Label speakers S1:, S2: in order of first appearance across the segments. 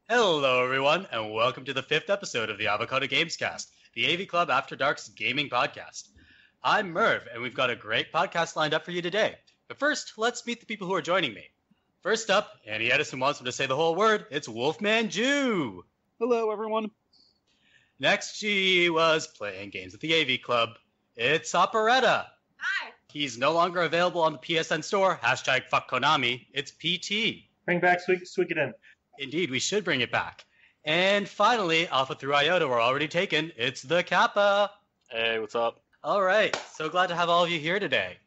S1: Hello, everyone, and welcome to the 5th episode of the Avocado Gamescast, the AV Club After Dark's gaming podcast. I'm Merve, and we've got a great podcast lined up for you today. But first, let's meet the people who are joining me. First up, Annie Edison wants him to say the whole word. It's Wolfman Jew.
S2: Hello, everyone.
S1: Next, she was playing games at the AV Club. It's Operetta.
S3: Hi.
S1: He's no longer available on the PSN store. Hashtag fuck Konami. It's PT.
S4: Bring back Suikoden.
S1: Indeed, we should bring it back. And finally, Alpha through Iota were already taken. It's TheKappa.
S5: Hey, what's up?
S1: All right, so glad to have all of you here today.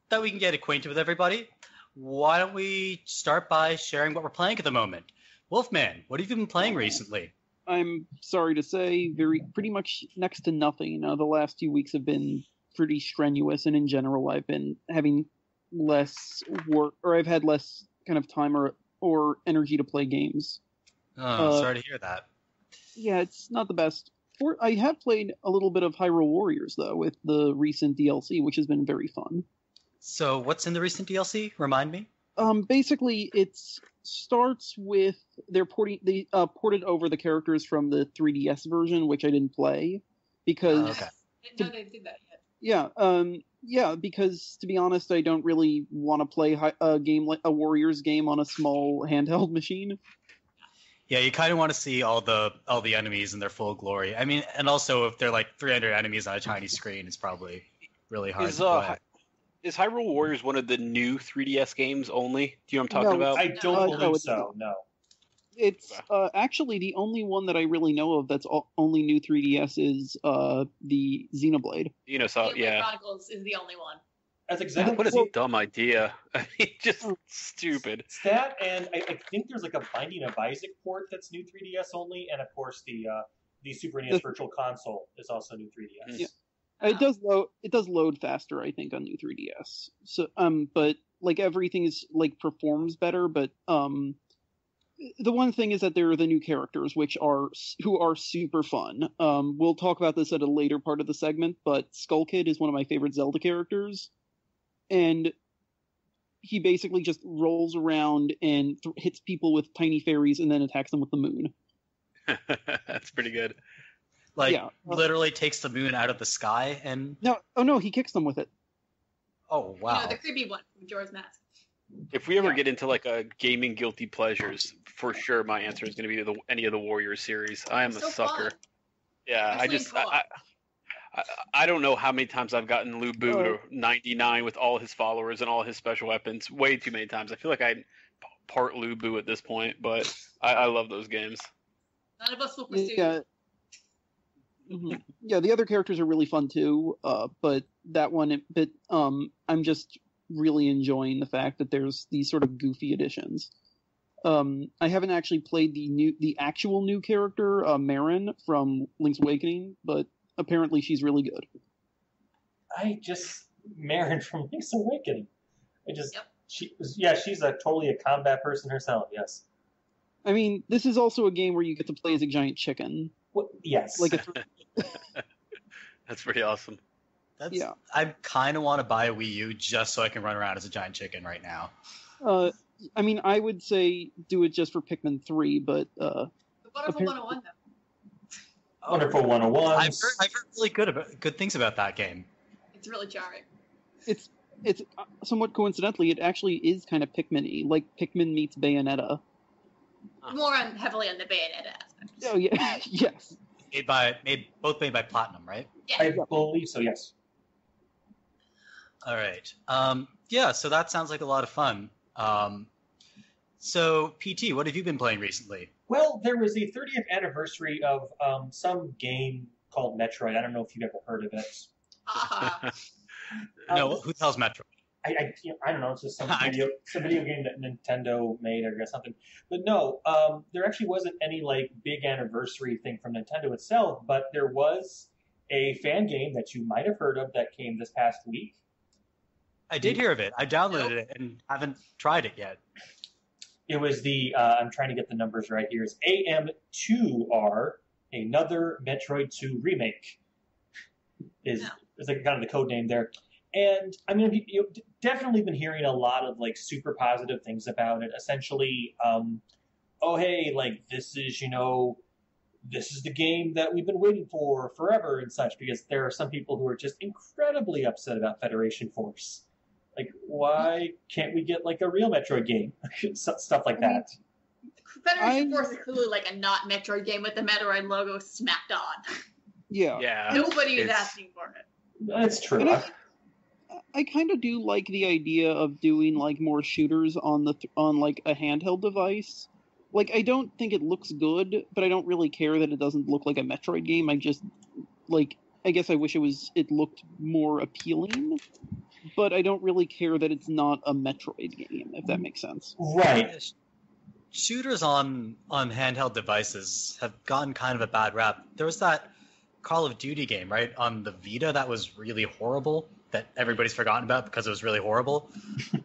S1: That we can get acquainted with everybody, why don't we start by sharing what we're playing at the moment? Wolfman, what have you been playing recently?
S2: I'm sorry to say, pretty much next to nothing. The last few weeks have been pretty strenuous, and in general, I've been having less work, or I've had less kind of time or energy to play games.
S1: Oh, sorry to hear that.
S2: Yeah, it's not the best. I have played a little bit of Hyrule Warriors, though, with the recent DLC, which has been very fun.
S1: So what's in the recent DLC? Remind me.
S2: Basically, it starts with they ported over the characters from the 3DS version, which I didn't play because
S1: Okay.
S3: I didn't know they did that yet.
S2: yeah, because to be honest, I don't really want to play a game like a Warriors game on a small handheld machine.
S1: Yeah, you kind of want to see all the enemies in their full glory. I mean, and also if they're like 300 enemies on a tiny screen, it's probably really hard to play.
S5: Is Hyrule Warriors one of the new 3DS games only? Do you know what I'm talking about?
S4: I don't believe so, no.
S2: It's actually the only one that I really know of that's only new 3DS is the Xenoblade.
S3: Xenoblade Chronicles is the only one.
S4: That's exactly
S5: What a dumb idea. I mean, just stupid.
S4: It's that, and I think there's like a Binding of Isaac port that's new 3DS only, and of course the Super NES Virtual Console is also new 3DS.
S2: Yeah. It does load faster, I think, on new 3DS. So, but like everything is like performs better. But the one thing is that there are the new characters, who are super fun. We'll talk about this at a later part of the segment. But Skull Kid is one of my favorite Zelda characters, and he basically just rolls around and hits people with tiny fairies and then attacks them with the moon.
S5: That's pretty good.
S1: Literally takes the moon out of the sky and...
S2: No, he kicks them with it.
S1: Oh, wow.
S3: You know, the creepy one from Majora's Mask.
S5: If we ever get into like a gaming guilty pleasures, for sure my answer is going to be any of the Warriors series. I am a sucker.
S3: Fun.
S5: Yeah, I don't know how many times I've gotten Lu Bu to 99 with all his followers and all his special weapons. Way too many times. I feel like I'm part Lu Bu at this point, but I love those games.
S3: None of us will pursue
S2: you. Mm-hmm. Yeah, the other characters are really fun too, but that one, I'm just really enjoying the fact that there's these sort of goofy additions. I haven't actually played the actual new character, Marin from Link's Awakening, but apparently she's really good.
S4: Marin from Link's Awakening. She's totally a combat person herself. Yes.
S2: I mean, this is also a game where you get to play as a giant chicken.
S4: Well, yes.
S5: That's pretty awesome.
S1: I kind of want to buy a Wii U just so I can run around as a giant chicken right now.
S2: I mean, I would say do it just for Pikmin 3, but...
S3: The Wonderful 101, though.
S4: Wonderful 101.
S1: I've heard really good things about that game.
S3: It's really jarring.
S2: It's somewhat coincidentally, it actually is kind of Pikmin-y, like Pikmin meets Bayonetta.
S3: More heavily on the Bayonetta aspect.
S2: Oh, yeah. Yes.
S1: Both made by Platinum, right?
S3: Yeah.
S4: I believe so, yes.
S1: All right. Yeah, so that sounds like a lot of fun. So, PT, what have you been playing recently?
S4: Well, there was the 30th anniversary of some game called Metroid. I don't know if you've ever heard of it.
S1: No, who tells Metroid?
S4: I don't know. It's just some video game that Nintendo made or something. But no, there actually wasn't any like big anniversary thing from Nintendo itself. But there was a fan game that you might have heard of that came this past week.
S1: I did hear of it. I downloaded it and haven't tried it yet.
S4: It was I'm trying to get the numbers right here. It's AM2R, another Metroid 2 remake. Is like kind of the code name there. And I mean, you've definitely been hearing a lot of like super positive things about it. Essentially, oh, hey, like, this is, this is the game that we've been waiting for forever and such, because there are some people who are just incredibly upset about Federation Force. Like, why can't we get, like, a real Metroid game? Stuff like that.
S3: Federation Force is clearly like a not Metroid game with the Metroid logo smacked on.
S2: Yeah.
S3: Nobody is asking for it.
S4: That's true.
S2: I kind of do like the idea of doing like more shooters on like a handheld device. Like, I don't think it looks good, but I don't really care that it doesn't look like a Metroid game. I just like, I guess I wish it looked more appealing, but I don't really care that it's not a Metroid game, if that makes sense.
S4: Right.
S1: Shooters on handheld devices have gotten kind of a bad rap. There was that Call of Duty game, right, on the Vita that was really horrible, that everybody's forgotten about because it was really horrible.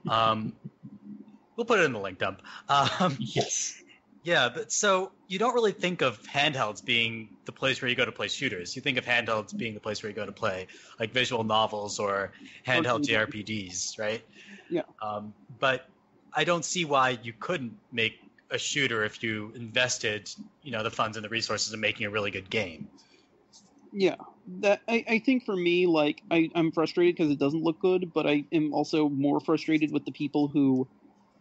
S1: We'll put it in the link dump.
S4: Yes.
S1: Yeah, but so you don't really think of handhelds being the place where you go to play shooters. You think of handhelds being the place where you go to play like visual novels or handheld JRPGs, right?
S2: Yeah.
S1: But I don't see why you couldn't make a shooter if you invested, the funds and the resources in making a really good game.
S2: Yeah, that I think for me, like, I'm frustrated because it doesn't look good, but I am also more frustrated with the people who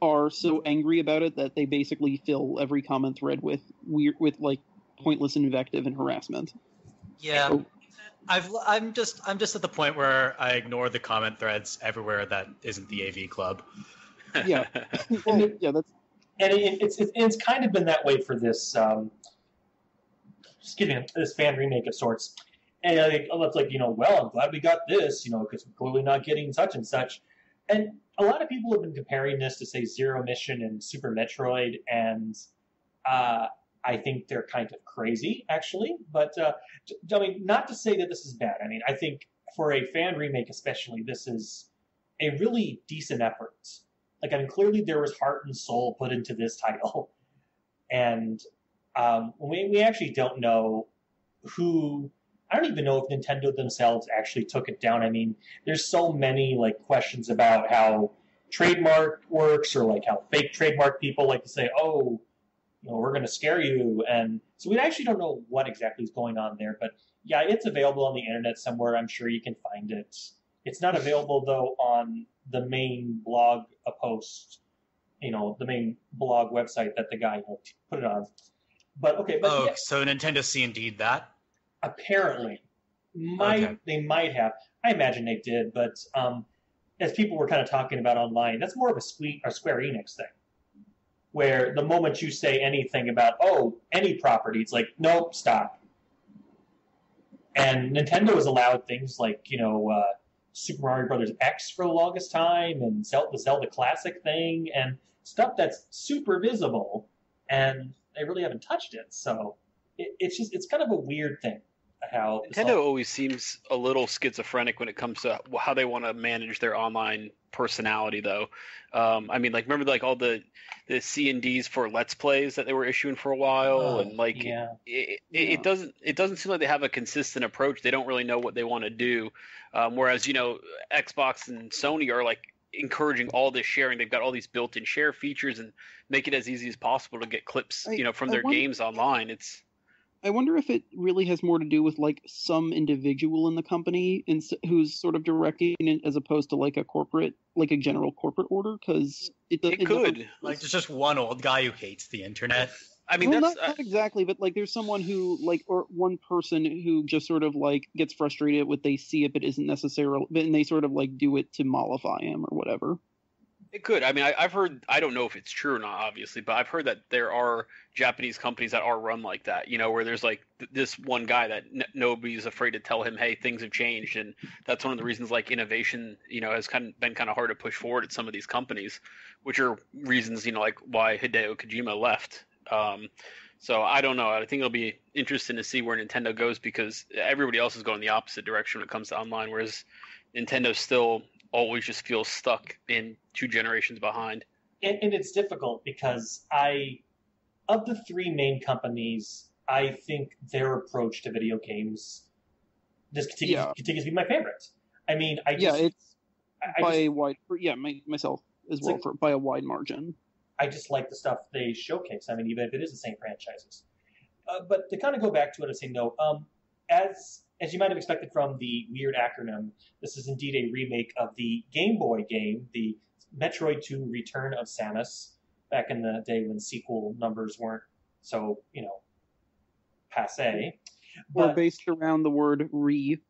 S2: are so angry about it that they basically fill every comment thread with like pointless invective and harassment.
S1: Yeah,
S2: So,
S1: I'm just at the point where I ignore the comment threads everywhere that isn't the AV Club.
S2: yeah, well, yeah, that's
S4: And it's kind of been that way for this, this fan remake of sorts. And it's like, well, I'm glad we got this, because we're clearly not getting such and such. And a lot of people have been comparing this to, say, Zero Mission and Super Metroid, and I think they're kind of crazy, actually. But, I mean, not to say that this is bad. I mean, I think for a fan remake especially, this is a really decent effort. Like, I mean, clearly there was heart and soul put into this title. And we actually don't know who... I don't even know if Nintendo themselves actually took it down. I mean, there's so many, like, questions about how trademark works, or, like, how fake trademark people like to say, oh, we're going to scare you. And so we actually don't know what exactly is going on there. But, yeah, it's available on the internet somewhere. I'm sure you can find it. It's not available, though, on the main blog post, the main blog website that the guy put it on. But okay, but yeah,
S1: so Nintendo C&D'd that?
S4: Apparently, they might have. I imagine they did, but as people were kind of talking about online, that's more of a Square Enix thing, where the moment you say anything about any property, it's like nope, stop. And Nintendo has allowed things like Super Mario Brothers X for the longest time, and the Zelda Classic thing, and stuff that's super visible, and they really haven't touched it. So it's kind of a weird thing. How
S5: Nintendo always seems a little schizophrenic when it comes to how they want to manage their online personality, though. I mean, like, remember like all the C&Ds for Let's Plays that they were issuing for a while, and like it doesn't seem like they have a consistent approach. They don't really know what they want to do. Whereas Xbox and Sony are like encouraging all this sharing. They've got all these built-in share features and make it as easy as possible to get clips, from their games online.
S2: I wonder if it really has more to do with like some individual in the company who's sort of directing it, as opposed to like a general corporate order. Because it
S5: could
S1: like there's just one old guy who hates the internet.
S5: I mean,
S2: well, not exactly, but like there's someone who or one person who just sort of like gets frustrated with they see it, but isn't necessarily, and they sort of like do it to mollify him or whatever.
S5: It could. I mean, I've heard, I don't know if it's true or not, obviously, but I've heard that there are Japanese companies that are run like that, where there's like this one guy that nobody's afraid to tell him, hey, things have changed. And that's one of the reasons like innovation, has been kind of hard to push forward at some of these companies, which are reasons, like why Hideo Kojima left. So I don't know. I think it'll be interesting to see where Nintendo goes, because everybody else is going the opposite direction when it comes to online, whereas Nintendo still always just feels stuck in 2 generations behind.
S4: And it's difficult because of the 3 main companies, I think their approach to video games just continues to be my favorite. I mean, myself as well, by a wide margin. I just like the stuff they showcase. I mean, even if it is the same franchises. But to kind of go back to what I was saying, no, as you might have expected from the weird acronym, this is indeed a remake of the Game Boy game, the Metroid 2 Return of Samus, back in the day when sequel numbers weren't so, passé.
S2: Or based around the word re.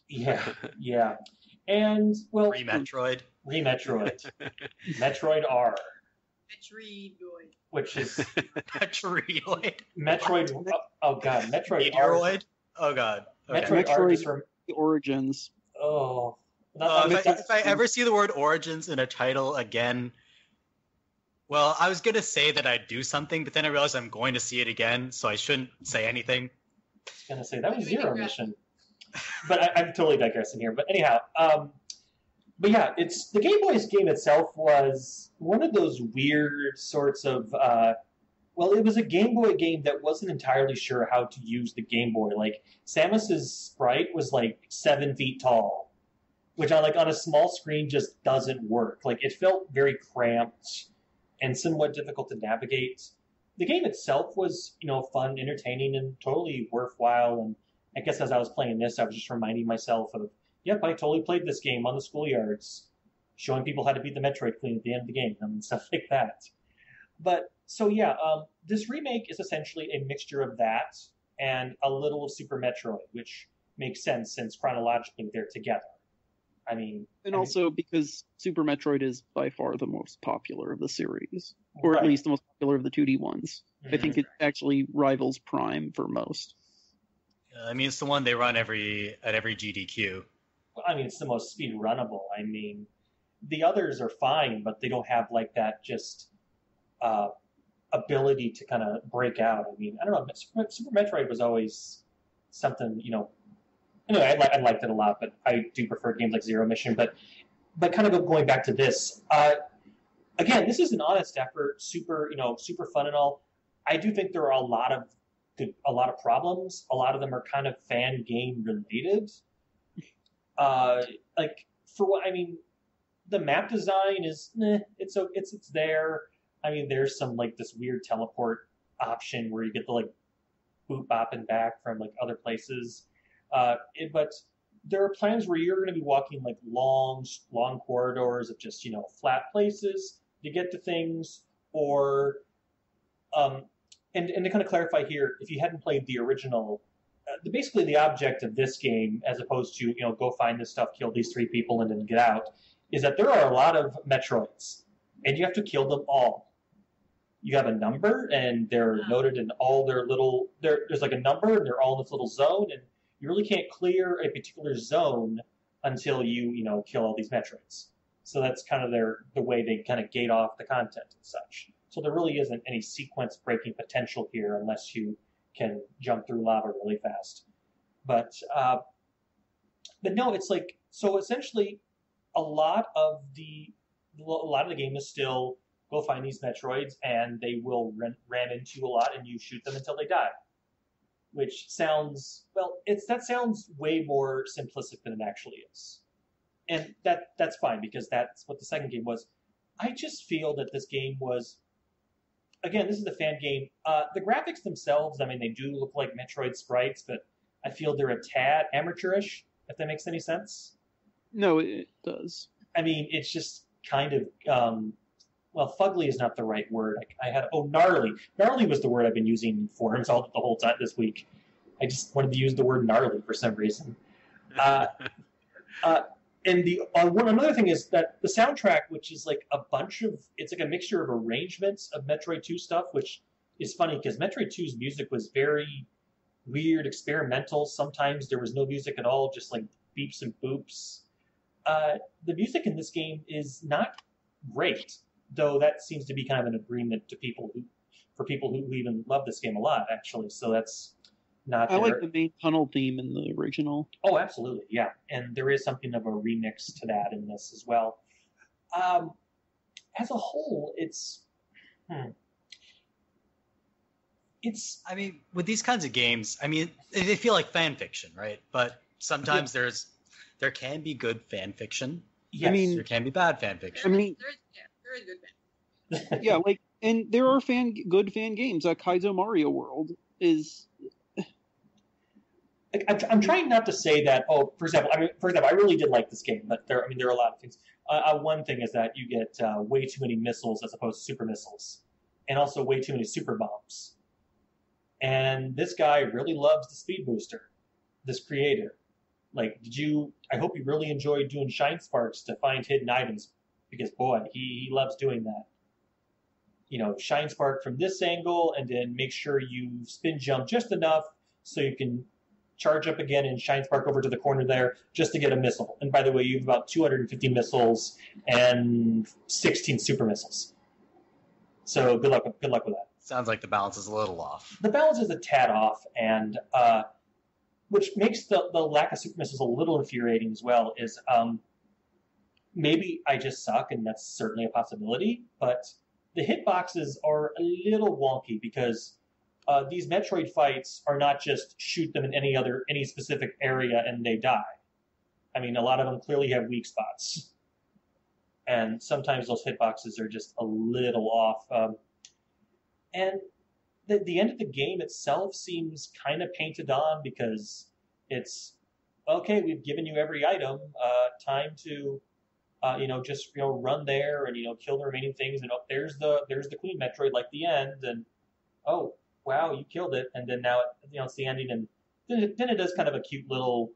S4: Yeah, yeah. And, well...
S1: Re-Metroid.
S4: Re-Metroid. Metroid R.
S3: Metroid.
S4: Which is...
S1: Metroid.
S4: Metroid... Oh, God. Metroid
S1: Meteoroid? Oh, God. Okay.
S2: Metroid Origins.
S4: Oh.
S1: If I ever see the word Origins in a title again... Well, I was going to say that I'd do something, but then I realized I'm going to see it again, so I shouldn't say anything.
S4: I was going to say, that was Zero Mission. But I'm totally digressing here. But anyhow, but yeah, it's the Game Boy's game itself was one of those weird sorts of, well, it was a Game Boy game that wasn't entirely sure how to use the Game Boy. Like, Samus's sprite was like 7 feet tall, which on a small screen just doesn't work. Like, it felt very cramped and somewhat difficult to navigate. The game itself was, fun, entertaining, and totally worthwhile. And I guess as I was playing this, I was just reminding myself of, yep, I totally played this game on the schoolyards, showing people how to beat the Metroid Queen at the end of the game and stuff like that. But, so yeah, this remake is essentially a mixture of that and a little of Super Metroid, which makes sense since chronologically they're together.
S2: Also because Super Metroid is by far the most popular of the series, or
S4: right.
S2: at least the most popular of the 2D ones.
S4: Mm-hmm.
S2: I think it actually rivals Prime for most.
S1: It's the one they run at every GDQ.
S4: Well, it's the most speed runnable. The others are fine, but they don't have like that just ability to kind of break out. I don't know. Super Metroid was always something, Anyway, I liked it a lot, but I do prefer games like Zero Mission. But kind of going back to this, again, this is an honest effort, super fun and all. I do think there are a lot of problems. A lot of them are kind of fan game related. The map design is it's there. There's some like this weird teleport option where you get to like boop bop and back from like other places. But there are times where you're going to be walking like long corridors of just flat places to get to things, or and to kind of clarify here, if you hadn't played the original, basically the object of this game, as opposed to go find this stuff, kill these 3 people, and then get out, is that there are a lot of Metroids, and you have to kill them all. You have a number, and they're noted in all their little. There's like a number, and they're all in this little zone, and you really can't clear a particular zone until you kill all these Metroids. So that's kind of the way they kind of gate off the content and such. So there really isn't any sequence breaking potential here unless you can jump through lava really fast. But no, it's like, so essentially a lot of the game is still go find these Metroids, and they will ram into a lot, and you shoot them until they die. Which sounds, that sounds way more simplistic than it actually is. And that's fine, because that's what the second game was. I just feel that this game was, again, this is a fan game. The graphics themselves, they do look like Metroid sprites, but I feel they're a tad amateurish, if that makes any sense.
S2: No, it does.
S4: It's just kind of, fugly is not the right word. Gnarly. Gnarly was the word I've been using in forums the whole time this week. I just wanted to use the word gnarly for some reason. And another thing is that the soundtrack, which is like it's like a mixture of arrangements of Metroid 2 stuff, which is funny because Metroid 2's music was very weird, experimental. Sometimes there was no music at all, just like beeps and boops. The music in this game is not great, though that seems to be kind of an agreement for people who even love this game a lot, actually. So that's not.
S2: I like the main tunnel theme in the original.
S4: Oh, absolutely, yeah. And there is something of a remix to that in this as well. As a whole, it's.
S1: With these kinds of games, they feel like fan fiction, right? But sometimes there can be good fan fiction.
S4: Yes.
S1: There can be bad fan fiction.
S3: There is good fan.
S2: Yeah, like And there are good fan games. Kaizo Mario World is.
S4: I'm trying not to say that. Oh, for example, I really did like this game, but there are a lot of things. One thing is that you get way too many missiles as opposed to super missiles, and also way too many super bombs. And this guy really loves the speed booster. This creator, like, I hope you really enjoyed doing shine sparks to find hidden items, because boy, he loves doing that. You know, shine spark from this angle, and then make sure you spin jump just enough so you can charge up again and shine spark over to the corner there just to get a missile. And by the way, you have about 250 missiles and 16 super missiles. So good luck with that.
S1: Sounds like the balance is a little off.
S4: The balance is a tad off, and which makes the lack of super missiles a little infuriating as well. Is maybe I just suck, and that's certainly a possibility. But the hitboxes are a little wonky because these Metroid fights are not just shoot them in any specific area and they die. I mean, a lot of them clearly have weak spots, and sometimes those hitboxes are just a little off. And the end of the game itself seems kind of painted on because it's okay. We've given you every item. Time to just run there and kill the remaining things. And there's the Queen Metroid, like the end. And oh wow, you killed it. And then now it's the ending. And then it does kind of a cute little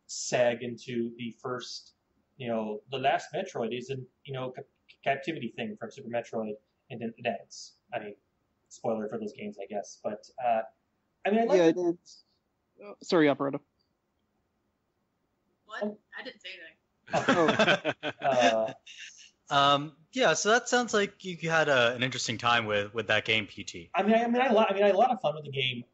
S4: seg into the first. The last Metroid is an captivity thing from Super Metroid. And then it ends. I mean, spoiler for those games, I guess. But I like
S2: it ends. Sorry, Operetta.
S3: What? I didn't say anything.
S1: Yeah. So that sounds like you had an interesting time with that game, PT.
S4: I had a lot of fun with the game.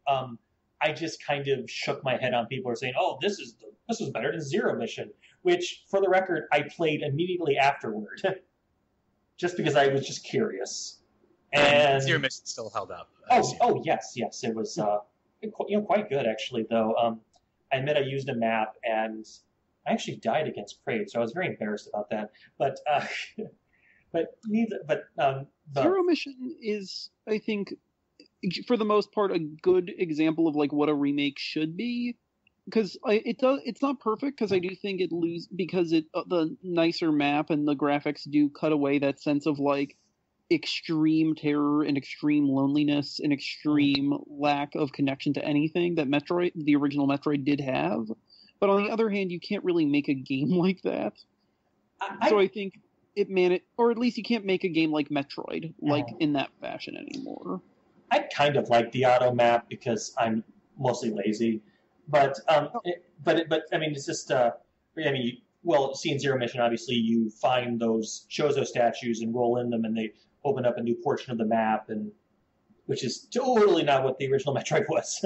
S4: I just kind of shook my head on people who are saying, "Oh, this was better than Zero Mission," which, for the record, I played immediately afterward. Just because I was just curious, and
S1: Zero Mission still held up.
S4: Oh yes, it was quite good actually. Though I admit I used a map and I actually died against Kraid, so I was very embarrassed about that. But
S2: Zero Mission is, I think, for the most part, a good example of like what a remake should be. Because it's not perfect because I do think it because the nicer map and the graphics do cut away that sense of like extreme terror and extreme loneliness and extreme lack of connection to anything that the original Metroid did have. But on the other hand, you can't really make a game like that. So I think or at least you can't make a game like Metroid in that fashion anymore.
S4: I kind of like the auto map because I'm mostly lazy. But I mean, it's just seeing Zero Mission, obviously you find those Chozo statues and roll in them, and they open up a new portion of the map, and which is totally not what the original Metroid was.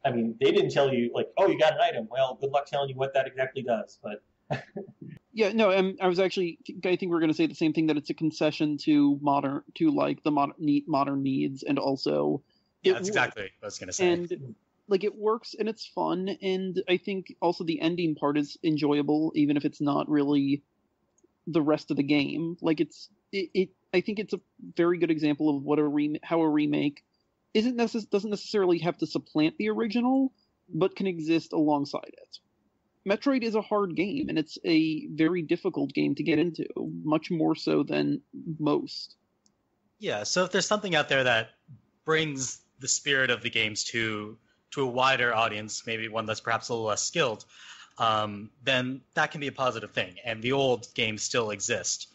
S4: I mean, they didn't tell you like, oh, you got an item. Well, good luck telling you what that exactly does. But
S2: yeah, no, I think we're going to say the same thing, that it's a concession to the modern needs, and also
S1: that's exactly what I was going to say.
S2: And like, it works and it's fun, and I think also the ending part is enjoyable, even if it's not really the rest of the game. Like, I think it's a very good example of what how a remake doesn't necessarily have to supplant the original, but can exist alongside it. Metroid is a hard game, and it's a very difficult game to get into, much more so than most.
S1: Yeah, so if there's something out there that brings the spirit of the games to a wider audience, maybe one that's perhaps a little less skilled, then that can be a positive thing. And the old games still exist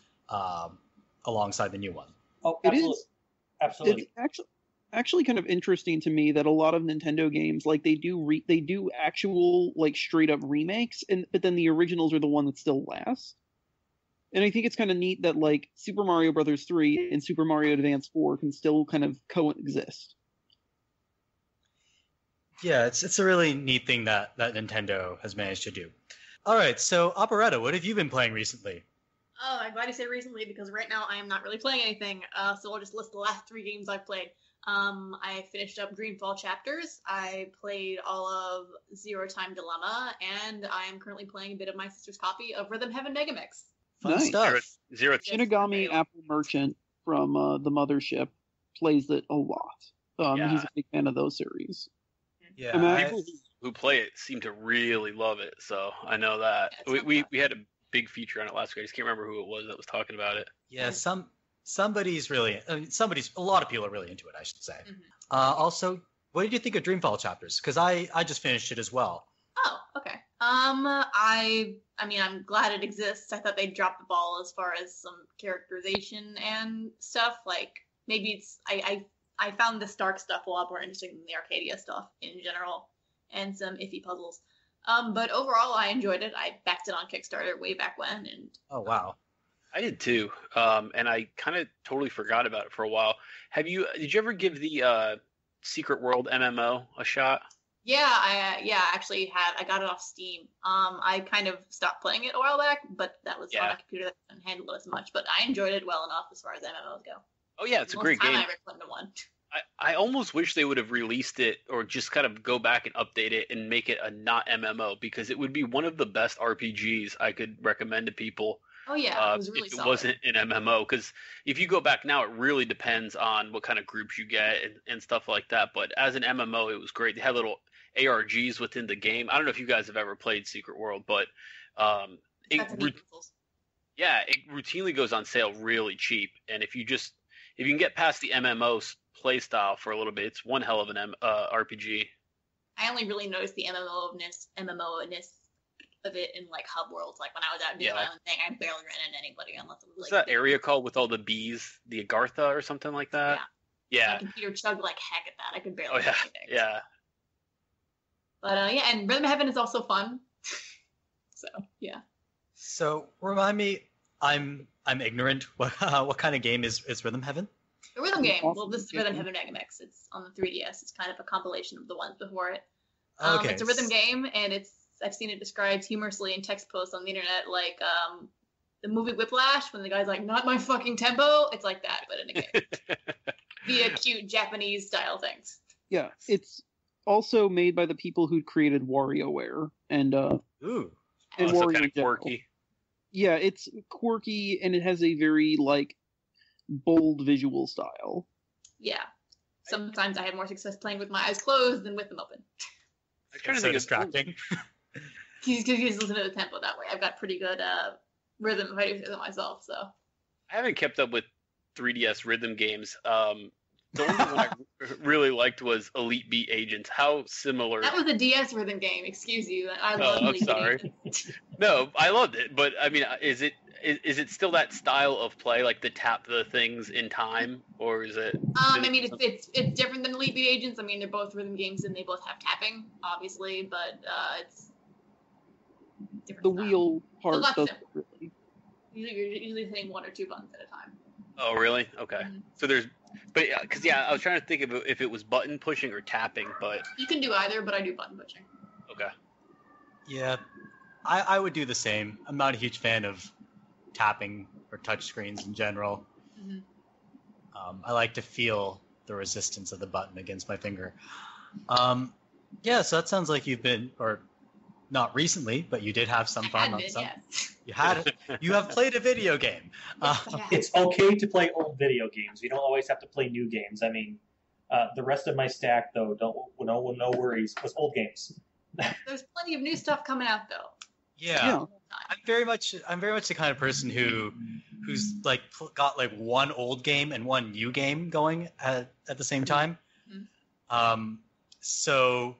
S1: alongside the new one.
S4: Oh, absolutely. It is. Absolutely.
S2: It's actually kind of interesting to me that a lot of Nintendo games, like, they do actual, like, straight up remakes, but then the originals are the one that still lasts. And I think it's kind of neat that, like, Super Mario Bros. 3 and Super Mario Advance 4 can still kind of coexist.
S1: Yeah, it's a really neat thing that Nintendo has managed to do. All right, so Operetta, what have you been playing recently?
S3: Oh, I'm glad you say recently, because right now I am not really playing anything. So I'll just list the last 3 games I've played. I finished up Greenfall Chapters. I played all of Zero Time Dilemma, and I am currently playing a bit of my sister's copy of Rhythm Heaven Megamix.
S1: Fun stuff.
S5: Zero.
S2: Shinigami Apple Merchant from the Mothership plays it a lot. He's a big fan of those series.
S1: Yeah,
S2: I mean,
S5: People who play it seem to really love it, so I know that.
S3: Yeah,
S5: We had a big feature on it last week. I just can't remember who it was that was talking about it.
S1: yeah. Somebody's really, a lot of people are really into it, I should say.
S3: Mhm.
S1: Also, what did you think of Dreamfall chapters? Because I just finished it as well.
S3: Oh, okay. I mean, I'm glad it exists. I thought they dropped the ball as far as some characterization and stuff. Like, maybe it's I found the Stark stuff a lot more interesting than the Arcadia stuff in general, and some iffy puzzles. But overall, I enjoyed it. I backed it on Kickstarter way back when, and
S1: Oh wow.
S5: I did too, and I kind of totally forgot about it for a while. Did you ever give the Secret World MMO a shot?
S3: yeah, I actually had. I got it off Steam. I kind of stopped playing it a while back, but that was on a computer that couldn't handle it as much. But I enjoyed it well enough as far as MMOs go.
S5: Oh yeah, it's a great
S3: Most
S5: game.
S3: time I ever put into one.
S5: I almost wish they would have released it or just kind of go back and update it and make it a not MMO, because it would be one of the best RPGs I could recommend to people.
S3: Oh yeah, it was really
S5: if it
S3: solid.
S5: wasn't an MMO, because if you go back now, it really depends on what kind of groups you get and stuff like that. But as an MMO, it was great. They had little ARGs within the game. I don't know if you guys have ever played Secret World, but it routinely goes on sale really cheap. And if you can get past the MMO play style for a little bit, it's one hell of an RPG.
S3: I only really noticed the MMO-ness of it in like hub worlds. Like when I was out doing my own thing, I barely ran into anybody unless it was
S5: What's
S3: like
S5: that area called with all the bees? The Agartha or something like that? Yeah.
S3: My computer chugged like heck at that. I could barely
S5: Oh
S3: do
S5: yeah.
S3: anything.
S5: Yeah.
S3: But and Rhythm Heaven is also fun. So yeah.
S1: So remind me, I'm ignorant. What kind of game is Rhythm Heaven?
S3: The Rhythm game.
S2: Awesome
S3: Well, this is
S2: game.
S3: Rhythm Heaven MX. It's on the 3DS. It's kind of a compilation of the ones before it.
S1: Okay.
S3: It's a rhythm game, and I've seen it described humorously in text posts on the internet, like the movie Whiplash, when the guy's like, "Not my fucking tempo." It's like that, but in a game. Via cute Japanese style things.
S2: Yeah, it's also made by the people who created WarioWare and
S1: Ooh.
S2: and
S5: Also
S2: Wario
S5: kind
S2: in
S5: of
S2: general.
S5: quirky.
S2: Yeah, it's quirky and it has a very like bold visual style.
S3: Yeah. Sometimes I have more success playing with my eyes closed than with them open.
S5: I'm trying to
S1: So
S5: think
S1: distracting.
S3: You just listen to the tempo that way. I've got pretty good rhythm if I do it myself. So
S5: I haven't kept up with 3DS rhythm games. The only one I really liked was Elite Beat Agents. How similar?
S3: that was a DS rhythm game. Excuse you. I love
S5: I'm
S3: Elite Beat
S5: sorry.
S3: Agents.
S5: No, I loved it, but I mean, is it still that style of play, like the tap the things in time, or is it?
S3: I mean, it's different than Elite Beat Agents. I mean, they're both rhythm games and they both have tapping, obviously, but it's different.
S2: The
S3: style.
S2: wheel part
S3: lot
S2: doesn't
S3: simpler.
S2: really.
S3: You're usually hitting 1 or 2 buttons at a time.
S5: Oh, really? Okay.
S3: Mhm.
S5: So because I was trying to think of if it was button pushing or tapping, but
S3: You can do either, but I do button pushing.
S5: okay.
S1: Yeah, I would do the same. I'm not a huge fan of tapping or touch screens in general.
S3: Mhm.
S1: I like to feel the resistance of the button against my finger. Yeah, so that sounds like you've been, or not recently, but you did have some fun on some.
S3: Yes.
S1: You have played a video game.
S3: Yes, I have.
S4: It's okay to play old video games. You don't always have to play new games. I mean, the rest of my stack, though, no worries, was old games.
S3: There's plenty of new stuff coming out, though.
S1: Yeah. I'm very much the kind of person who's like got like one old game and one new game going at the same time.
S3: Mm-hmm.
S1: So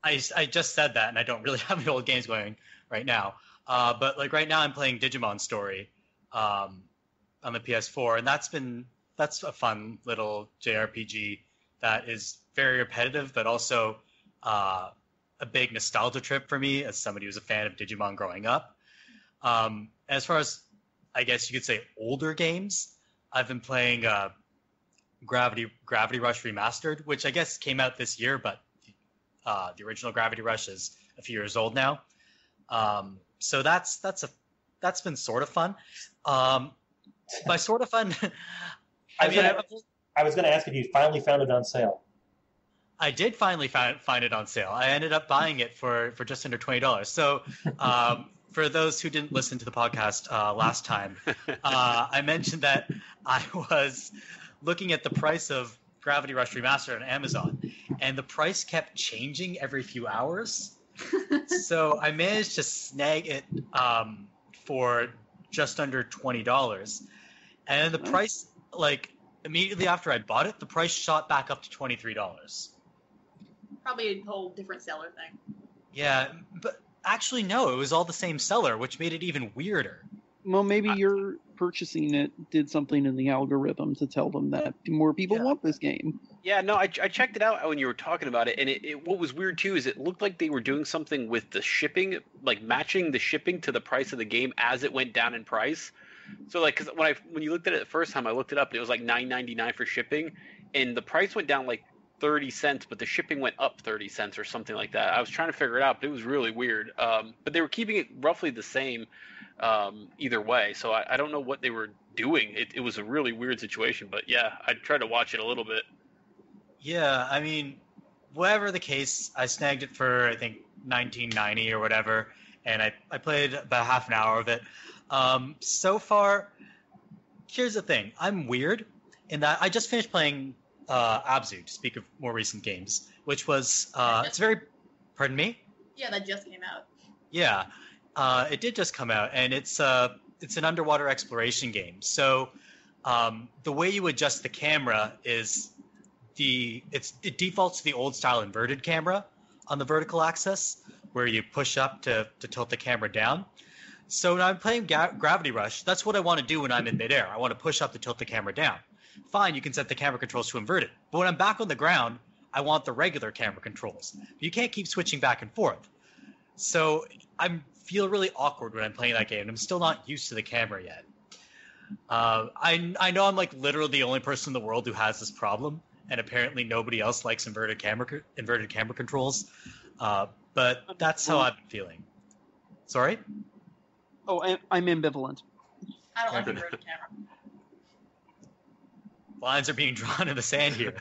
S1: I just said that, and I don't really have any old games going right now. But like right now, I'm playing Digimon Story on the PS4, and that's a fun little JRPG that is very repetitive, but also a big nostalgia trip for me as somebody who's a fan of Digimon growing up. As far as, I guess you could say, older games, I've been playing Gravity Rush Remastered, which I guess came out this year, but the original Gravity Rush is a few years old now. So that's been sort of fun. By sort of fun,
S4: I was going to ask if you finally found it on sale.
S1: I did finally find it on sale. I ended up buying it for just under $20. So for those who didn't listen to the podcast last time, I mentioned that I was looking at the price of Gravity Rush Remastered on Amazon, and the price kept changing every few hours. So I managed to snag it for just under $20. And the price, like, immediately after I bought it, the price shot back up to $23.
S3: Probably a whole different seller thing.
S1: Yeah, but actually, no, it was all the same seller, which made it even weirder.
S2: Well, maybe your purchasing it did something in the algorithm to tell them that more people want this game.
S5: Yeah, no, I checked it out when you were talking about it, and it what was weird too is it looked like they were doing something with the shipping, like matching the shipping to the price of the game as it went down in price. So like, because when you looked at it the first time, I looked it up, and it was like $9.99 for shipping, and the price went down like 30 cents, but the shipping went up 30 cents or something like that. I was trying to figure it out, but it was really weird. But they were keeping it roughly the same either way, so I don't know what they were doing. It was a really weird situation, but yeah, I tried to watch it a little bit.
S1: Yeah, I mean, whatever the case, I snagged it for, I think, $19.90 or whatever, and I played about half an hour of it. So far, here's the thing. I'm weird in that I just finished playing Abzu, to speak of more recent games, which was, it's very... Pardon me?
S3: Yeah, that just came out.
S1: Yeah, it did just come out, and it's an underwater exploration game. So the way you adjust the camera is it defaults to the old style inverted camera on the vertical axis, where you push up to tilt the camera down. So when I'm playing Gravity Rush, that's what I want to do when I'm in midair. I want to push up to tilt the camera down. Fine, you can set the camera controls to inverted. But when I'm back on the ground, I want the regular camera controls. You can't keep switching back and forth. So I feel really awkward when I'm playing that game. I'm still not used to the camera yet. I know I'm like literally the only person in the world who has this problem, and apparently nobody else likes inverted camera controls. But that's how I've been feeling. Sorry?
S2: Oh, I'm ambivalent.
S3: I don't like inverted camera.
S1: Lines are being drawn in the sand here.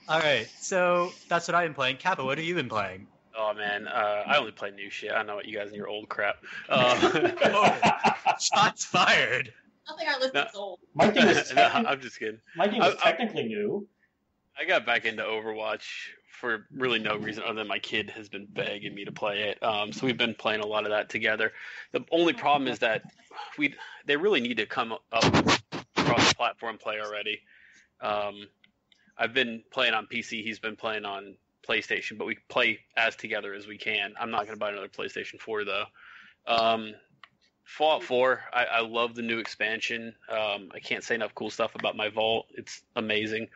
S1: All right, so that's what I've been playing. Kappa, what have you been playing?
S5: Oh man, I only play new shit. I don't know what you guys and your old crap.
S1: Shots fired.
S3: Nothing I list is old.
S4: My game was
S5: I'm just kidding.
S4: My game was technically new.
S5: I got back into Overwatch for really no reason other than my kid has been begging me to play it. So we've been playing a lot of that together. The only problem is that they really need to come up with cross-platform play already. I've been playing on PC. He's been playing on PlayStation, but we play as together as we can. I'm not going to buy another PlayStation 4 though. Fallout 4, I love the new expansion. I can't say enough cool stuff about my vault. It's amazing.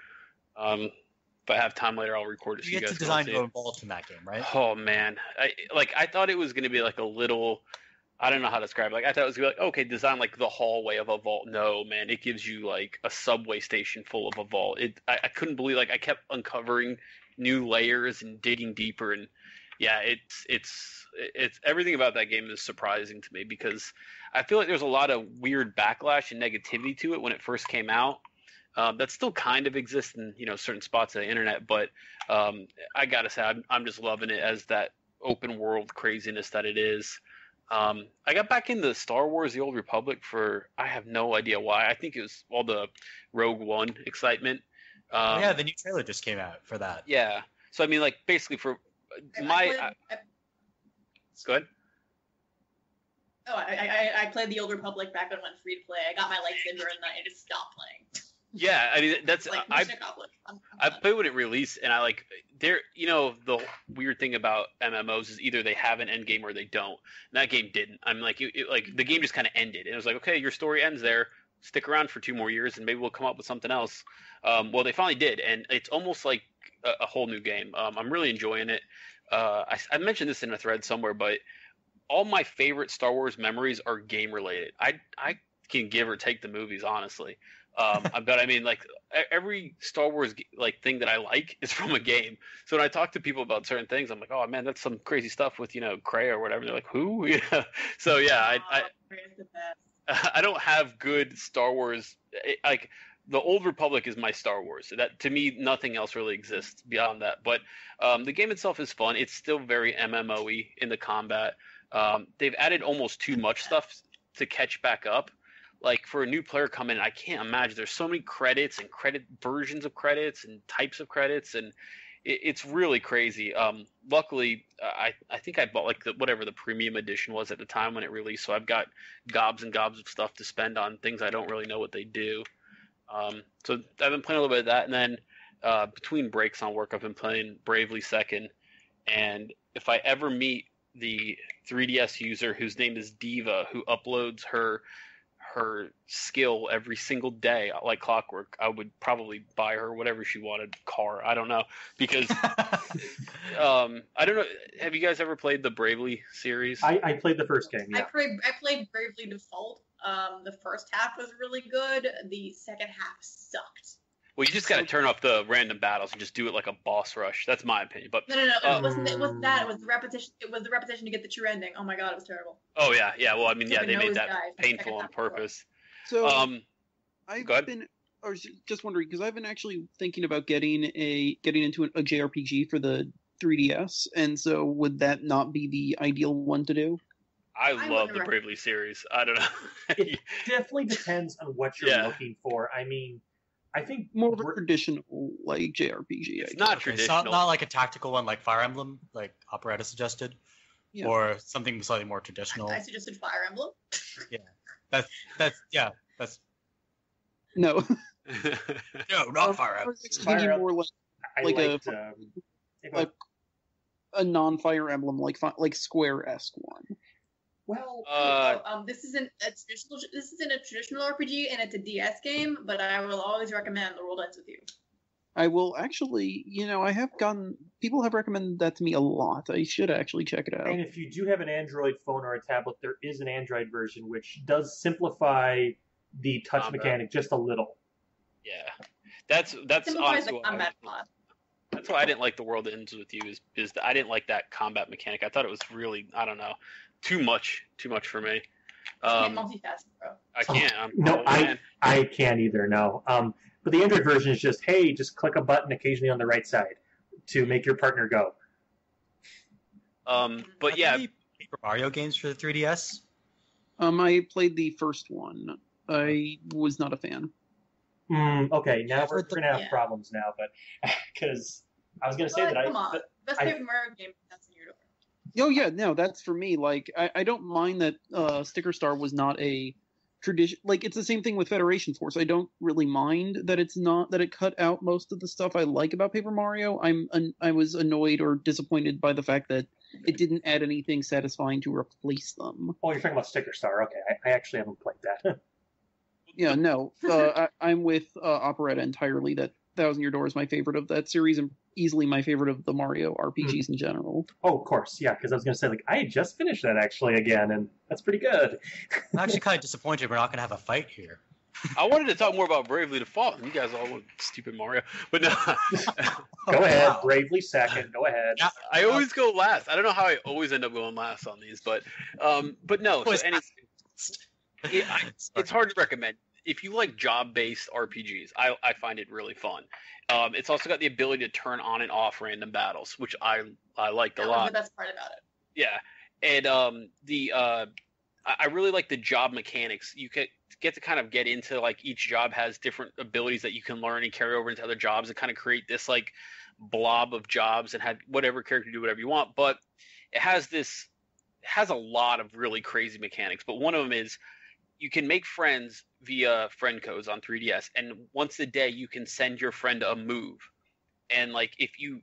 S5: If I have time later, I'll record it.
S1: You get to design your own vault in that game, right?
S5: Oh man, I thought it was going to be like a little. I don't know how to describe it. Like I thought it was going to be like, okay, design like the hallway of a vault. No, man, it gives you like a subway station full of a vault. I couldn't believe, like, I kept uncovering new layers and digging deeper, and yeah, it's everything about that game is surprising to me because I feel like there's a lot of weird backlash and negativity to it when it first came out. That still kind of exists in certain spots of the internet, but I gotta say I'm just loving it as that open world craziness that it is. I got back into Star Wars: The Old Republic for I have no idea why. I think it was all the Rogue One excitement.
S1: Yeah, the new trailer just came out for that.
S5: Yeah, so I mean, like, basically for go ahead.
S3: Oh, I played the Old Republic back when it went free to play. I got my lightsaber and then I just stopped playing.
S5: Yeah, I mean that's
S3: like
S5: I played when it released, and I like the weird thing about MMOs is either they have an end game or they don't. And that game didn't. I'm like like the game just kind of ended, and it was like, okay, your story ends there. Stick around for 2 more years, and maybe we'll come up with something else. Well, they finally did, and it's almost like a whole new game. I'm really enjoying it. I mentioned this in a thread somewhere, but all my favorite Star Wars memories are game related. I can give or take the movies, honestly. But I mean, like, every Star Wars like thing that I like is from a game. So when I talk to people about certain things, I'm like, oh man, that's some crazy stuff with Kreia or whatever. And they're like, who? Yeah. So yeah, I don't have good Star Wars. Like, the Old Republic is my Star Wars. So that, to me, nothing else really exists beyond that. But the game itself is fun. It's still very MMO-y in the combat. they've added almost too much stuff to catch back up. Like for a new player coming in, I can't imagine. There's so many credits and versions of credits and types of credits, and it's really crazy. Luckily, I think I bought like whatever the premium edition was at the time when it released, so I've got gobs and gobs of stuff to spend on things I don't really know what they do. So I've been playing a little bit of that, and then between breaks on work, I've been playing Bravely Second. And if I ever meet the 3DS user whose name is Diva, who uploads her skill every single day like clockwork, I would probably buy her whatever she wanted, car, I don't know, because I don't know, have you guys ever played the Bravely series?
S4: I played the first game. Yeah.
S3: I played Bravely Default. The first half was really good. The second half sucked.
S5: Well, you just got to turn off the random battles and just do it like a boss rush. That's my opinion. But
S3: no, it wasn't that. It was the repetition. It was the repetition to get the true ending. Oh my god, it was terrible.
S5: Oh yeah. Well, I mean, yeah, they made that painful on purpose.
S2: So I've been, I was just wondering because I've been actually thinking about getting into a JRPG for the 3DS, and so would that not be the ideal one to do?
S5: I love the Bravely series. I don't know.
S4: It definitely depends on what you're looking for. I mean, I think
S2: more of a traditional like JRPG.
S5: It's not traditional.
S1: It's not like a tactical one like Fire Emblem, like Operetta suggested, or something slightly more traditional.
S3: I suggested Fire Emblem.
S1: Yeah, that's
S2: no.
S1: No, not Fire Emblem.
S2: Thinking more like a non-Fire Emblem, like Square-esque one.
S4: Well,
S3: this isn't a traditional RPG, and it's a DS game. But I will always recommend The World Ends With You.
S2: I will actually, I have people have recommended that to me a lot. I should actually check it out.
S4: And if you do have an Android phone or a tablet, there is an Android version which does simplify the touch mechanic just a little.
S5: Yeah, that's
S3: honestly the combat mod.
S5: That's why I didn't like The World Ends With You is that I didn't like that combat mechanic. I thought it was really, I don't know, too much for me.
S3: Can't multitask, bro.
S5: I can't.
S4: I can't either. No. But the Android version is just click a button occasionally on the right side to make your partner go.
S5: But yeah,
S1: Paper Mario games for the 3DS.
S2: I played the first one. I was not a fan.
S4: Okay, now we're gonna have problems now, but because I was gonna say that
S3: come on, best Paper Mario game that's in your door.
S2: Oh yeah, no, that's for me. Like I don't mind that Sticker Star was not a tradition. Like it's the same thing with Federation Force. I don't really mind that it cut out most of the stuff I like about Paper Mario. I was annoyed or disappointed by the fact that it didn't add anything satisfying to replace them.
S4: Oh, you're talking about Sticker Star. Okay, I actually haven't played that.
S2: Yeah, no, I'm with Operetta entirely. That Thousand Year Door is my favorite of that series and easily my favorite of the Mario RPGs in general.
S4: Oh, of course, yeah, because I was going to say, I had just finished that actually again, and that's pretty good.
S1: I'm actually kind of disappointed we're not going to have a fight here.
S5: I wanted to talk more about Bravely Default, and you guys all want stupid Mario, but no.
S4: Go ahead, wow. Bravely Second, go ahead.
S5: Yeah, I always go last. I don't know how I always end up going last on these, but no. So it's hard to recommend. If you like job-based RPGs, I find it really fun. It's also got the ability to turn on and off random battles, which I liked a lot.
S3: The best part about it.
S5: Yeah, and I really like the job mechanics. You get to kind of get into like each job has different abilities that you can learn and carry over into other jobs and kind of create this like blob of jobs and have whatever character do whatever you want. But it has a lot of really crazy mechanics. But one of them is you can make friends via friend codes on 3DS, and once a day you can send your friend a move. And like if you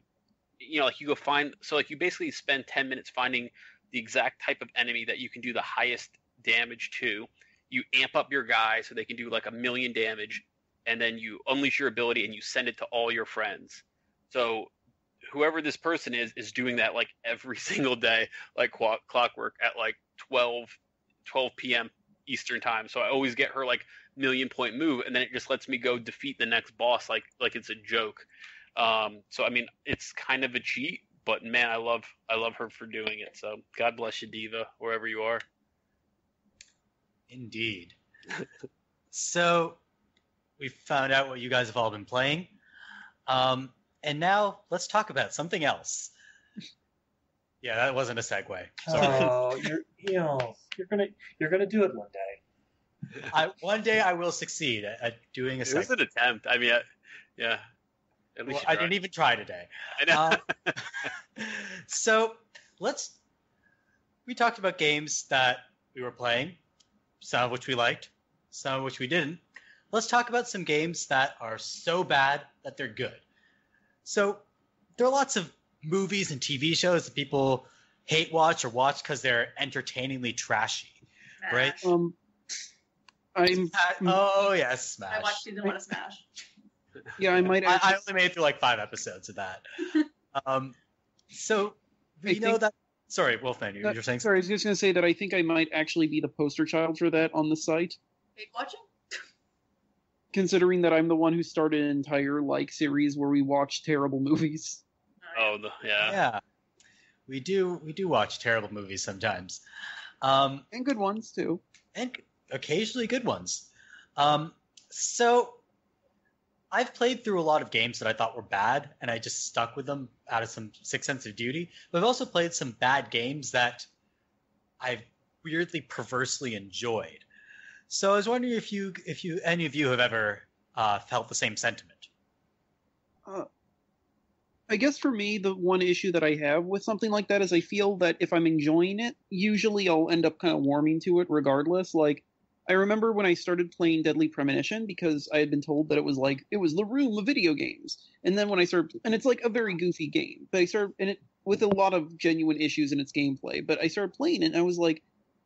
S5: go find, so like you basically spend 10 minutes finding the exact type of enemy that you can do the highest damage to. You amp up your guy so they can do like 1,000,000 damage, and then you unleash your ability and you send it to all your friends. So whoever this person is doing that like every single day, like clockwork at like 12 p.m. Eastern time. So I always get her like 1,000,000-point move, and then it just lets me go defeat the next boss like it's a joke. So I mean, it's kind of a cheat, but man, I love her for doing it. So God bless you, Diva, wherever you are.
S1: Indeed. So we found out what you guys have all been playing, and now let's talk about something else. Yeah, that wasn't a segue. Sorry.
S4: Oh, you're gonna do it one day.
S1: One day I will succeed at doing a
S5: It was
S1: segue.
S5: an attempt. I mean, yeah. At least
S1: I didn't even try today.
S5: I know.
S1: So we talked about games that we were playing, some of which we liked, some of which we didn't. Let's talk about some games that are so bad that they're good. So there are lots of movies and TV shows that people hate watch or watch because they're entertainingly trashy, right? Oh yes, Smash.
S3: I watched season 1 of Smash.
S2: Yeah, I might.
S1: I only made it through like 5 episodes of that. So we know that. Sorry, Wolfman, you were saying.
S2: Sorry, I was just going to say that I think I might actually be the poster child for that on the site.
S3: Hate watching?
S2: Considering that I'm the one who started an entire series where we watch terrible movies.
S5: Oh, yeah.
S1: Yeah, we do watch terrible movies sometimes,
S2: and good ones too,
S1: and occasionally good ones. So I've played through a lot of games that I thought were bad, and I just stuck with them out of some sick sense of duty. But I've also played some bad games that I've weirdly, perversely enjoyed. So I was wondering if any of you have ever felt the same sentiment.
S2: I guess for me, the one issue that I have with something like that is I feel that if I'm enjoying it, usually I'll end up kind of warming to it regardless. Like, I remember when I started playing Deadly Premonition because I had been told that it was the room of video games. And then when I started, and it's like a very goofy game, but with a lot of genuine issues in its gameplay, but I started playing it and I was like,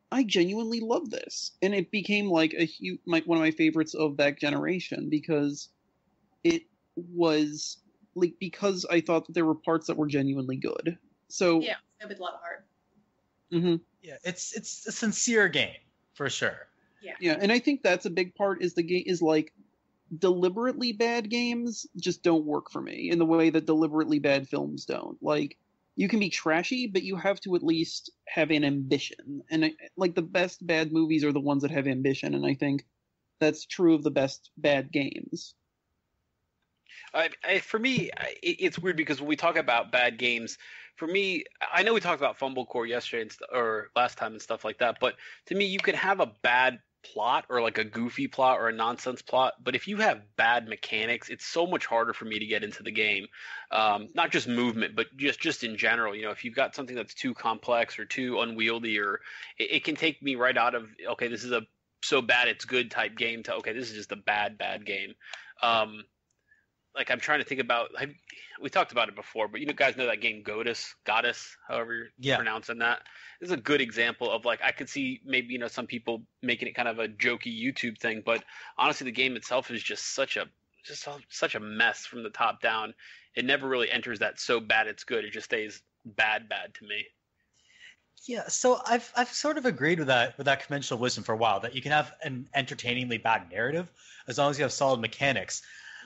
S2: I genuinely love this. And it became like one of my favorites of that generation because it was because I thought that there were parts that were genuinely good. So
S3: yeah, it was a lot of heart.
S2: Mm-hmm.
S1: Yeah, it's a sincere game for sure.
S2: Yeah, and I think that's a big part is the game is deliberately bad games just don't work for me in the way that deliberately bad films don't. Like, you can be trashy, but you have to at least have an ambition. And the best bad movies are the ones that have ambition, and I think that's true of the best bad games.
S5: For me, it's weird because when we talk about bad games, for me, I know we talked about Fumblecore yesterday or last time and stuff like that, but to me, you could have a bad plot or like a goofy plot or a nonsense plot, but if you have bad mechanics, it's so much harder for me to get into the game. Not just movement, but just in general. If you've got something that's too complex or too unwieldy, or it can take me right out of, okay, this is a so bad it's good type game to, okay, this is just a bad game. I'm trying to think about. We talked about it before, but guys know that game Goddess, however you're pronouncing that. This is a good example of I could see maybe some people making it kind of a jokey YouTube thing, but honestly, the game itself is just such a mess from the top down. It never really enters that so bad it's good. It just stays bad to me.
S1: Yeah, so I've sort of agreed with that conventional wisdom for a while, that you can have an entertainingly bad narrative as long as you have solid mechanics.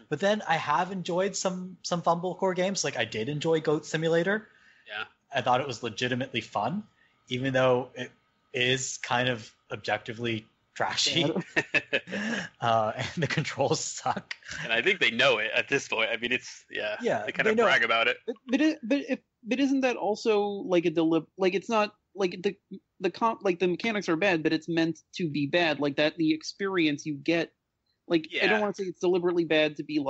S1: But then I have enjoyed some Fumblecore games. I did enjoy Goat Simulator.
S5: Yeah.
S1: I thought it was legitimately fun, even though it is kind of objectively trashy. And the controls suck.
S5: And I think they know it at this point. I mean, it's they kind of brag about it.
S2: But isn't that also it's not the mechanics are bad, but it's meant to be bad. The experience you get. I don't want to say it's deliberately bad to be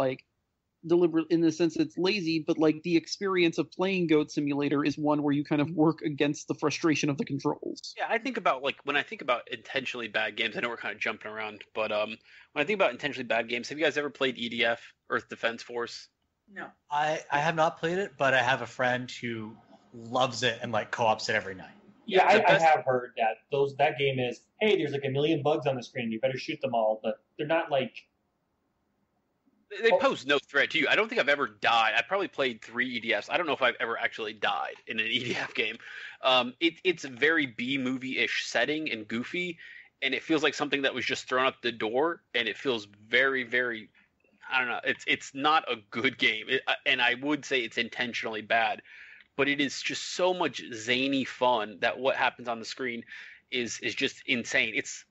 S2: deliberate in the sense it's lazy, but the experience of playing Goat Simulator is one where you kind of work against the frustration of the controls.
S5: Yeah, I think about when I think about intentionally bad games, I know we're kind of jumping around, but when I think about intentionally bad games, have you guys ever played EDF, Earth Defense Force?
S3: No.
S1: I have not played it, but I have a friend who loves it and co-ops it every night.
S4: Yeah, I have heard that game is, hey, there's a million bugs on the screen, you better shoot them all, but they're not
S5: They pose no threat to you. I don't think I've ever died. I probably played 3 EDFs. I don't know if I've ever actually died in an EDF game. It's a very B-movie-ish setting and goofy, and it feels like something that was just thrown out the door, and it feels very, very, I don't know. It's not a good game, and I would say it's intentionally bad. But it is just so much zany fun that what happens on the screen is just insane. It's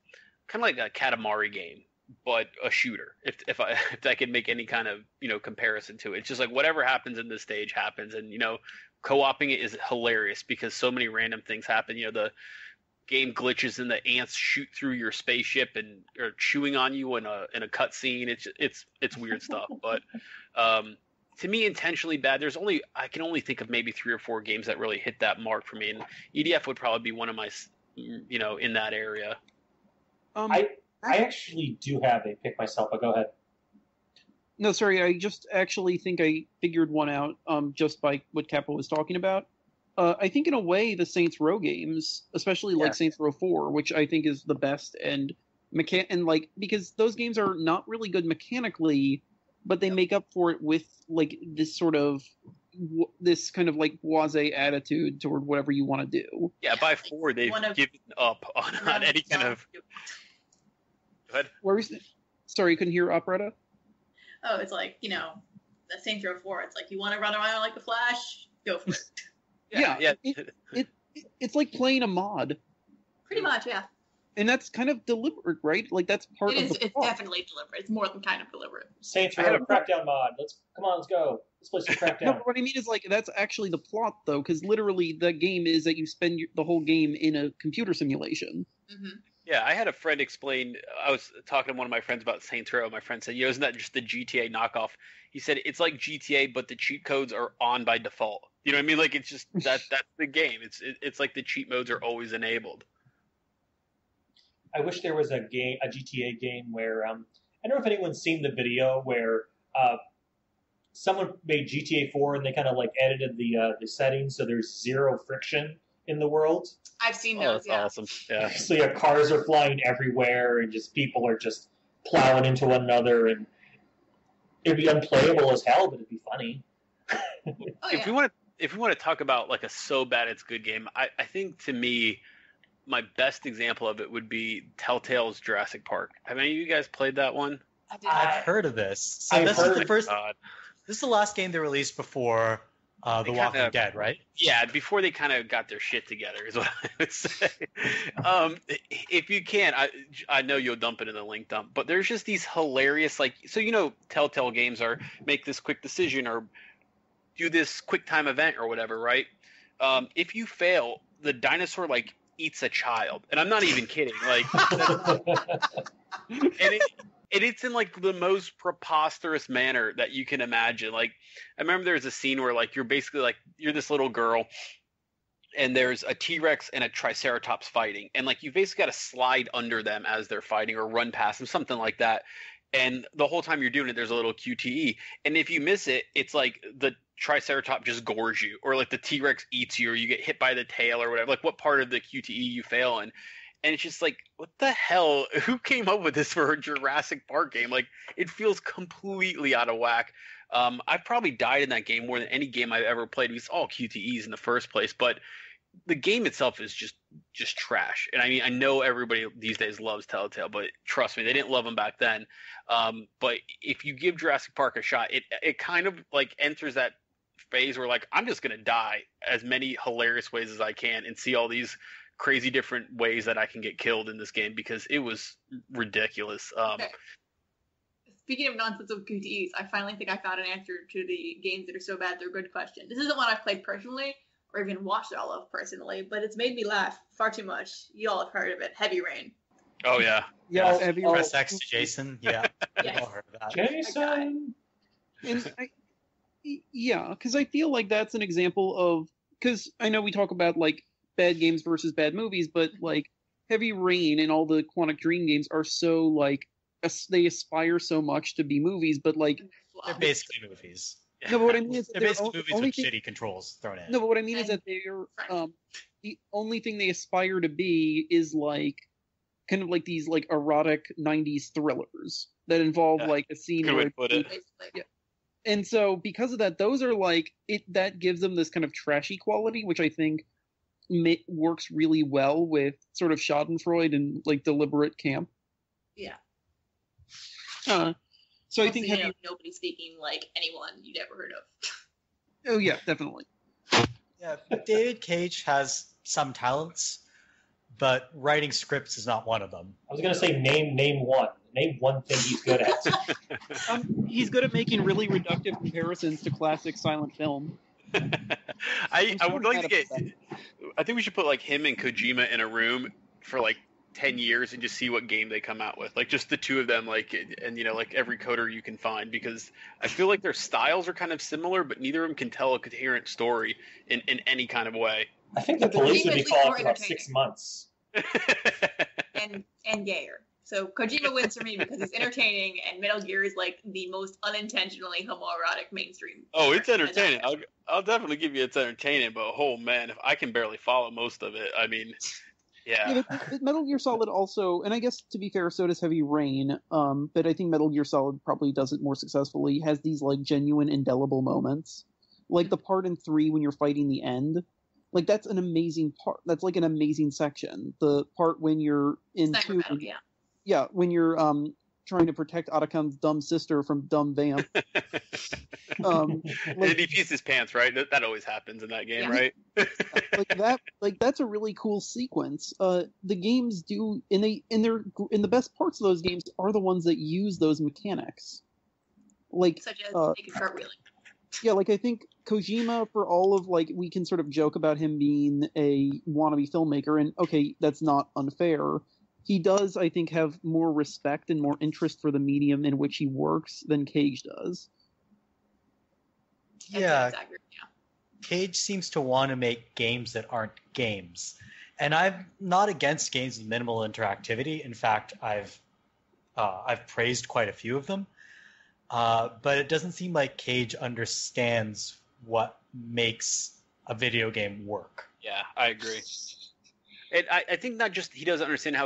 S5: kind of like a Katamari game, but a shooter. If I can make any kind of comparison to it, it's just like whatever happens in this stage happens, and co-oping it is hilarious because so many random things happen. The game glitches and the ants shoot through your spaceship and are chewing on you in a cutscene. It's weird stuff, but to me, intentionally bad. I can only think of maybe 3 or 4 games that really hit that mark for me, and EDF would probably be one of my in that area.
S4: I actually do have a pick myself, but go ahead.
S2: No, sorry, I just actually think I figured one out just by what Kappa was talking about. I think in a way the Saints Row games, especially like Saints Row 4, which I think is the best, and because those games are not really good mechanically, but they make up for it with like this sort of this kind of like blasé attitude toward whatever you want to do.
S5: Yeah, by 4 they've given up on any kind of. Go ahead.
S2: Sorry, you couldn't hear Operetta?
S3: Oh, it's like, the Saints Row 4. It's like, you want to run around like the Flash? Go for it.
S2: Yeah. It's like playing a mod.
S3: Pretty much, yeah.
S2: And that's kind of deliberate, right? Like, that's part of the
S3: It's
S2: plot.
S3: definitely deliberate. It's more than kind of deliberate.
S4: Saints Row Crackdown mod. Let's go. Let's play some Crackdown.
S2: No, but what I mean is, like, that's actually the plot, though, because literally the game is that you spend the whole game in a computer simulation.
S3: Mm-hmm.
S5: Yeah, I had a friend explain. I was talking to one of my friends about Saints Row. My friend said, isn't that just the GTA knockoff? He said, it's like GTA, but the cheat codes are on by default. You know what I mean? Like, it's just, that's the game. It's like the cheat modes are always enabled.
S4: I wish there was a GTA game where, I don't know if anyone's seen the video where someone made GTA 4 and they kind of like edited the settings so there's zero friction in the world.
S3: I've seen those,
S5: that's awesome. Yeah.
S4: So cars are flying everywhere and just people are just plowing into one another, and it'd be unplayable as hell, but it'd be funny.
S5: If we want to talk about like a so bad it's good game, I think to me my best example of it would be Telltale's Jurassic Park. Have any of you guys played that one?
S1: I've heard of this. So this is the first. This is the last game they released before The Walking Dead, right?
S5: Yeah, before they kind of got their shit together, is what I would say. If you can, I know you'll dump it in the link dump, but there's just these hilarious, Telltale games are make this quick decision or do this quick time event or whatever, right? If you fail, the dinosaur eats a child, and I'm not even kidding. And it's in the most preposterous manner that you can imagine. I remember there's a scene where you're basically you're this little girl, and there's a T-Rex and a Triceratops fighting, and you basically got to slide under them as they're fighting or run past them, something like that. And the whole time you're doing it, there's a little QTE, and if you miss it, it's the Triceratops just gores you, or the T-Rex eats you, or you get hit by the tail or whatever. What part of the QTE you fail in. And it's just what the hell? Who came up with this for a Jurassic Park game? It feels completely out of whack. I've probably died in that game more than any game I've ever played. It's all QTEs in the first place, but the game itself is just trash. And I mean, I know everybody these days loves Telltale, but trust me, they didn't love them back then. But if you give Jurassic Park a shot, it kind of enters that phase where I'm just gonna die as many hilarious ways as I can and see all these crazy different ways that I can get killed in this game because it was ridiculous.
S3: Okay. Speaking of nonsense of QTEs, I finally think I found an answer to the games that are so bad they're good question. This isn't one I've played personally or even watched all of personally, but it's made me laugh far too much. You all have heard of it. Heavy Rain.
S5: Oh yeah.
S2: Yeah.
S1: Press X to Jason. Yeah.
S3: Yes.
S1: All heard of that.
S4: Jason.
S2: Because I feel like that's an example of, because I know we talk about bad games versus bad movies, but Heavy Rain and all the Quantic Dream games are so they aspire so much to be movies, but
S1: they're basically movies.
S2: No, but what I mean is
S1: they're basically movies with shitty controls thrown in.
S2: No, but what I mean is that they're the only thing they aspire to be is kind of these erotic 90s thrillers that involve a scene
S5: Good way
S2: where
S5: to put it.
S2: Yeah. And so because of that, those are that gives them this kind of trashy quality, which I think works really well with sort of Schadenfreude and deliberate camp.
S3: Yeah.
S2: So
S3: also,
S2: I think
S3: nobody speaking like anyone you'd ever heard of.
S2: Oh yeah, definitely.
S1: Yeah, David Cage has some talents, but writing scripts is not one of them.
S4: I was going to say name one. Name one thing he's good at.
S2: He's good at making really reductive comparisons to classic silent film.
S5: I would like to get. I think we should put like him and Kojima in a room for like 10 years and just see what game they come out with. Like just the two of them, like, and you know, like every coder you can find, because I feel like their styles are kind of similar, but neither of them can tell a coherent story in any kind of way.
S4: I think the police would be calling for about 6 months.
S3: and gayer. So Kojima wins for me because he's entertaining, and Metal Gear is like the most unintentionally homoerotic mainstream.
S5: Oh, it's entertaining. I'll definitely give you it's entertaining, but oh man, if I can barely follow most of it, I mean, yeah.
S2: But Metal Gear Solid also, and I guess to be fair, so does Heavy Rain. But I think Metal Gear Solid probably does it more successfully. Has these like genuine, indelible moments, like the part in 3 when you're fighting the end. Like that's an amazing part. That's like an amazing section. The part when you're in
S3: Sniper
S2: 2.
S3: battle, yeah.
S2: Yeah, when you're trying to protect Otakan's dumb sister from dumb Vamp.
S5: And he pees his pants, right? That always happens in that game, right?
S2: That's a really cool sequence. The games do, in the best parts of those games are the ones that use those mechanics. Like
S3: such as naked cartwheeling.
S2: Yeah, like I think Kojima, for all of like, we can sort of joke about him being a wannabe filmmaker, and okay, that's not unfair. He does, I think, have more respect and more interest for the medium in which he works than Cage does.
S1: Yeah. Cage seems to want to make games that aren't games. And I'm not against games with minimal interactivity. In fact, I've praised quite a few of them. But it doesn't seem like Cage understands what makes a video game work.
S5: Yeah, I agree. And I think not just he doesn't understand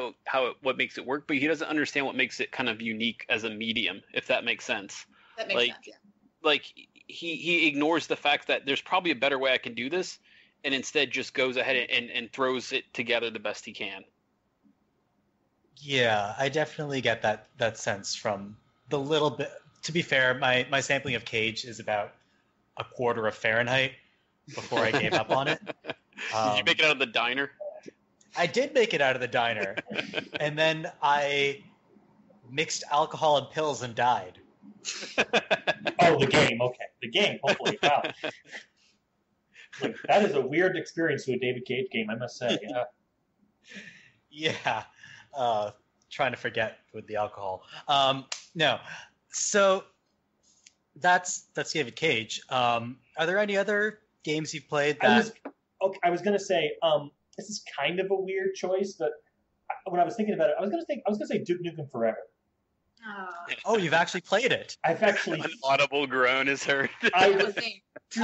S5: what makes it work, but he doesn't understand what makes it kind of unique as a medium, if that makes sense.
S3: That makes sense, yeah.
S5: Like he ignores the fact that there's probably a better way I can do this, and instead just goes ahead and throws it together the best he can.
S1: Yeah, I definitely get that sense from the little bit. To be fair, my sampling of Cage is about a quarter of Fahrenheit before I gave up on it.
S5: Did you make it out of the diner?
S1: I did make it out of the diner, and then I mixed alcohol and pills and died.
S4: Oh, the game. Okay, the game. Hopefully, wow. Like, that is a weird experience to a David Cage game, I must say.
S1: Yeah. Trying to forget with the alcohol. No. So that's David Cage. Are there any other games you've played that?
S4: I was going to say. This is kind of a weird choice, but when I was thinking about it, I was going to say Duke Nukem Forever.
S1: Oh, you've actually played it.
S4: I've actually...
S5: An audible groan is heard.
S1: I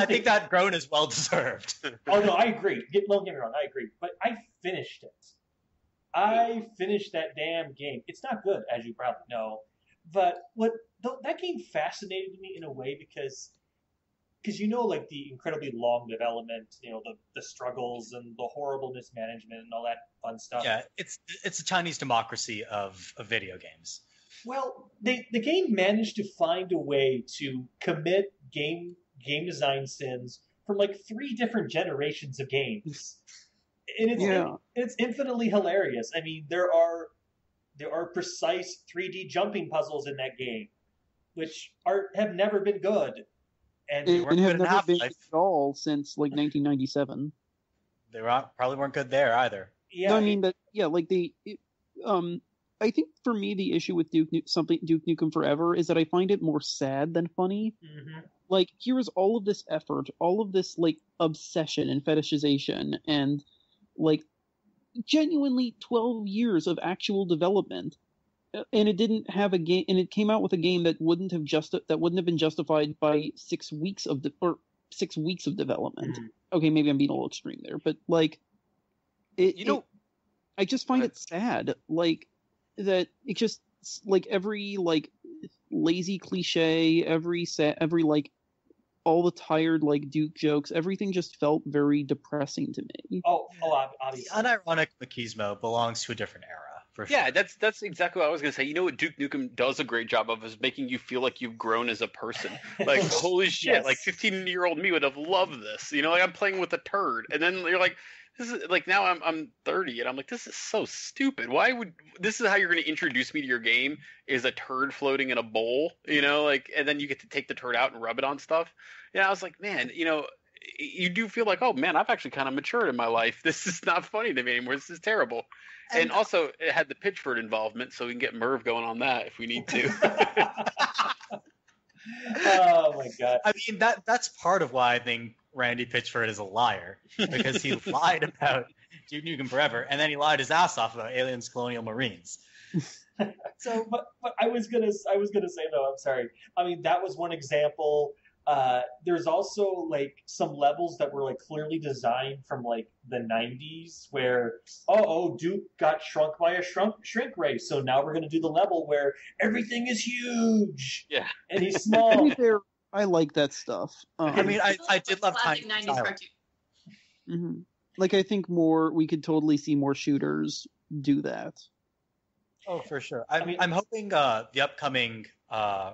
S1: think that groan is well deserved.
S4: Oh, no, I agree. Don't get me wrong, I agree. But I finished it. I finished that damn game. It's not good, as you probably know. But that game fascinated me in a way because you know, like the incredibly long development, you know, the struggles and the horrible mismanagement and all that fun stuff.
S1: Yeah, it's a Chinese democracy of video games.
S4: Well, the game managed to find a way to commit game design sins from like 3 different generations of games, and it's infinitely hilarious. I mean, there are precise 3D jumping puzzles in that game, which have never been good. And
S2: have never been good at all since like 1997.
S1: They probably weren't good there either.
S2: Yeah, no, I mean, but yeah, like I think for me the issue with Duke Nukem Forever is that I find it more sad than funny. Mm-hmm. Like, here is all of this effort, all of this like obsession and fetishization, and like genuinely 12 years of actual development. And it didn't have a game, and it came out with a game that wouldn't have been justified by 6 weeks of 6 weeks of development. Mm-hmm. Okay, maybe I'm being a little extreme there, but like, I just find it sad, like that. It just like every like lazy cliche, every like all the tired like Duke jokes, everything just felt very depressing to me.
S4: Oh, obviously.
S1: The unironic machismo belongs to a different era. For sure.
S5: Yeah, that's exactly what I was going to say. You know what Duke Nukem does a great job of is making you feel like you've grown as a person. Like, holy shit, yes. Like 15-year-old me would have loved this. You know, like I'm playing with a turd. And then you're like, this is like now I'm 30 and I'm like, this is so stupid. Why would this is how you're going to introduce me to your game is a turd floating in a bowl, like, and then you get to take the turd out and rub it on stuff. Yeah, I was like, man, you do feel like, oh man, I've actually kind of matured in my life. This is not funny to me anymore. This is terrible. And also, it had the Pitchford involvement, so we can get Merve going on that if we need to.
S4: Oh my god!
S1: I mean, that's part of why I think Randy Pitchford is a liar, because he lied about Duke Nukem Forever, and then he lied his ass off about Aliens, Colonial Marines.
S4: So, but I was gonna say though, I'm sorry. I mean, that was one example. There's also like some levels that were like clearly designed from like the 90s where Duke got shrunk by a shrink ray, so now we're gonna do the level where everything is huge, and he's small.
S2: To be fair, I like that stuff.
S1: I mean, I did love
S3: classic
S1: Tiny
S3: 90s
S1: Tyler.
S3: cartoon.
S2: Mm-hmm. Like, I think we could totally see more shooters do that.
S1: Oh, for sure. I'm hoping the upcoming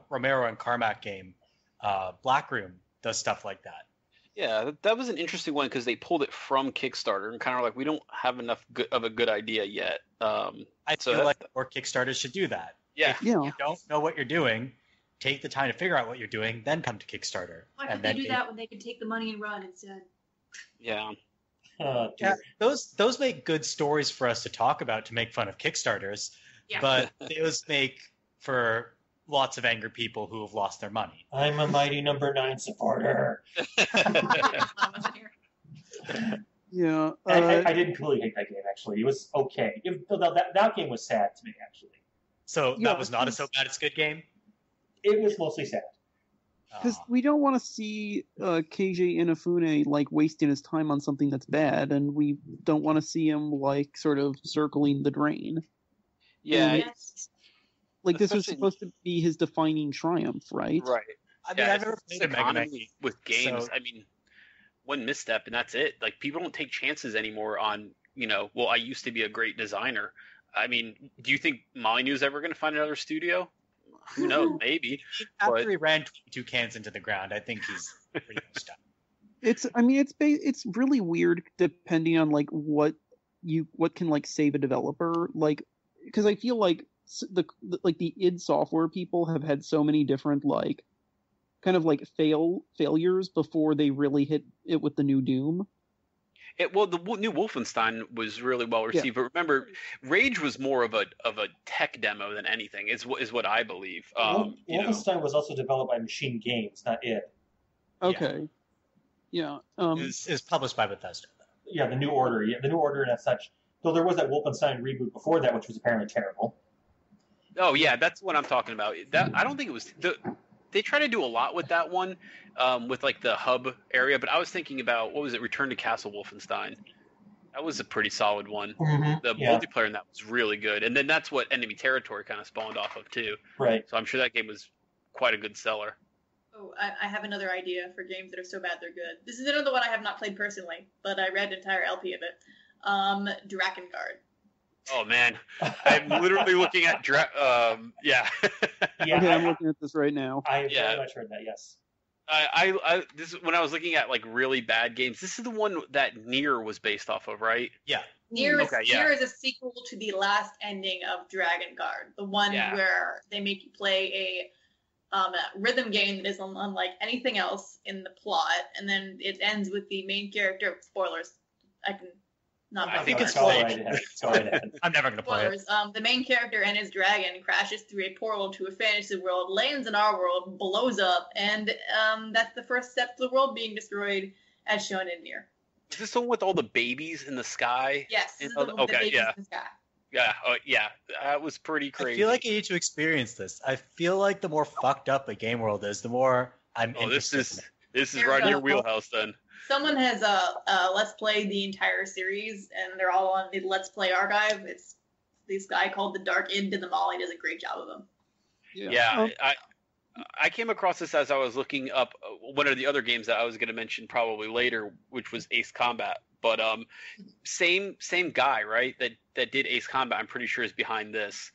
S1: Romero and Carmack game, Black Room, does stuff like that.
S5: Yeah, that was an interesting one because they pulled it from Kickstarter and kind of like, we don't have enough of a good idea yet.
S1: I feel like more Kickstarters should do that.
S5: Yeah.
S1: If you don't know what you're doing, take the time to figure out what you're doing, then come to Kickstarter.
S3: Why can't they do that when they can take the money and run instead?
S5: Yeah.
S1: Yeah, those make good stories for us to talk about to make fun of Kickstarters, but those make for lots of angry people who have lost their money.
S4: I'm a mighty number 9 supporter.
S2: Yeah,
S4: I didn't really hate that game. Actually, it was okay. That game was sad to me, actually.
S1: So that was not a so bad it's good game.
S4: It was mostly sad.
S2: Because we don't want to see KJ Inafune like wasting his time on something that's bad, and we don't want to see him like sort of circling the drain.
S5: Yeah.
S2: Like, this was supposed to be his defining triumph, right?
S5: Right.
S1: I mean, I've never played a Mega Man
S5: with games.
S1: so-
S5: I mean, one misstep and that's it. Like, people don't take chances anymore on, well, I used to be a great designer. I mean, do you think Molyneux's ever going to find another studio? Who knows? Maybe.
S1: After he ran 22 cans into the ground, I think he's pretty much done.
S2: It's really weird depending on like what can like save a developer, like, because I feel like the id Software people have had so many different like kind of like failures before they really hit it with the new Doom.
S5: Well, the new Wolfenstein was really well received, but remember, Rage was more of a tech demo than anything. Is what I believe.
S4: Wolfenstein was also developed by Machine Games, not id.
S2: Okay. Yeah.
S1: It's published by Bethesda.
S4: Yeah, the New Order. Yeah, the New Order and as such. Though there was that Wolfenstein reboot before that, which was apparently terrible.
S5: Oh yeah, that's what I'm talking about. That I don't think it was. They try to do a lot with that one, with like the hub area. But I was thinking about, what was it? Return to Castle Wolfenstein. That was a pretty solid one.
S4: Mm-hmm.
S5: The multiplayer in that was really good, and then that's what Enemy Territory kind of spawned off of too.
S4: Right.
S5: So I'm sure that game was quite a good seller.
S3: Oh, I have another idea for games that are so bad they're good. This is another one I have not played personally, but I read an entire LP of it. Drakengard.
S5: Oh man, I'm literally looking at yeah.
S2: Okay, I'm looking at this right now.
S4: I very much heard that. Yes.
S5: This is when I was looking at like really bad games. This is the one that Nier was based off of, right?
S1: Yeah.
S3: Nier is a sequel to the last ending of Drakengard, the one where they make you play a rhythm game that is unlike anything else in the plot, and then it ends with the main character. Spoilers.
S1: I think it's
S4: Rage.
S1: I'm never going to play it.
S3: The main character and his dragon crashes through a portal to a fantasy world, lands in our world, blows up, and that's the first step to the world being destroyed, as shown in Nier.
S5: Is this the one with all the babies in the sky?
S3: Yes. This is the one with the babies in the sky.
S5: Yeah, that was pretty crazy.
S1: I feel like I need to experience this. I feel like the more fucked up a game world is, the more I'm interested.
S5: This is right in your wheelhouse then.
S3: Someone has Let's Played the entire series, and they're all on the Let's Play archive. It's this guy called the Dark Id in the Mall. He does a great job of them.
S5: Yeah, I came across this as I was looking up one of the other games that I was going to mention probably later, which was Ace Combat. But same guy, right? That did Ace Combat. I'm pretty sure is behind this.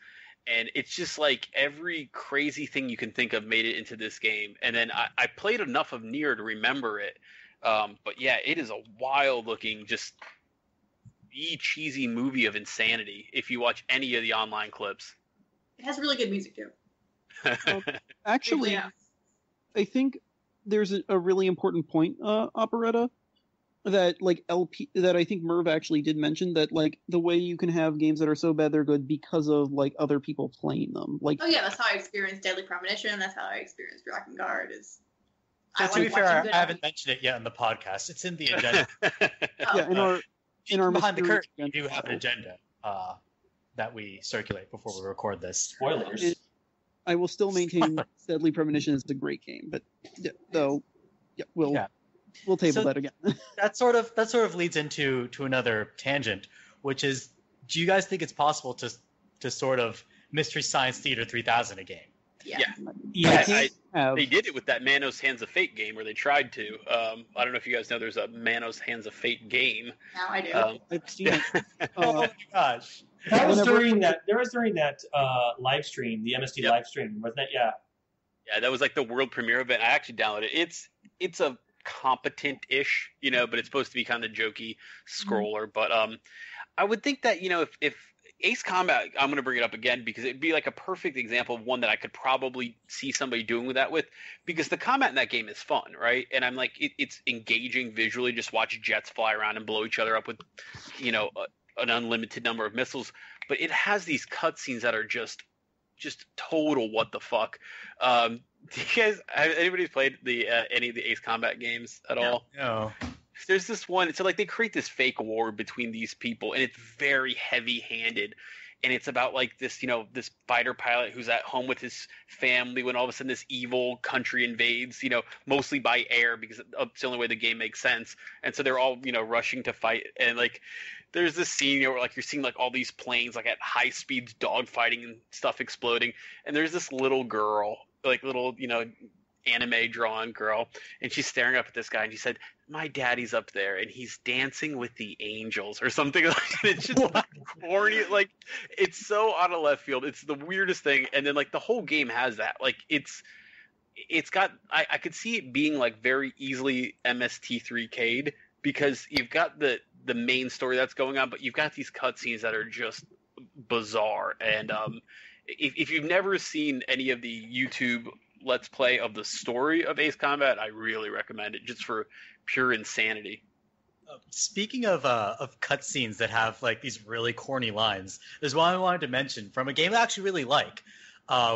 S5: And it's just like every crazy thing you can think of made it into this game. And then I played enough of Nier to remember it. But yeah, it is a wild looking, just the cheesy movie of insanity if you watch any of the online clips.
S3: It has really good music too.
S2: Actually,
S3: Yeah.
S2: I think there's a really important point, Operetta, that that I think Merve actually did mention, that like the way you can have games that are so bad they're good because of like other people playing them. Like,
S3: Oh yeah, that's how I experienced Deadly Premonition. That's how I experienced Drakengard.
S1: So to be fair, I haven't mentioned it yet in the podcast. It's in the agenda.
S2: yeah, in our
S1: behind the curtain, we
S2: agenda
S1: do have an agenda that we circulate before we record this.
S4: Spoilers.
S2: I will still maintain Deadly Premonition is a great game, but we'll table that again.
S1: that sort of leads into another tangent, which is, do you guys think it's possible to sort of Mystery Science Theater 3000 a game?
S5: Yeah. They did it with that Manos Hands of Fate game, or they tried to. I don't know if you guys know there's a Manos Hands of Fate game.
S3: Now I do.
S2: I've seen it.
S1: Oh my gosh.
S4: That was during that live stream, the MST live stream, wasn't it? Yeah.
S5: Yeah, that was like the world premiere event. I actually downloaded it. It's a competent-ish, but it's supposed to be kind of jokey scroller. But I would think that, if Ace Combat, I'm going to bring it up again because it'd be like a perfect example of one that I could probably see somebody doing that with, because the combat in that game is fun, right? And I'm like, it's engaging visually. Just watch jets fly around and blow each other up with, an unlimited number of missiles. But it has these cutscenes that are just total what the fuck. Do you guys, anybody's played any of the Ace Combat games at all?
S1: No.
S5: There's this one, so like they create this fake war between these people, and it's very heavy-handed, and it's about like this, this fighter pilot who's at home with his family when all of a sudden this evil country invades, mostly by air because it's the only way the game makes sense, and so they're all, rushing to fight, and like there's this scene where like you're seeing like all these planes like at high speeds dogfighting and stuff exploding, and there's this little girl, like little, anime drawn girl, and she's staring up at this guy, and she said, "My daddy's up there and he's dancing with the angels," or something like that. It's just like corny, like it's so out of left field. It's the weirdest thing. And then like the whole game has that, like it's got, I could see it being like very easily MST3K'd, because you've got the main story that's going on, but you've got these cutscenes that are just bizarre. And if you've never seen any of the YouTube Let's Play of the story of Ace Combat, I really recommend it, just for pure insanity.
S1: Speaking of cutscenes that have like these really corny lines, there's one I wanted to mention from a game I actually really like,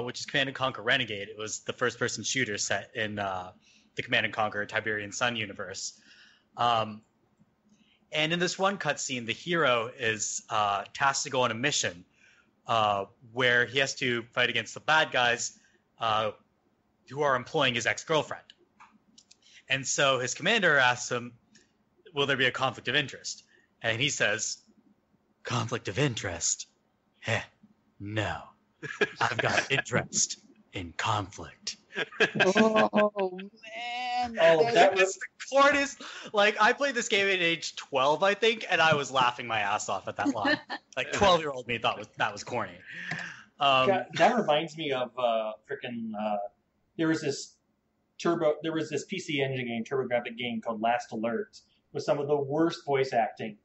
S1: which is Command & Conquer Renegade. It was the first-person shooter set in the Command & Conquer Tiberian Sun universe. And in this one cutscene, the hero is tasked to go on a mission where he has to fight against the bad guys who are employing his ex-girlfriend. And so his commander asks him, will there be a conflict of interest? And he says, conflict of interest? Heh, no. I've got interest in conflict.
S2: Oh, man.
S4: Oh, that was
S1: the corniest. Like, I played this game at age 12, I think, and I was laughing my ass off at that line. Like, 12-year-old me thought that was corny.
S4: That reminds me of there was this PC Engine game, TurboGrafx game called Last Alert, with some of the worst voice acting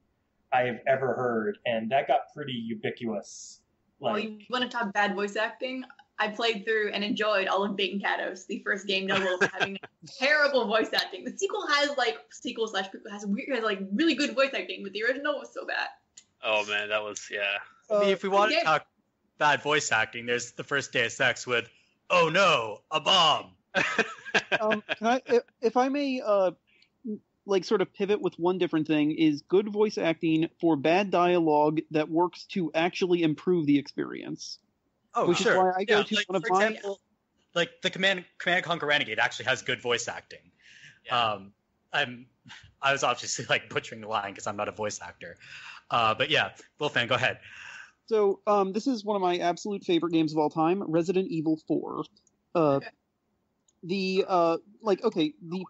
S4: I have ever heard, and that got pretty ubiquitous. Like,
S3: you want to talk bad voice acting? I played through and enjoyed all of Bait and Kados, the first game novel, having terrible voice acting. The sequel has has like really good voice acting, but the original was so bad.
S5: Oh man, that was
S1: I mean, if we want to talk bad voice acting, there's the first Deus Ex with, "Oh no, a bomb."
S2: If I may, like sort of pivot with one different thing, is good voice acting for bad dialogue that works to actually improve the experience.
S1: Oh,
S2: which
S1: sure.
S2: is why I go to
S1: like,
S2: one of
S1: for
S2: my.
S1: example, like the Command & Conquer Renegade actually has good voice acting.
S5: Yeah.
S1: I was obviously like butchering the line because I'm not a voice actor. But yeah, Wolfman, go ahead.
S2: So this is one of my absolute favorite games of all time, Resident Evil 4.
S3: Okay.
S2: The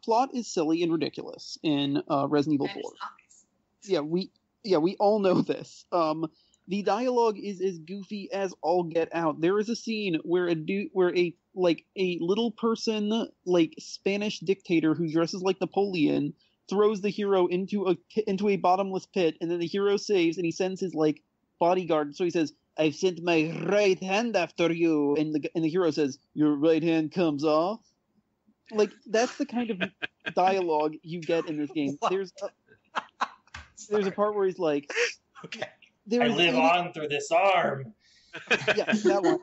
S2: plot is silly and ridiculous in Resident Evil 4. Yeah, we all know this. The dialogue is as goofy as all get out. There is a scene where a little person, like Spanish dictator who dresses like Napoleon, throws the hero into a bottomless pit, and then the hero saves, and he sends his like bodyguard. So he says, "I've sent my right hand after you," and the hero says, "Your right hand comes off." Like, that's the kind of dialogue you get in this game. There's a part where he's like,
S1: Okay.
S4: I live on through this arm.
S2: Yeah, that one.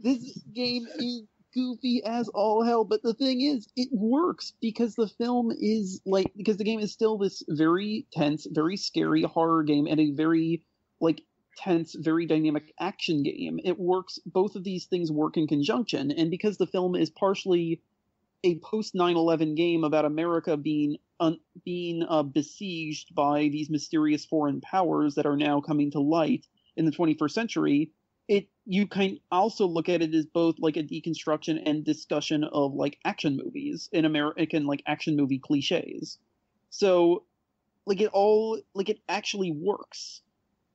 S2: This game is goofy as all hell, but the thing is, it works because the game is still this very tense, very scary horror game and a very, like, tense, very dynamic action game. It works, both of these things work in conjunction, and because the film is partially a post 9/11 game about America being besieged by these mysterious foreign powers that are now coming to light in the 21st century, you can also look at it as both like a deconstruction and discussion of like action movies in American like action movie cliches. So like it actually works.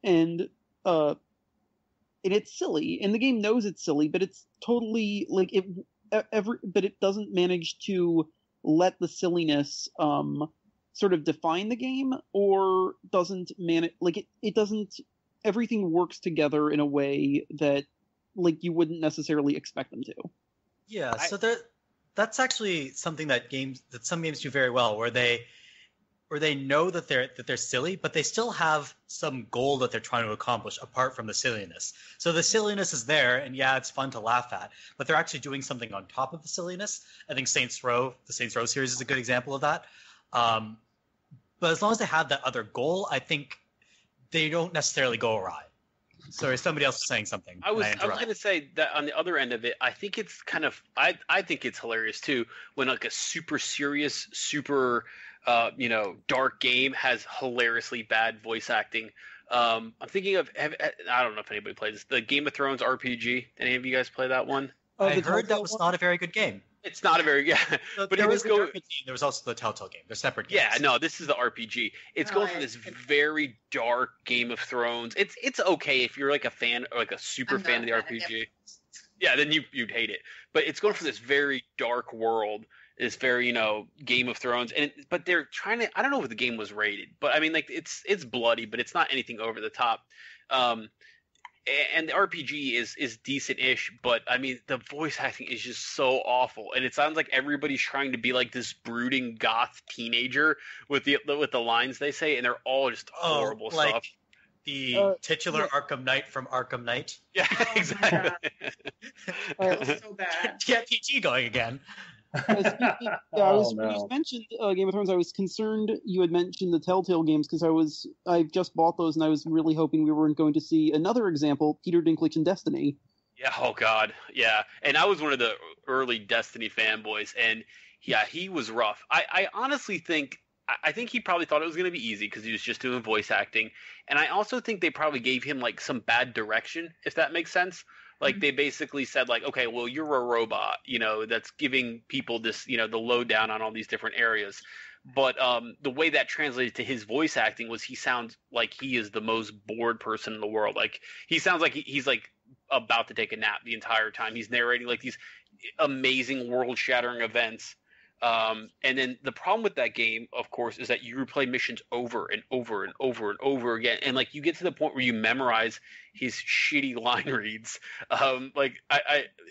S2: And it's silly, and the game knows it's silly, but it's totally like but it doesn't manage to let the silliness sort of define the game, or doesn't manage, like it doesn't, everything works together in a way that like you wouldn't necessarily expect them to.
S1: Yeah, so that's actually something that some games do very well, where they know that they're silly, but they still have some goal that they're trying to accomplish apart from the silliness. So the silliness is there, and yeah, it's fun to laugh at, but they're actually doing something on top of the silliness. I think the Saints Row series is a good example of that. But as long as they have that other goal, I think they don't necessarily go awry. Sorry, somebody else was saying something.
S5: I was going to say that on the other end of it, I think it's kind of I think it's hilarious too when like a super serious, super dark game has hilariously bad voice acting. I'm thinking of I don't know if anybody plays this, the Game of Thrones RPG. Any of you guys play that one?
S1: I heard that was not a very good game.
S5: It's not a very
S1: but there was the RPG, there was also the Telltale game. They're separate games.
S5: Yeah, no, this is the RPG. It's going for this very dark Game of Thrones. It's okay if you're like a fan or like a super fan of the RPG. Yeah, then you'd hate it. But it's going for this very dark world. This very Game of Thrones, but they're trying to. I don't know if the game was rated, but I mean like it's bloody, but it's not anything over the top. And the RPG is decent-ish, but I mean the voice acting is just so awful, and it sounds like everybody's trying to be like this brooding goth teenager with the lines they say, and they're all just horrible stuff.
S1: Like the titular Arkham Knight from Arkham Knight.
S5: Yeah, exactly.
S3: So bad.
S1: Get PG going again.
S2: When you mentioned Game of Thrones, I was concerned you had mentioned the Telltale games, because I've just bought those, and I was really hoping we weren't going to see another example, Peter Dinklage in Destiny.
S5: Yeah, oh god, yeah. And I was one of the early Destiny fanboys, and yeah, he was rough. I honestly think he probably thought it was going to be easy because he was just doing voice acting, and I also think they probably gave him like some bad direction, if that makes sense. Like they basically said like, okay, well, you're a robot, that's giving people this, the lowdown on all these different areas. But the way that translated to his voice acting was he sounds like he is the most bored person in the world. Like he sounds like he's like about to take a nap the entire time. He's narrating like these amazing world-shattering events. And then the problem with that game, of course, is that you replay missions over and over and over and over again, and like you get to the point where you memorize his shitty line reads. Like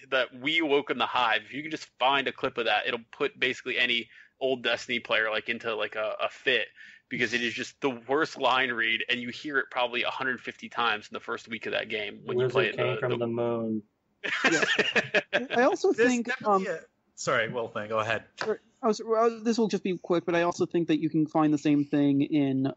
S5: that "We Woke in the Hive." If you can just find a clip of that, it'll put basically any old Destiny player like into like a fit, because it is just the worst line read, and you hear it probably 150 times in the first week of that game when you play it.
S4: Came from the moon.
S2: Yeah. I also think.
S1: Sorry, Wolfman, go ahead.
S2: This will just be quick, but I also think that you can find the same thing in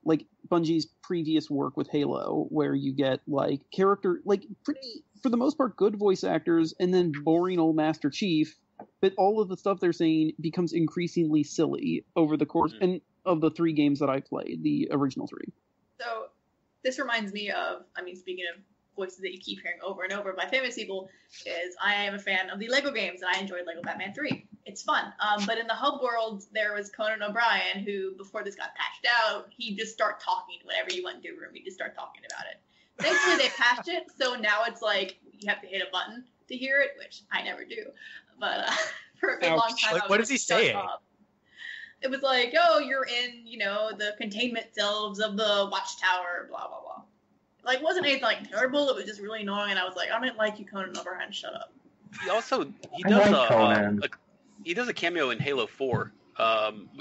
S2: like Bungie's previous work with Halo, where you get like pretty, for the most part, good voice actors, and then boring old Master Chief. But all of the stuff they're saying becomes increasingly silly over the course and of the 3 games that I played, the original 3.
S3: So this reminds me of, speaking of voices that you keep hearing over and over by famous people, is I am a fan of the Lego games, and I enjoyed Lego Batman 3. It's fun. But in the hub world, there was Conan O'Brien, who, before this got patched out, he'd just start talking. Whenever you went into a room, he'd just start talking about it. Thankfully, they patched it, so now it's like you have to hit a button to hear it, which I never do. But for a good long time,
S1: what is he saying?
S3: it was like, oh, you're in, the containment cells of the watchtower, blah, blah, blah. Like, it wasn't anything, like, terrible. It was just really annoying, and I was like, I didn't like you, Conan O'Brien, shut up.
S5: He does a cameo in Halo 4.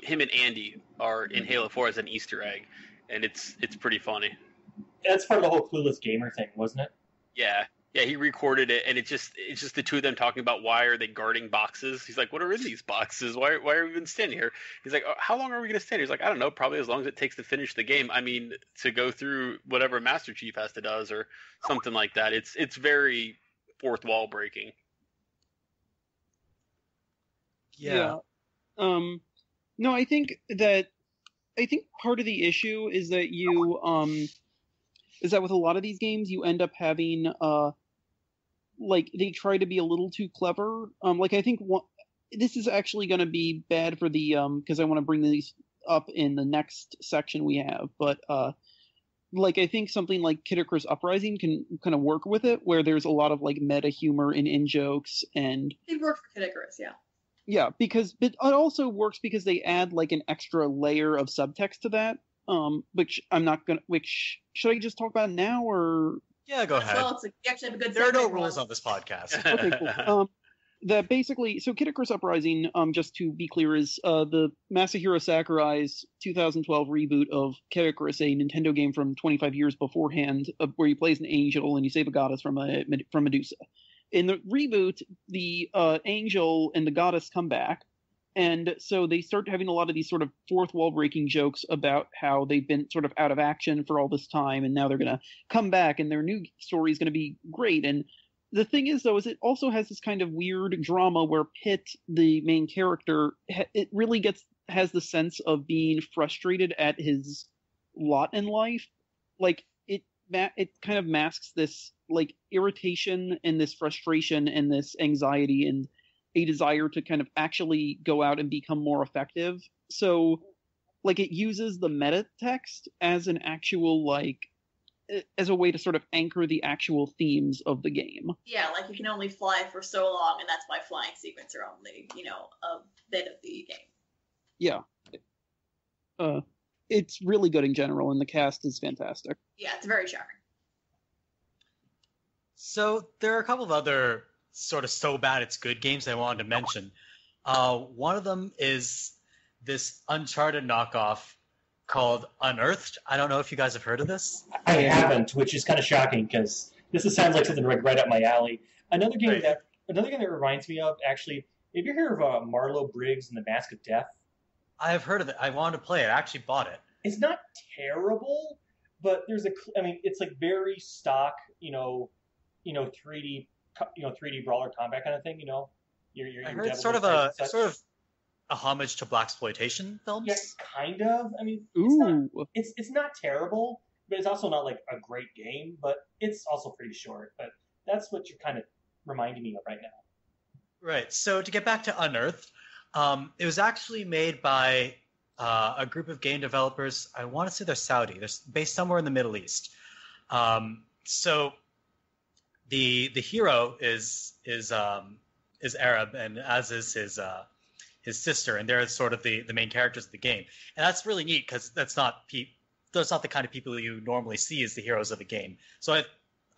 S5: Him and Andy are in Halo 4 as an Easter egg, and it's pretty funny.
S4: That's part of the whole Clueless Gamer thing, wasn't it?
S5: Yeah, he recorded it, and it's just the two of them talking about why are they guarding boxes. He's like, what are in these boxes? Why are we even standing here? He's like, how long are we going to stand here? He's like, I don't know, probably as long as it takes to finish the game. I mean, to go through whatever Master Chief has to does or something like that. It's very fourth wall breaking.
S2: Yeah. No, I think part of the issue is that with a lot of these games you end up having like they try to be a little too clever. Like I think this is actually going to be bad for the because I want to bring these up in the next section we have, but like I think something like Kid Icarus Uprising can kind of work with it, where there's a lot of like meta humor and in jokes, and
S3: it worked for Kid Icarus, yeah.
S2: Yeah, but it also works because they add like an extra layer of subtext to that. Which should I just talk about now or?
S1: Yeah, go ahead.
S3: Well, you actually have a good.
S1: There are no rules on this podcast.
S2: Okay, cool. That basically, so Kid Icarus Uprising, just to be clear, is the Masahiro Sakurai's 2012 reboot of Kid Icarus, a Nintendo game from 25 years beforehand, where you play as an angel and you save a goddess from Medusa. In the reboot, the angel and the goddess come back, and so they start having a lot of these sort of fourth wall breaking jokes about how they've been sort of out of action for all this time, and now they're going to come back, and their new story is going to be great. And the thing is, though, is it also has this kind of weird drama where Pitt, the main character, it really has the sense of being frustrated at his lot in life. Like, it kind of masks this like irritation and this frustration and this anxiety and a desire to kind of actually go out and become more effective. So like it uses the meta text as an actual like as a way to sort of anchor the actual themes of the game.
S3: Yeah, like you can only fly for so long, and that's why flying sequences are only, a bit of the game.
S2: Yeah. It's really good in general, and the cast is fantastic.
S3: Yeah, it's very charming.
S1: So there are a couple of other sort of so bad it's good games I wanted to mention. One of them is this Uncharted knockoff called Unearthed. I don't know if you guys have heard of this.
S4: I haven't, which is kind of shocking because this sounds like something right up my alley. Another game that reminds me of, actually, have you heard of Marlo Briggs and the Mask of Death?
S1: I have heard of it. I wanted to play it. I actually bought it.
S4: It's not terrible, but it's like very stock, 3D, 3D brawler combat kind of thing.
S1: I heard it's sort of a homage to blaxploitation films.
S4: Yes, kind of. I mean, it's not terrible, but it's also not like a great game. But it's also pretty short. But that's what you're kind of reminding me of right now.
S1: Right. So to get back to Unearthed, it was actually made by a group of game developers. I want to say they're Saudi. They're based somewhere in the Middle East. So the hero is Arab, and as is his sister, and they're sort of the main characters of the game. And that's really neat because that's not the kind of people you normally see as the heroes of a game. So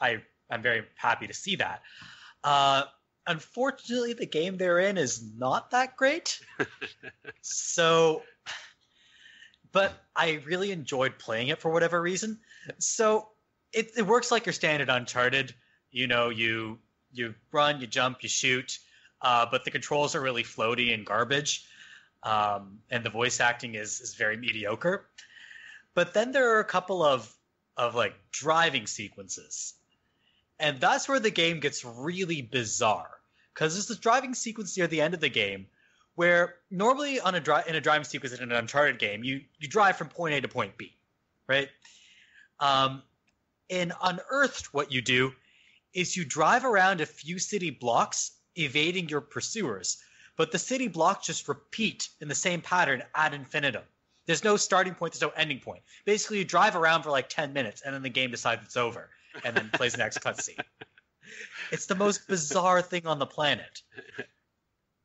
S1: I'm very happy to see that. Unfortunately, the game they're in is not that great. But I really enjoyed playing it for whatever reason. So it works like your standard Uncharted. You run, you jump, you shoot, but the controls are really floaty and garbage, and the voice acting is very mediocre. But then there are a couple of like driving sequences, and that's where the game gets really bizarre. Because there's this driving sequence near the end of the game where normally in a driving sequence in an Uncharted game, you drive from point A to point B, right? In Unearthed, what you do is you drive around a few city blocks evading your pursuers, but the city blocks just repeat in the same pattern ad infinitum. There's no starting point, there's no ending point. Basically, you drive around for like 10 minutes, and then the game decides it's over, and then plays the next cutscene. It's the most bizarre thing on the planet.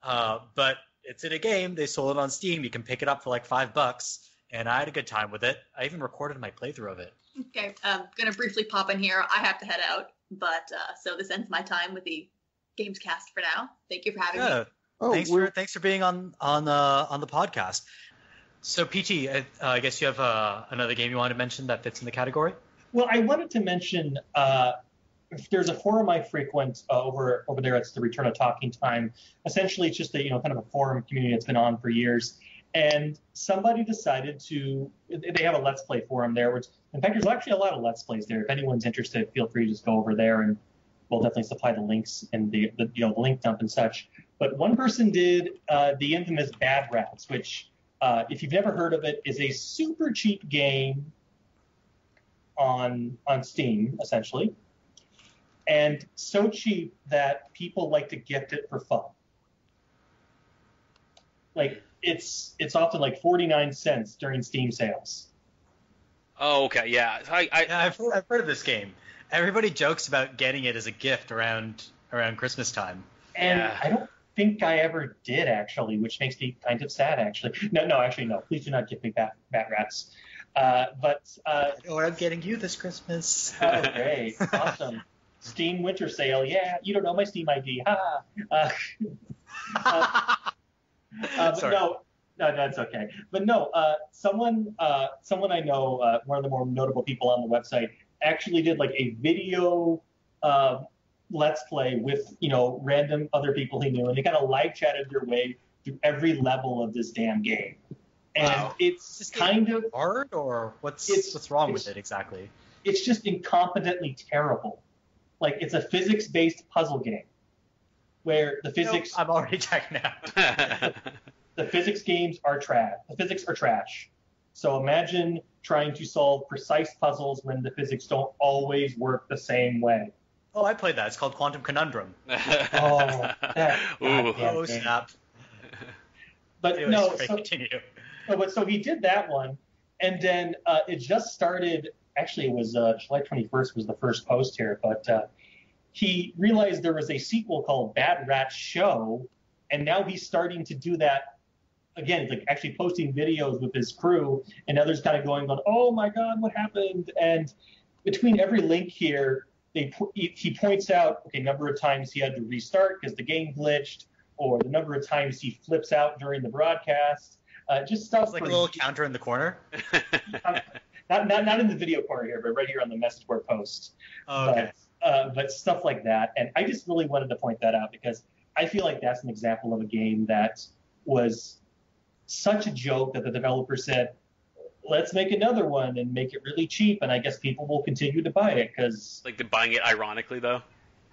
S1: But It's in a game. They sold it on Steam. You can pick it up for like $5, and I had a good time with it. I even recorded my playthrough of it.
S3: Okay, gonna briefly pop in here. I have to head out, but so this ends my time with the Gamescast for now. Thank you for having me.
S2: Oh,
S1: thanks for being on the podcast. So, PT, I guess you have another game you want to mention that fits in the category?
S4: Well, I wanted to mention there's a forum I frequent over there. It's the Return of Talking Time. Essentially, it's just a kind of a forum community that's been on for years. And somebody decided they have a Let's Play forum there, which, in fact, there's actually a lot of Let's Plays there. If anyone's interested, feel free to just go over there, and we'll definitely supply the links in the Linkdump and such. But one person did the infamous Bad Rats, which, if you've never heard of it, is a super cheap game on Steam, essentially, and so cheap that people like to gift it for fun. Like, it's often like 49 cents during Steam sales.
S5: Oh, okay, yeah.
S1: I've heard of this game. Everybody jokes about getting it as a gift around Christmas time.
S4: And
S5: yeah.
S4: I don't think I ever did, actually, which makes me kind of sad, actually. No. Please do not give me Bat Rats.
S1: Or I'm getting you this Christmas.
S4: Oh, great. Awesome. Steam Winter Sale. Yeah, you don't know my Steam ID.
S1: Sorry.
S4: No, that's okay. But no, someone I know, one of the more notable people on the website, actually did like a video Let's Play with, random other people he knew, and they kind of live chatted their way through every level of this damn game. And
S1: wow.
S4: It's
S1: just
S4: kind of
S1: hard, or what's wrong with it exactly?
S4: It's just incompetently terrible. Like, it's a physics-based puzzle game where the physics.
S1: I'm already checking out.
S4: The physics games are trash. The physics are trash. So imagine trying to solve precise puzzles when the physics don't always work the same way.
S1: Oh, I played that. It's called Quantum Conundrum.
S5: Ooh.
S1: Snap.
S4: But
S1: Anyways,
S4: no,
S1: continue.
S4: So he did that one, and then it just started. Actually, it was July 21st was the first post here, but he realized there was a sequel called Bad Rat Show, and now he's starting to do that again, like actually posting videos with his crew, and others kind of going, oh my God, what happened? And between every link here, he points out, okay, number of times he had to restart because the game glitched, or the number of times he flips out during the broadcast. Just stuff
S1: it's like a little counter in the corner.
S4: Not in the video corner here, but right here on the message board post.
S1: Oh, okay.
S4: But stuff like that. And I just really wanted to point that out because I feel like that's an example of a game that was such a joke that the developer said, let's make another one and make it really cheap, and I guess people will continue to buy it because...
S5: Like, they're buying it ironically, though?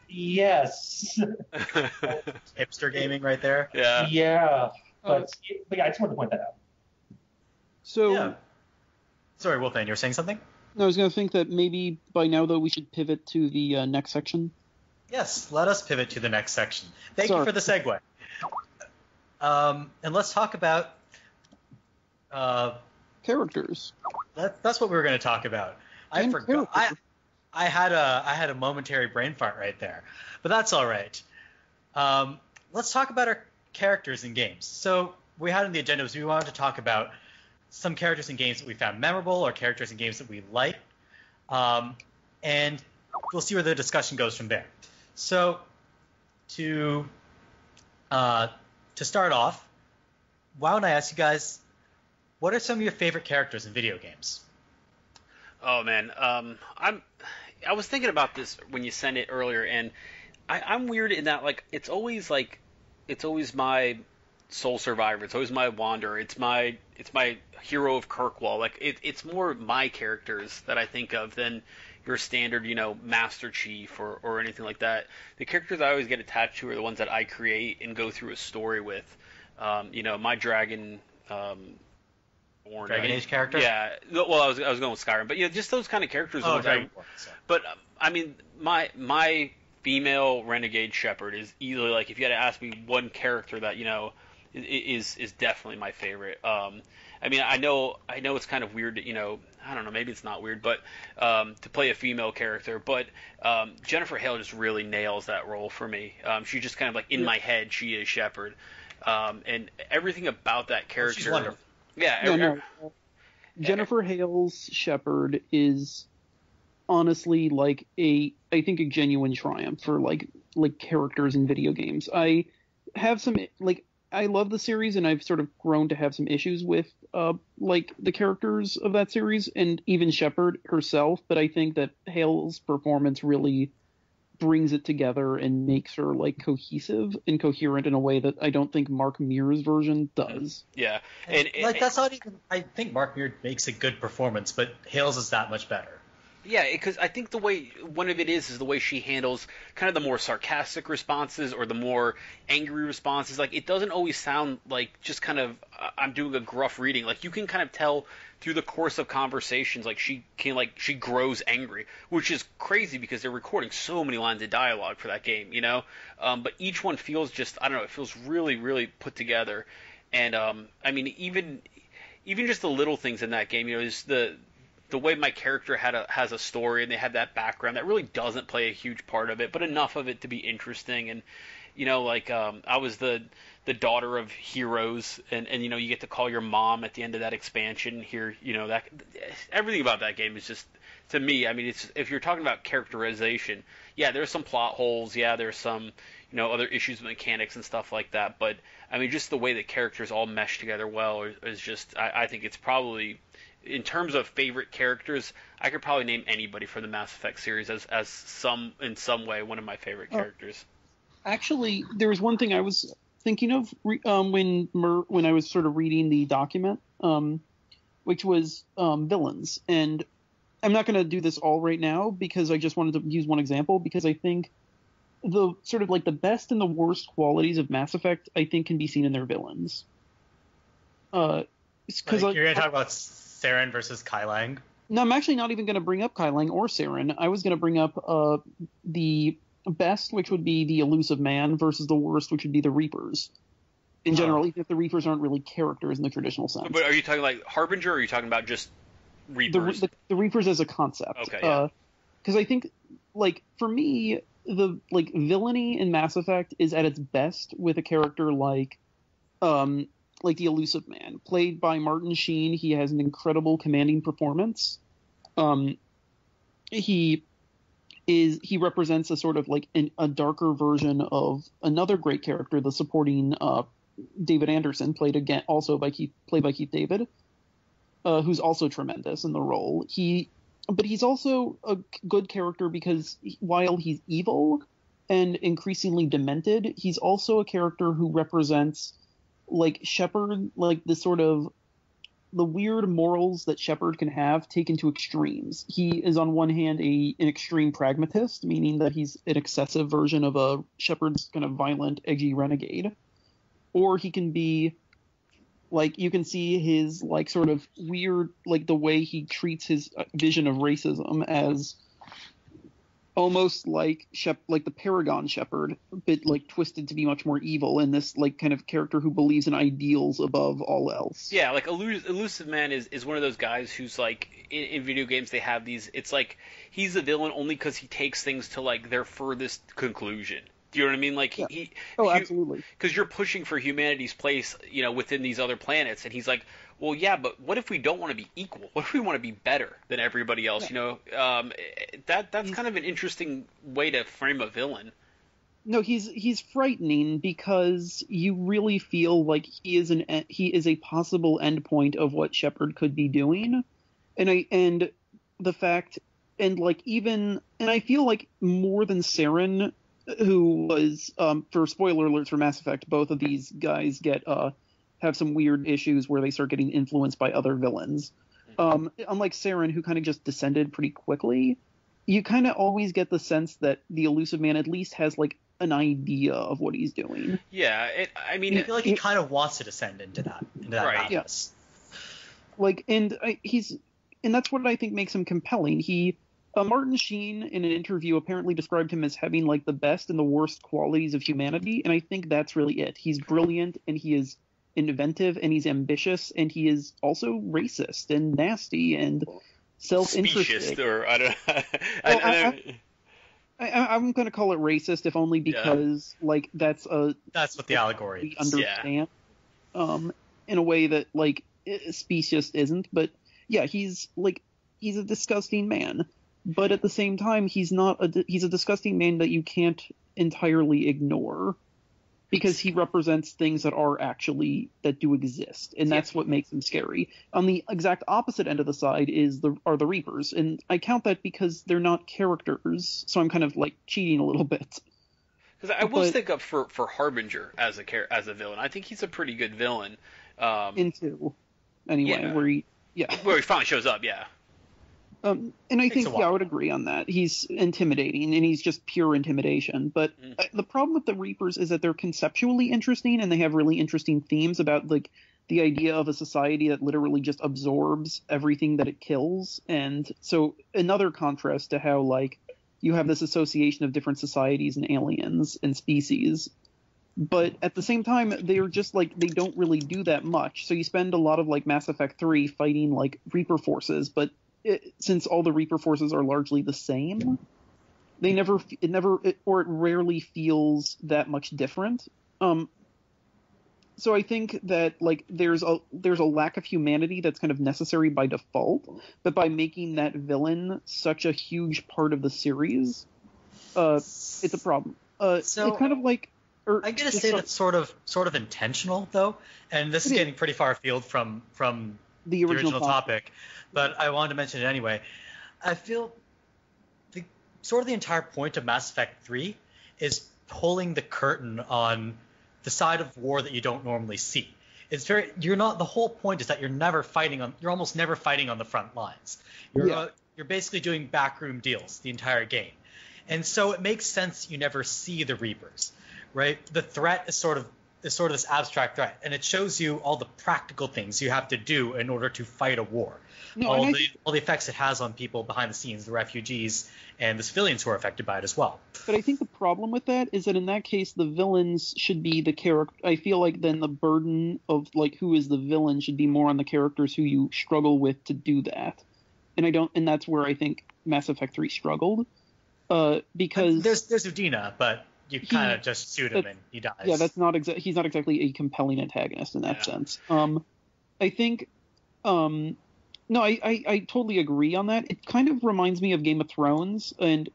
S4: Yes.
S1: Hipster gaming right there.
S5: Yeah.
S4: Yeah. But yeah, I just wanted to point that out.
S2: So...
S1: Yeah. Sorry, Wolfman, you were saying something?
S2: I was going to think that maybe by now, though, we should pivot to the next section.
S1: Yes, let us pivot to the next section. Thank you for the segue. And let's talk about...
S2: characters.
S1: That's what we were going to talk about. I forgot. I had a momentary brain fart right there, but that's all right. Let's talk about our characters in games. So we had on the agenda was we wanted to talk about some characters in games that we found memorable or characters in games that we like, and we'll see where the discussion goes from there. So to start off, why don't I ask you guys, what are some of your favorite characters in video games?
S5: Oh man, I was thinking about this when you sent it earlier, and I'm weird in that it's always my Soul Survivor, it's always my Wanderer, it's my Hero of Kirkwall. It's more my characters that I think of than your standard, Master Chief or anything like that. The characters I always get attached to are the ones that I create and go through a story with. My Dragon.
S1: Dragon Age character?
S5: Yeah. Well, I was going with Skyrim, but just those kind of characters. But I mean, my female renegade shepherd is easily if you had to ask me one character that is definitely my favorite. I mean, I know it's kind of weird to I don't know, maybe it's not weird, but to play a female character, but Jennifer Hale just really nails that role for me. She's just kind of in my head, she is shepherd. and everything about that character.
S1: She's wonderful.
S5: Yeah.
S2: Jennifer Hale's Shepard is honestly like I think a genuine triumph for like characters in video games. I have some I love the series, and I've sort of grown to have some issues with like the characters of that series and even Shepard herself, but I think that Hale's performance really brings it together and makes her like cohesive and coherent in a way that I don't think Mark Meer's version does.
S5: Yeah.
S1: And that's not even, I think Mark Meer makes a good performance, but Hale's is that much better.
S5: Yeah, because I think one of it is the way she handles kind of the more sarcastic responses or the more angry responses. Like, it doesn't always sound like just kind of, I'm doing a gruff reading. Like, you can kind of tell through the course of conversations, she grows angry, which is crazy because they're recording so many lines of dialogue for that game, you know? But each one feels just, I don't know, it feels really, really put together. And, I mean, even just the little things in that game, you know, is the way my character has a story and they have that background that really doesn't play a huge part of it, but enough of it to be interesting. And, you know, like, I was the daughter of heroes, and you know, you get to call your mom at the end of that expansion here, you know, that everything about that game is just, to me, I mean, it's, if you're talking about characterization, yeah, there's some plot holes, yeah, there's some, you know, other issues with mechanics and stuff like that, but I mean, just the way that characters all mesh together well is just, I think it's probably, in terms of favorite characters, I could probably name anybody from the Mass Effect series as in some way one of my favorite characters.
S2: Actually, there was one thing I was thinking of when I was sort of reading the document, which was villains. And I'm not going to do this all right now because I just wanted to use one example, because I think the sort of like the best and the worst qualities of Mass Effect, I think, can be seen in their villains. Because
S1: you're going to talk about Saren versus Kai Lang?
S2: No, I'm actually not even going to bring up Kai Lang or Saren. I was going to bring up the best, which would be the Elusive Man, versus the worst, which would be the Reapers. In general, even if the Reapers aren't really characters in the traditional sense.
S5: But are you talking like Harbinger, or are you talking about just Reapers?
S2: The Reapers as a concept.
S5: Okay, yeah.
S2: Because I think, like, for me, the like villainy in Mass Effect is at its best with a character like the Elusive Man, played by Martin Sheen. He has an incredible commanding performance. He represents a sort of like a darker version of another great character, the supporting David Anderson, played by Keith David, who's also tremendous in the role. But he's also a good character because while he's evil and increasingly demented, he's also a character who represents like Shepard, like the sort of the weird morals that Shepard can have taken to extremes. He is on one hand an extreme pragmatist, meaning that he's an excessive version of a Shepard's kind of violent, edgy renegade. Or he can be like, you can see his like sort of weird, like the way he treats his vision of racism as almost like the Paragon Shepard, a bit like twisted to be much more evil, in this like kind of character who believes in ideals above all else.
S5: Yeah, like Elusive Man is one of those guys who's like in video games they have these. It's like he's a villain only because he takes things to like their furthest conclusion. Do you know what I mean? Like
S2: absolutely. Because
S5: you're pushing for humanity's place, you know, within these other planets, and he's like, well, yeah, but what if we don't want to be equal? What if we want to be better than everybody else? Yeah. You know, that's kind of an interesting way to frame a villain.
S2: No, he's frightening because you really feel like he is a possible endpoint of what Shepard could be doing, and I feel like more than Saren, who was for spoiler alerts for Mass Effect, both of these guys have some weird issues where they start getting influenced by other villains. Unlike Saren, who kind of just descended pretty quickly, you kind of always get the sense that the Elusive Man at least has like an idea of what he's doing.
S5: Yeah, I feel
S1: like he kind of wants to descend into that
S5: right.
S1: Yes.
S2: Like, and that's what I think makes him compelling. Martin Sheen, in an interview, apparently described him as having like the best and the worst qualities of humanity, and I think that's really it. He's brilliant, and he is inventive, and he's ambitious, and he is also racist and nasty and self-interested.
S5: Specious, or I don't.
S2: I'm going to call it racist, if only because like that's what
S1: the allegory
S2: we understand, in a way that like speciest isn't. But yeah, he's a disgusting man, but at the same time, he's a disgusting man that you can't entirely ignore, because he represents things that do exist, and that's what makes him scary. On the exact opposite end of the side are the Reapers, and I count that because they're not characters, so I'm kind of like cheating a little bit.
S5: Because I will stick up for Harbinger as a villain. I think he's a pretty good villain.
S2: In 2, anyway,
S5: where he finally shows up, yeah.
S2: And I think, I would agree on that. He's intimidating, and he's just pure intimidation. But the problem with the Reapers is that they're conceptually interesting, and they have really interesting themes about like the idea of a society that literally just absorbs everything that it kills. And so another contrast to how like you have this association of different societies and aliens and species. But at the same time, they're just like, they don't really do that much. So you spend a lot of like Mass Effect 3 fighting like Reaper forces, but since all the Reaper forces are largely the same, it rarely feels that much different. So I think that like there's a lack of humanity that's kind of necessary by default, but by making that villain such a huge part of the series, it's a problem. So it's kind of like,
S1: I gotta say that's sort of intentional though, and this is getting pretty far afield from the original topic, but I wanted to mention it anyway. I feel the entire point of Mass Effect 3 is pulling the curtain on the side of war that you don't normally see. The whole point is that you're almost never fighting on the front lines. You're basically doing backroom deals the entire game. And so it makes sense you never see the Reapers, right? The threat is sort of this abstract threat, and it shows you all the practical things you have to do in order to fight a war. All the effects it has on people behind the scenes, the refugees and the civilians who are affected by it as well.
S2: But I think the problem with that is that in that case, the villains should be the character. I feel like then the burden of like who is the villain should be more on the characters who you struggle with to do that. And that's where I think Mass Effect 3 struggled. Because
S1: there's Udina, but you kind of just shoot him and he dies.
S2: Yeah, he's not exactly a compelling antagonist in that sense. I think no, I totally agree on that. It kind of reminds me of Game of Thrones, and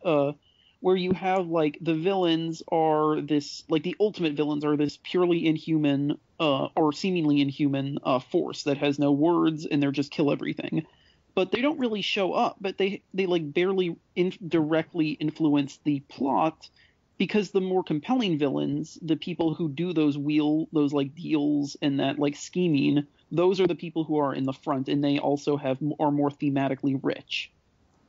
S2: where you have like the villains are this, like the ultimate villains are this purely inhuman or seemingly inhuman force that has no words, and they're just kill everything. But they don't really show up, but they like barely directly influence the plot, because the more compelling villains, the people who do those like deals and that like scheming, those are the people who are in the front, and they also are more thematically rich.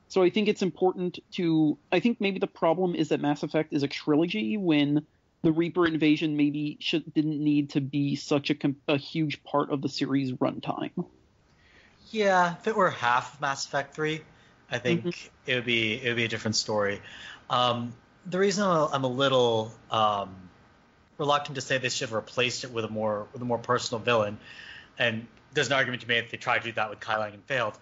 S2: So I think it's important to. I think maybe the problem is that Mass Effect is a trilogy when the Reaper invasion maybe didn't need to be such a huge part of the series runtime.
S1: Yeah, if it were half of Mass Effect 3, I think it would be a different story. The reason I'm a little reluctant to say they should have replaced it with a more personal villain, and there's an argument to be made that they tried to do that with Kai Lang and failed,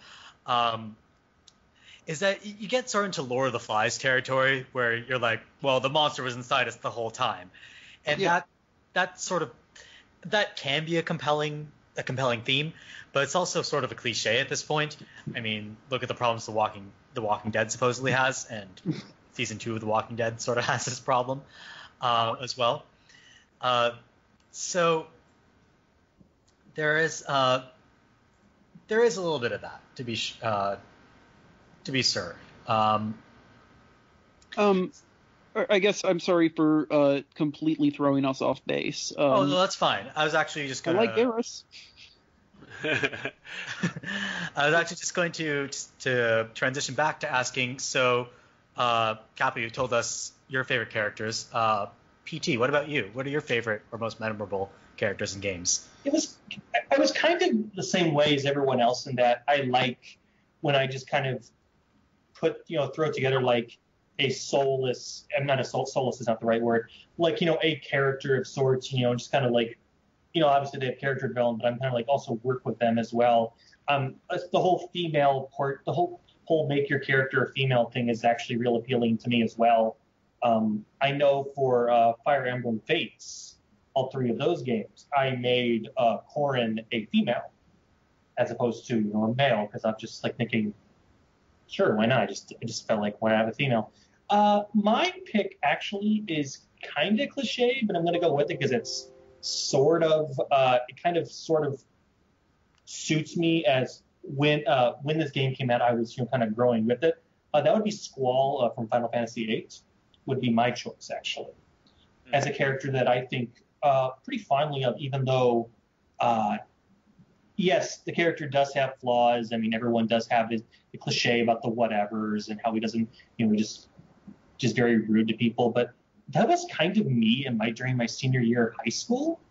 S1: is that you get sort of into Lord of the Flies territory where you're like, well, the monster was inside us the whole time, and that can be a compelling theme, but it's also sort of a cliche at this point. I mean, look at the problems The Walking Dead supposedly has, and season 2 of The Walking Dead sort of has this problem as well. So there is a little bit of that to be sure.
S2: I guess I'm sorry for completely throwing us off base.
S1: No, that's fine. I was actually just going to...
S2: I like Garrus.
S1: I was actually just going to transition back to asking, so, Kappa, you told us your favorite characters. PT, what about you? What are your favorite or most memorable characters in games?
S4: I was kind of the same way as everyone else in that I like when I just kind of throw together like a soulless, soulless is not the right word, like, a character of sorts, just kind of like, obviously they have character development, but I'm kind of like also work with them as well. The whole female part, the whole make your character a female thing is actually real appealing to me as well. I know for Fire Emblem Fates, all 3 of those games, I made Corrin a female as opposed to a male because I'm just like thinking, sure, why not? I just felt like why not have a female. My pick actually is kind of cliche, but I'm going to go with it because it's sort of suits me as when this game came out, I was kind of growing with it. That would be Squall from Final Fantasy VIII. Would be my choice actually, as a character that I think pretty fondly of, even though yes, the character does have flaws. I mean, everyone does have the cliche about the whatevers and how he doesn't, just very rude to people. But that was kind of me during my senior year of high school.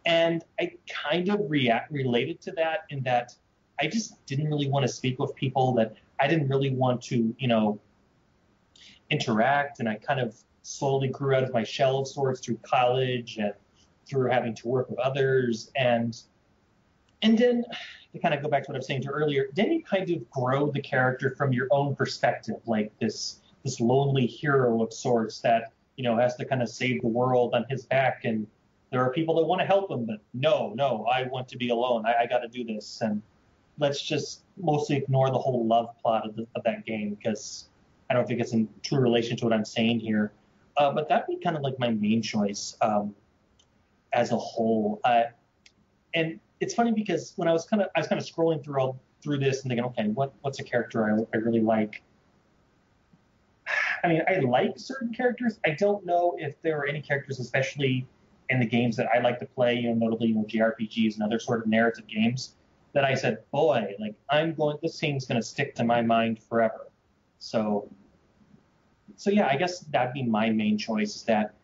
S4: And I kind of related to that in that I just didn't really want to speak with people, that I didn't really want to, interact. And I kind of slowly grew out of my shell of sorts through college and through having to work with others. And then, to kind of go back to what I was saying to earlier, then you kind of grow the character from your own perspective, like this lonely hero of sorts that, has to kind of save the world on his back. And there are people that want to help him, but no, I want to be alone. I got to do this. And let's just mostly ignore the whole love plot of that game, because I don't think it's in true relation to what I'm saying here. But that'd be kind of like my main choice as a whole. And it's funny because when I was kind of scrolling through this and thinking, okay, what's a character I really like? I mean, I like certain characters. I don't know if there are any characters, especially in the games that I like to play, notably JRPGs and other sort of narrative games, that I said, boy, like this thing's going to stick to my mind forever. So yeah, I guess that'd be my main choice, is that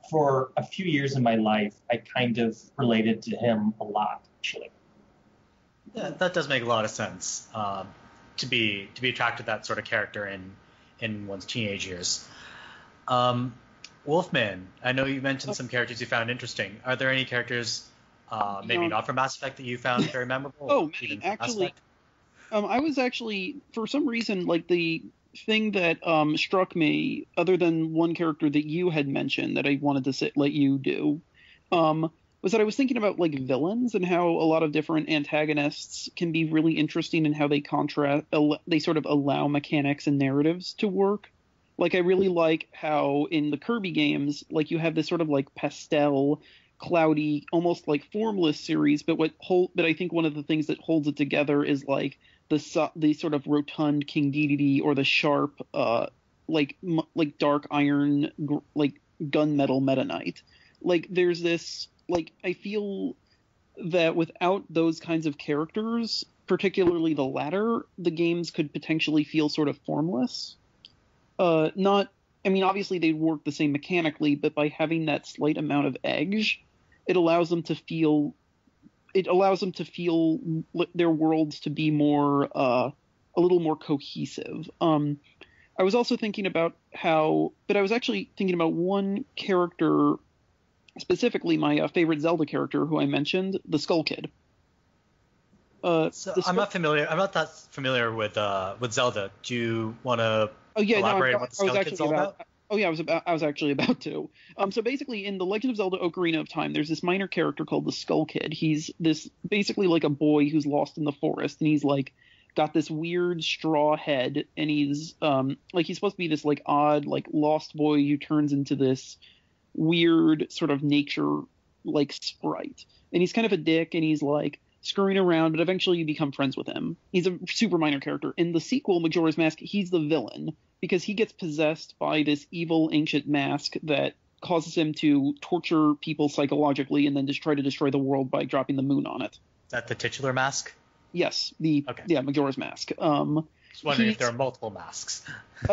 S4: for a few years in my life, I kind of related to him a lot, actually.
S1: Yeah, that does make a lot of sense. To be attracted to that sort of character in one's teenage years. Wolfman, I know you mentioned some characters you found interesting. Are there any characters, maybe not from Mass Effect, that you found very memorable?
S2: Oh, actually, I was actually, for some reason, like the thing that struck me, other than one character that you had mentioned that I wanted to let you do, was that I was thinking about like villains and how a lot of different antagonists can be really interesting in how they they sort of allow mechanics and narratives to work. Like, I really like how in the Kirby games, like, you have this sort of like pastel, cloudy, almost like formless series, but I think one of the things that holds it together is like the sort of rotund King Dedede, or the sharp like dark iron like gunmetal Meta Knight. Like, there's this, like, I feel that without those kinds of characters, particularly the latter, the games could potentially feel sort of formless. Obviously they'd work the same mechanically, but by having that slight amount of edge, it allows them to feel their worlds to be more, a little more cohesive. I was also thinking about I was actually thinking about one character, specifically my favorite Zelda character, who I mentioned, the Skull Kid.
S1: I'm not that familiar with Zelda. Do you want to elaborate on what the Skull Kid's all about?
S2: Oh yeah, I was actually about to. So basically, in The Legend of Zelda: Ocarina of Time, there's this minor character called the Skull Kid. He's this basically like a boy who's lost in the forest, and he's like got this weird straw head, and he's he's supposed to be this like odd like lost boy who turns into this weird sort of nature like sprite, and he's kind of a dick, and he's like screwing around, but eventually you become friends with him. He's a super minor character. In the sequel, Majora's Mask, he's the villain because he gets possessed by this evil ancient mask that causes him to torture people psychologically and then just try to destroy the world by dropping the moon on it.
S1: Is that the titular mask?
S2: Yes, Majora's Mask.
S1: Just wondering if there are multiple masks.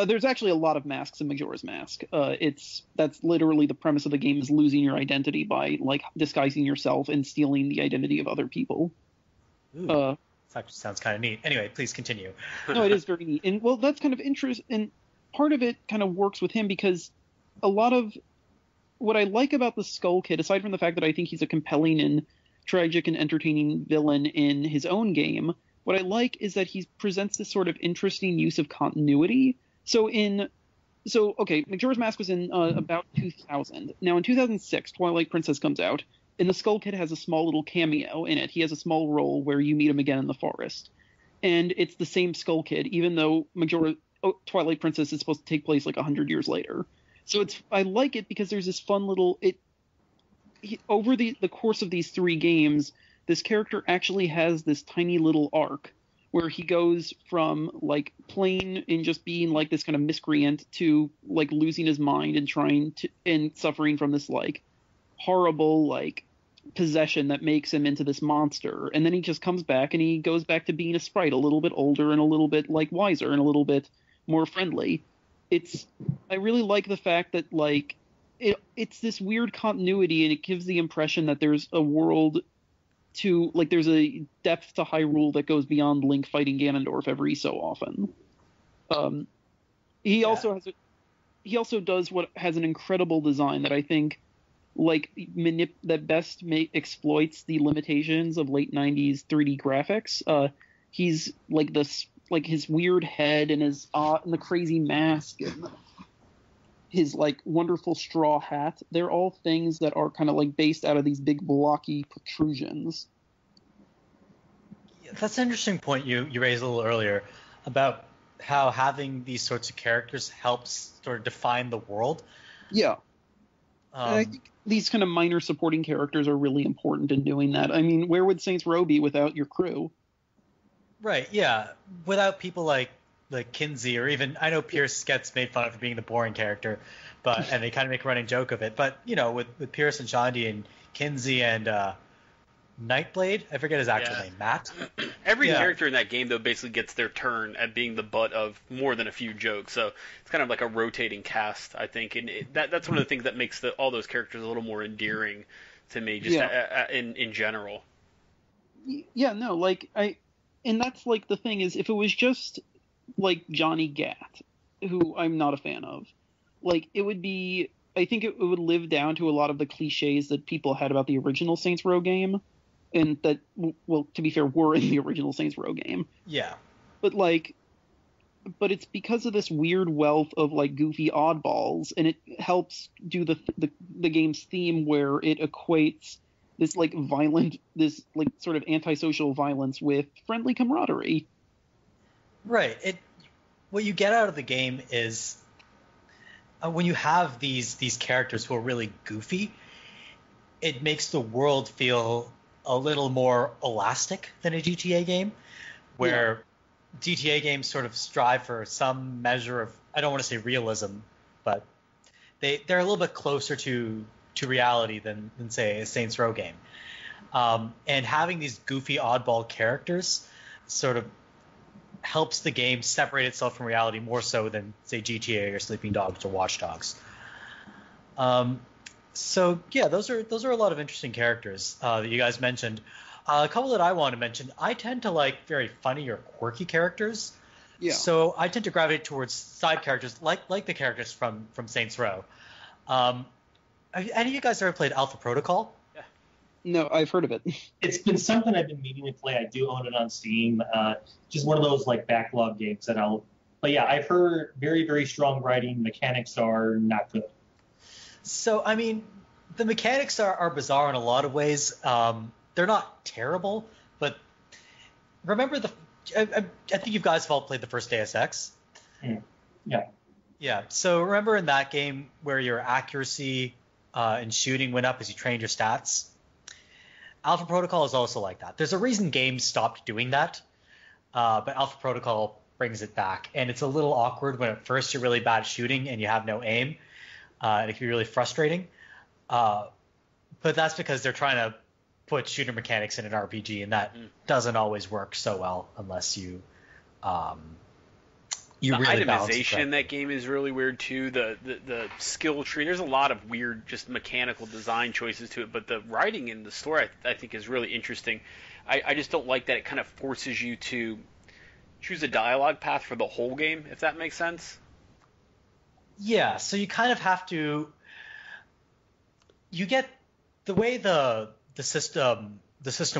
S2: There's actually a lot of masks in Majora's Mask. That's literally the premise of the game, is losing your identity by like disguising yourself and stealing the identity of other people.
S1: Ooh, that sounds kind of neat. Anyway, please continue.
S2: No, it is very neat, and well, that's kind of interesting. And part of it kind of works with him because a lot of what I like about the Skull Kid, aside from the fact that I think he's a compelling and tragic and entertaining villain in his own game, what I like is that he presents this sort of interesting use of continuity. So in So, okay, Majora's Mask was in about 2000. Now, in 2006, Twilight Princess comes out, and the Skull Kid has a small little cameo in it. He has a small role where you meet him again in the forest. And it's the same Skull Kid, even though Twilight Princess is supposed to take place like 100 years later. So I like it because there's this fun little... over the course of these 3 games, this character actually has this tiny little arc where he goes from like plain and just being like this kind of miscreant to like losing his mind and suffering from this like horrible like possession that makes him into this monster. And then he just comes back and he goes back to being a sprite, a little bit older and a little bit like wiser and a little bit more friendly. I really like the fact that like it's this weird continuity, and it gives the impression that there's a world to like there's a depth to Hyrule that goes beyond Link fighting Ganondorf every so often. He also does what has an incredible design that I think like that best exploits the limitations of late 90s 3D graphics. He's like this like his weird head and his and the crazy mask and his like wonderful straw hat. They're all things that are kind of like based out of these big blocky protrusions.
S1: Yeah, that's an interesting point you raised a little earlier about how having these sorts of characters helps sort of define the world.
S2: Yeah. And I think these kind of minor supporting characters are really important in doing that. I mean, where would Saints Row be without your crew? Right,
S1: yeah. Without people like Kinsey, or even, I know Pierce gets made fun of for being the boring character, and they kind of make a running joke of it. But, you know, with Pierce and Shandy and Kinsey and Nightblade, I forget his actual name, Matt.
S5: Every character in that game, though, basically gets their turn at being the butt of more than a few jokes. So it's kind of like a rotating cast, I think. And that's one of the things that makes all those characters a little more endearing to me, just in general.
S2: Yeah, no, like, and that's like the thing is, if it was just like Johnny Gat, who I'm not a fan of, like it would be, I think it would live down to a lot of the cliches that people had about the original Saints Row game, and that, well, to be fair, were in the original Saints Row game.
S1: Yeah.
S2: But it's because of this weird wealth of like goofy oddballs, and it helps do the game's theme where it equates this like this like sort of antisocial violence with friendly camaraderie.
S1: Right. What you get out of the game is when you have these characters who are really goofy, it makes the world feel a little more elastic than a GTA game, where GTA games sort of strive for some measure of, I don't want to say realism, but they're a little bit closer to reality than say a Saints Row game. And having these goofy oddball characters sort of helps the game separate itself from reality more so than, say, GTA or Sleeping Dogs or Watch Dogs. So yeah, those are a lot of interesting characters that you guys mentioned. A couple that I want to mention, I tend to like very funny or quirky characters.
S2: Yeah.
S1: So I tend to gravitate towards side characters like the characters from Saints Row. Have any of you guys ever played Alpha Protocol?
S2: No, I've heard of it.
S4: It's been something I've been meaning to play. I do own it on Steam. Just one of those like backlog games that But yeah, I've heard very, very strong writing. Mechanics are not good.
S1: So I mean, the mechanics are bizarre in a lot of ways. They're not terrible, but remember I think you guys have all played the first Deus Ex.
S4: Yeah.
S1: Yeah. So remember in that game where your accuracy and shooting went up as you trained your stats? Alpha Protocol is also like that. There's a reason games stopped doing that, but Alpha Protocol brings it back. And it's a little awkward when at first you're really bad at shooting and you have no aim. And it can be really frustrating. But that's because they're trying to put shooter mechanics in an RPG, and that doesn't always work so well unless you
S5: the
S1: really
S5: itemization in that game is really weird too. The skill tree, there's a lot of weird just mechanical design choices to it, but the writing in the story I think is really interesting. I just don't like that it kind of forces you to choose a dialogue path for the whole game, if that makes sense.
S1: Yeah, so you kind of have to, you get the way the system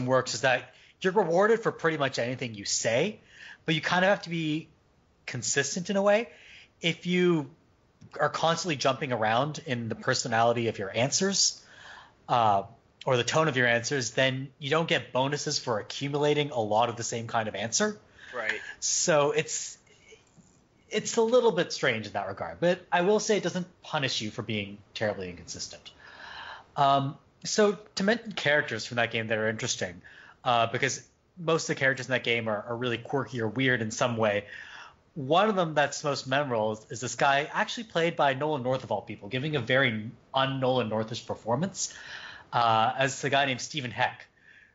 S1: works is that you're rewarded for pretty much anything you say, but you kind of have to be consistent in a way. If you
S6: are constantly jumping around in the personality of your answers, or the tone of your answers, then you don't get bonuses for accumulating a lot of the same kind of answer.
S5: Right.
S6: So it's a little bit strange in that regard, but I will say it doesn't punish you for being terribly inconsistent. So to mention characters from that game that are interesting, because most of the characters in that game are really quirky or weird in some way. One of them that's most memorable is this guy, actually played by Nolan North of all people, giving a very un-Nolan Northish performance as the guy named Stephen Heck,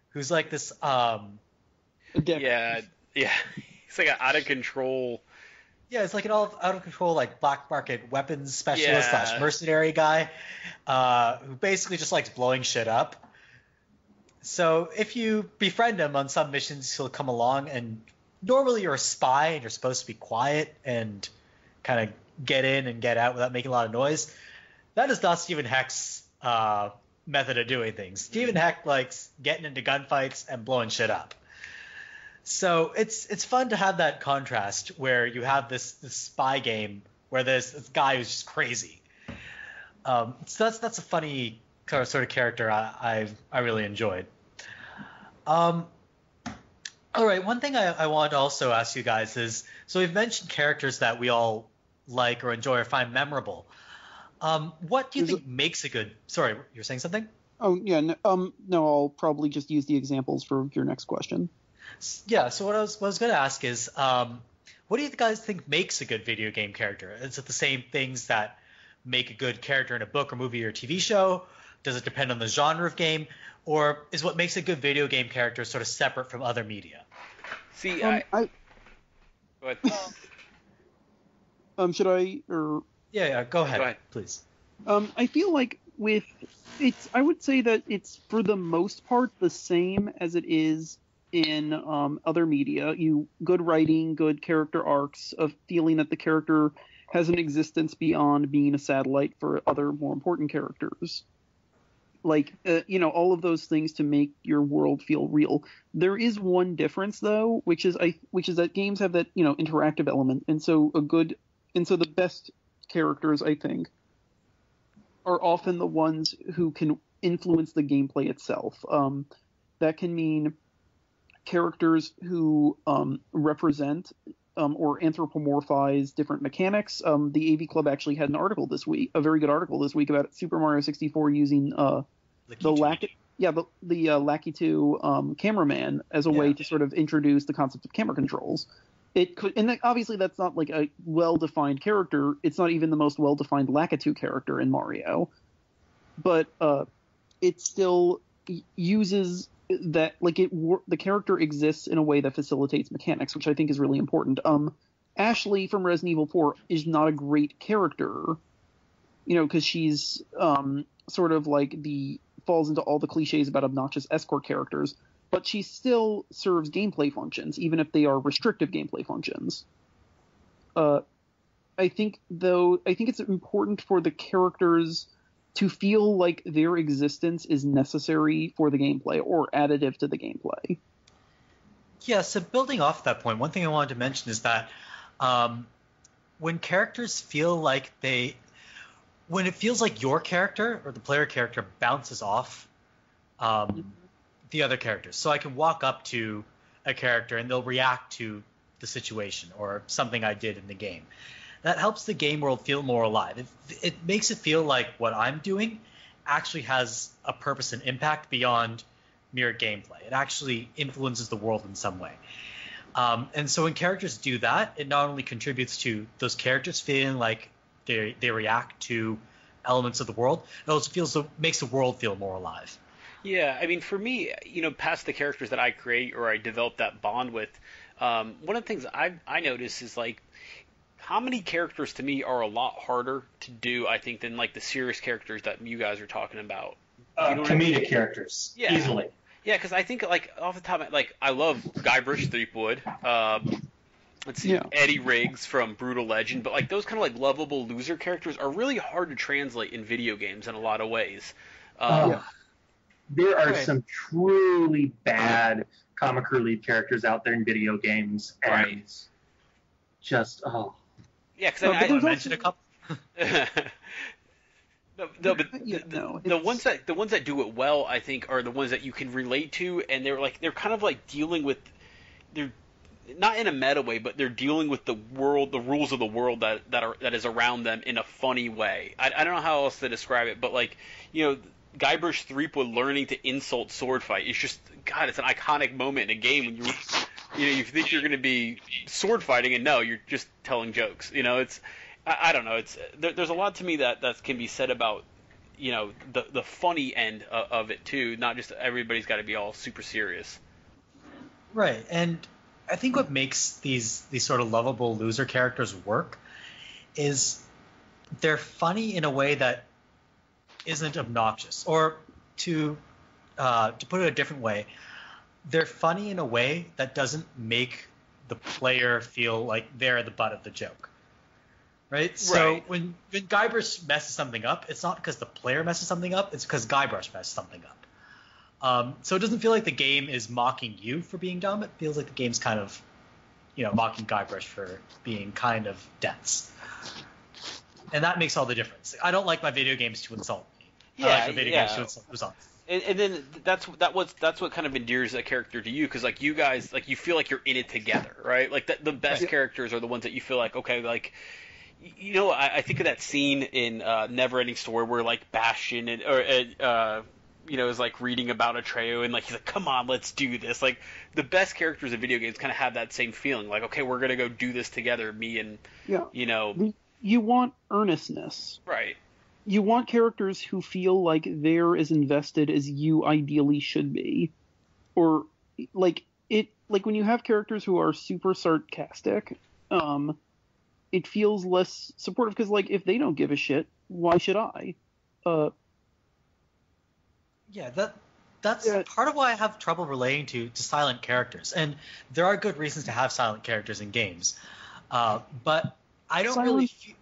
S6: who's like this.
S5: Yeah. He's like an out of control.
S6: Yeah, it's like an all out of control, like black market weapons specialist / mercenary guy, who basically just likes blowing shit up. So if you befriend him on some missions, he'll come along, and normally you're a spy and you're supposed to be quiet and kind of get in and get out without making a lot of noise. That is not Stephen Heck's method of doing things. Stephen Heck likes getting into gunfights and blowing shit up. So it's fun to have that contrast where you have this spy game where there's this guy who's just crazy. So that's a funny sort of character I really enjoyed. All right, one thing I want to also ask you guys is, so we've mentioned characters that we all like or enjoy or find memorable. What do you think makes a good... Sorry, you're saying something?
S2: Oh, yeah. No, I'll probably just use the examples for your next question.
S6: Yeah, so what I was going to ask is, what do you guys think makes a good video game character? Is it the same things that make a good character in a book or movie or TV show? Does it depend on the genre of game? Or is what makes a good video game character sort of separate from other media?
S5: See,
S2: Go ahead. Should I, or...
S6: Yeah, go ahead, please.
S2: I feel like I would say that it's for the most part the same as it is in other media. Good writing, good character arcs, of feeling that the character has an existence beyond being a satellite for other more important characters. Like, all of those things to make your world feel real. There is one difference, though, which is that games have that, interactive element. And so the best characters, I think, are often the ones who can influence the gameplay itself. That can mean characters who represent or anthropomorphize different mechanics. The AV Club actually had a very good article this week about Super Mario 64 using the Lakitu cameraman as a way to sort of introduce the concept of camera controls. It could, and obviously that's not like a well-defined character. It's not even the most well-defined Lakitu character in Mario, but it still uses that, like, the character exists in a way that facilitates mechanics, which I think is really important. Ashley from Resident Evil 4 is not a great character, because she's sort of like falls into all the cliches about obnoxious escort characters, but she still serves gameplay functions, even if they are restrictive gameplay functions. I think it's important for the characters to feel like their existence is necessary for the gameplay or additive to the gameplay.
S6: Yeah, so building off that point, one thing I wanted to mention is that when characters feel like when it feels like your character or the player character bounces off the other characters. So I can walk up to a character and they'll react to the situation or something I did in the game. That helps the game world feel more alive. It makes it feel like what I'm doing actually has a purpose and impact beyond mere gameplay. It actually influences the world in some way. And so when characters do that, it not only contributes to those characters feeling like they react to elements of the world, it also makes the world feel more alive.
S5: Yeah, I mean, for me, past the characters that I create or I develop that bond with, one of the things I notice is, like, how many characters to me are a lot harder to do, I think, than, like, the serious characters that you guys are talking about.
S4: Comedic characters, easily.
S5: Yeah, because I think, like, off the top, like, I love Guybrush Threepwood. Let's see, Eddie Riggs from Brutal Legend, but, like, those kind of, like, lovable loser characters are really hard to translate in video games in a lot of ways.
S4: There are some truly bad comic relief characters out there in video games, and just
S5: yeah, because I
S6: mentioned a couple.
S5: No, but the ones that do it well, I think, are the ones that you can relate to, and they're kind of like dealing with, they're not in a meta way, but they're dealing with the world, the rules of the world that is around them in a funny way. I don't know how else to describe it, but like, Guybrush Threepwood learning to insult sword fight. It's just, God, it's an iconic moment in a game when you think you're going to be sword fighting, and no, you're just telling jokes. It's, I don't know. It's there's a lot to me that can be said about, the funny end of it too. Not just everybody's got to be all super serious.
S6: Right, and I think what makes these sort of lovable loser characters work is they're funny in a way that isn't obnoxious. Or to put it a different way, they're funny in a way that doesn't make the player feel like they're the butt of the joke. Right? So when Guybrush messes something up, it's not because the player messes something up, it's because Guybrush messed something up. So it doesn't feel like the game is mocking you for being dumb. It feels like the game's kind of, mocking Guybrush for being kind of dense. And that makes all the difference. I don't like my video games to insult me. I like my video games to insult who's on.
S5: And then that's what kind of endears a character to you, because like you guys, like you feel like you're in it together, right? Like the best characters are the ones that you feel like, okay, like, I think of that scene in Neverending Story where like Bastion is like reading about Atreyu, and like he's like, come on, let's do this. Like the best characters in video games kind of have that same feeling, like, okay, we're gonna go do this together, me and
S2: You want earnestness,
S5: right?
S2: You want characters who feel like they're as invested as you ideally should be, or like when you have characters who are super sarcastic, it feels less supportive, because like if they don't give a shit, why should I?
S6: That's part of why I have trouble relating to silent characters, and there are good reasons to have silent characters in games, but I don't really feel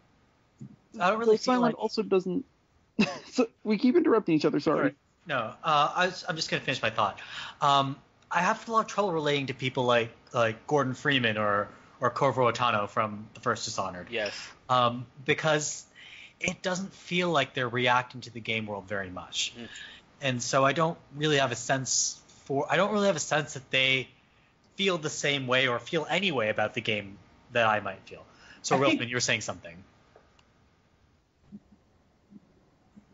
S2: silent
S6: like...
S2: also doesn't. So we keep interrupting each other. Sorry.
S6: Right. No, I'm just gonna finish my thought. I have a lot of trouble relating to people like Gordon Freeman or Corvo Otano from the first Dishonored.
S5: Yes.
S6: Because it doesn't feel like they're reacting to the game world very much. Mm. And so I don't really have a sense that they feel the same way or feel any way about the game that I might feel. So, Wolfman, you were saying something.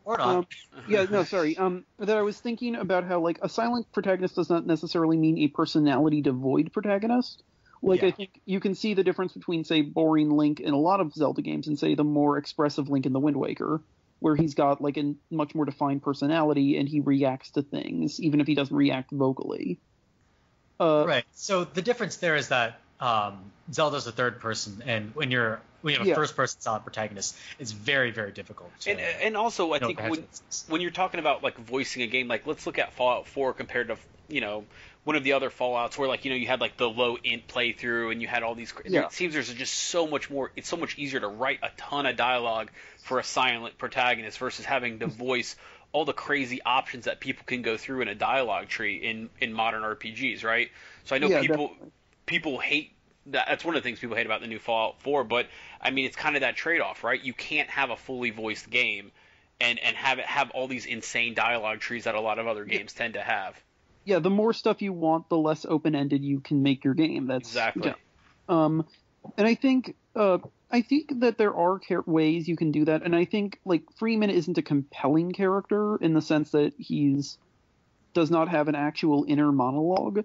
S6: Or not.
S2: That I was thinking about how, like, a silent protagonist does not necessarily mean a personality devoid protagonist. Like, I think you can see the difference between, say, boring Link in a lot of Zelda games and, say, the more expressive Link in the Wind Waker, where he's got, like, a much more defined personality and he reacts to things, even if he doesn't react vocally.
S6: Right. So the difference there is that Zelda's a third person, and when you have a first-person silent protagonist, it's very, very difficult.
S5: And also, I think when you're talking about like voicing a game, like let's look at Fallout 4 compared to one of the other Fallouts where like you had like the low int playthrough and you had all these. It seems there's just so much more. It's so much easier to write a ton of dialogue for a silent protagonist versus having to voice all the crazy options that people can go through in a dialogue tree in modern RPGs, right? So I know people hate that. That's one of the things people hate about the new Fallout 4, but I mean it's kind of that trade-off, right? You can't have a fully voiced game and have all these insane dialogue trees that a lot of other games tend to have.
S2: Yeah, the more stuff you want, the less open-ended you can make your game. That's
S5: exactly.
S2: And I think that there are ways you can do that, and I think like Freeman isn't a compelling character in the sense that does not have an actual inner monologue,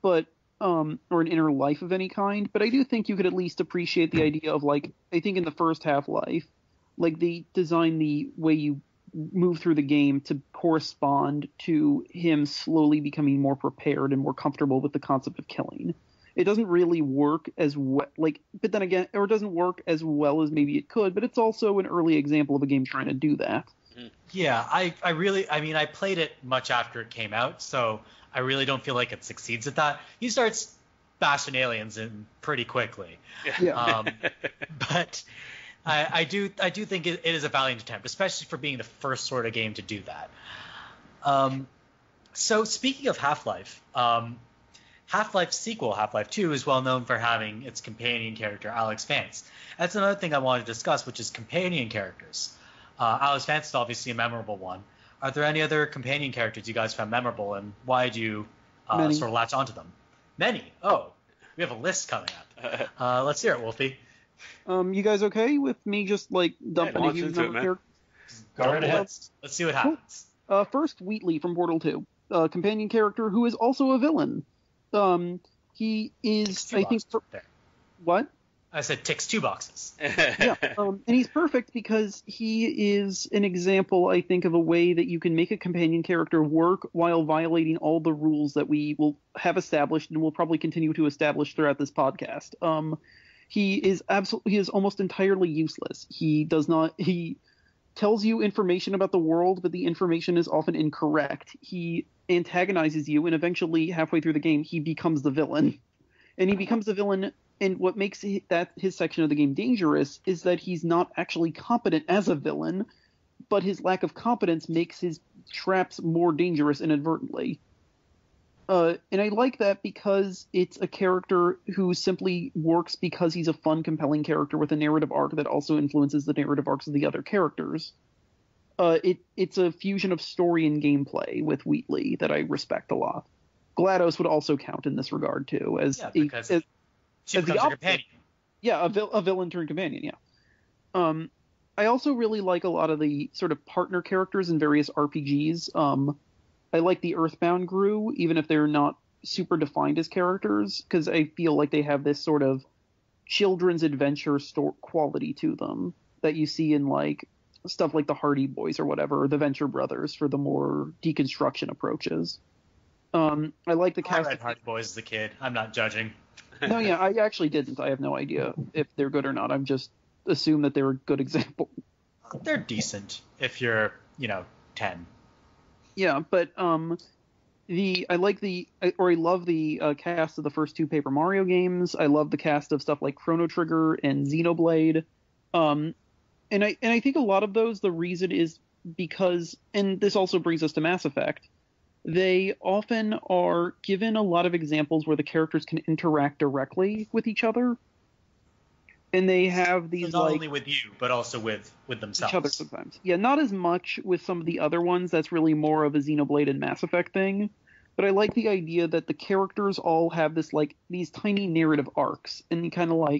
S2: but or an inner life of any kind. But I do think you could at least appreciate the idea of, like, I think in the first Half-Life, like they designed the way you move through the game to correspond to him slowly becoming more prepared and more comfortable with the concept of killing. It doesn't really work as well, but then again, or it doesn't work as well as maybe it could, but it's also an early example of a game trying to do that.
S6: Yeah, I played it much after it came out, so I really don't feel like it succeeds at that. He starts bashing aliens in pretty quickly.
S2: Yeah.
S6: But I do think it is a valiant attempt, especially for being the first sort of game to do that. So speaking of Half-Life, Half-Life sequel, Half-Life 2, is well known for having its companion character, Alex Vance. That's another thing I wanted to discuss, which is companion characters. Alex Vance is obviously a memorable one. Are there any other companion characters you guys found memorable, and why did you sort of latch onto them? Many. Oh, we have a list coming up. Let's hear it, Wolfie.
S2: You guys okay with me just like dumping a huge number of characters?
S4: Go right ahead.
S6: Let's see what happens.
S2: First, Wheatley from Portal 2, companion character who is also a villain. He is, I think, what?
S6: I said ticks 2 boxes.
S2: Yeah, and he's perfect because he is an example, I think, of a way that you can make a companion character work while violating all the rules that we will have established and will probably continue to establish throughout this podcast. He is almost entirely useless. He tells you information about the world, but the information is often incorrect. He antagonizes you, and eventually, halfway through the game, he becomes the villain. And he becomes the villain, and what makes his section of the game dangerous is that he's not actually competent as a villain, but his lack of competence makes his traps more dangerous inadvertently. And I like that because it's a character who simply works because he's a fun, compelling character with a narrative arc that also influences the narrative arcs of the other characters. It's a fusion of story and gameplay with Wheatley that I respect a lot. GLaDOS would also count in this regard, too. She becomes a companion. Yeah, a villain turned companion, yeah. I also really like a lot of the sort of partner characters in various RPGs. I like the Earthbound crew, even if they're not super defined as characters, because I feel like they have this sort of children's adventure quality to them that you see in like stuff like the Hardy Boys or whatever, or the Venture Brothers for the more deconstruction approaches. I like the cast.
S6: I read Hardy Boys as a kid. I'm not judging.
S2: No, yeah, I actually didn't. I have no idea if they're good or not. I'm just assume that they're a good example.
S6: They're decent if you're, 10.
S2: Yeah, but I love the cast of the first 2 Paper Mario games. I love the cast of stuff like Chrono Trigger and Xenoblade. And I think a lot of those, the reason is because, and this also brings us to Mass Effect, they often are given a lot of examples where the characters can interact directly with each other. And they have these
S6: not only with you, but also with themselves.
S2: Each other sometimes. Yeah, not as much with some of the other ones. That's really more of a Xenoblade and Mass Effect thing. But I like the idea that the characters all have this these tiny narrative arcs, and you kind of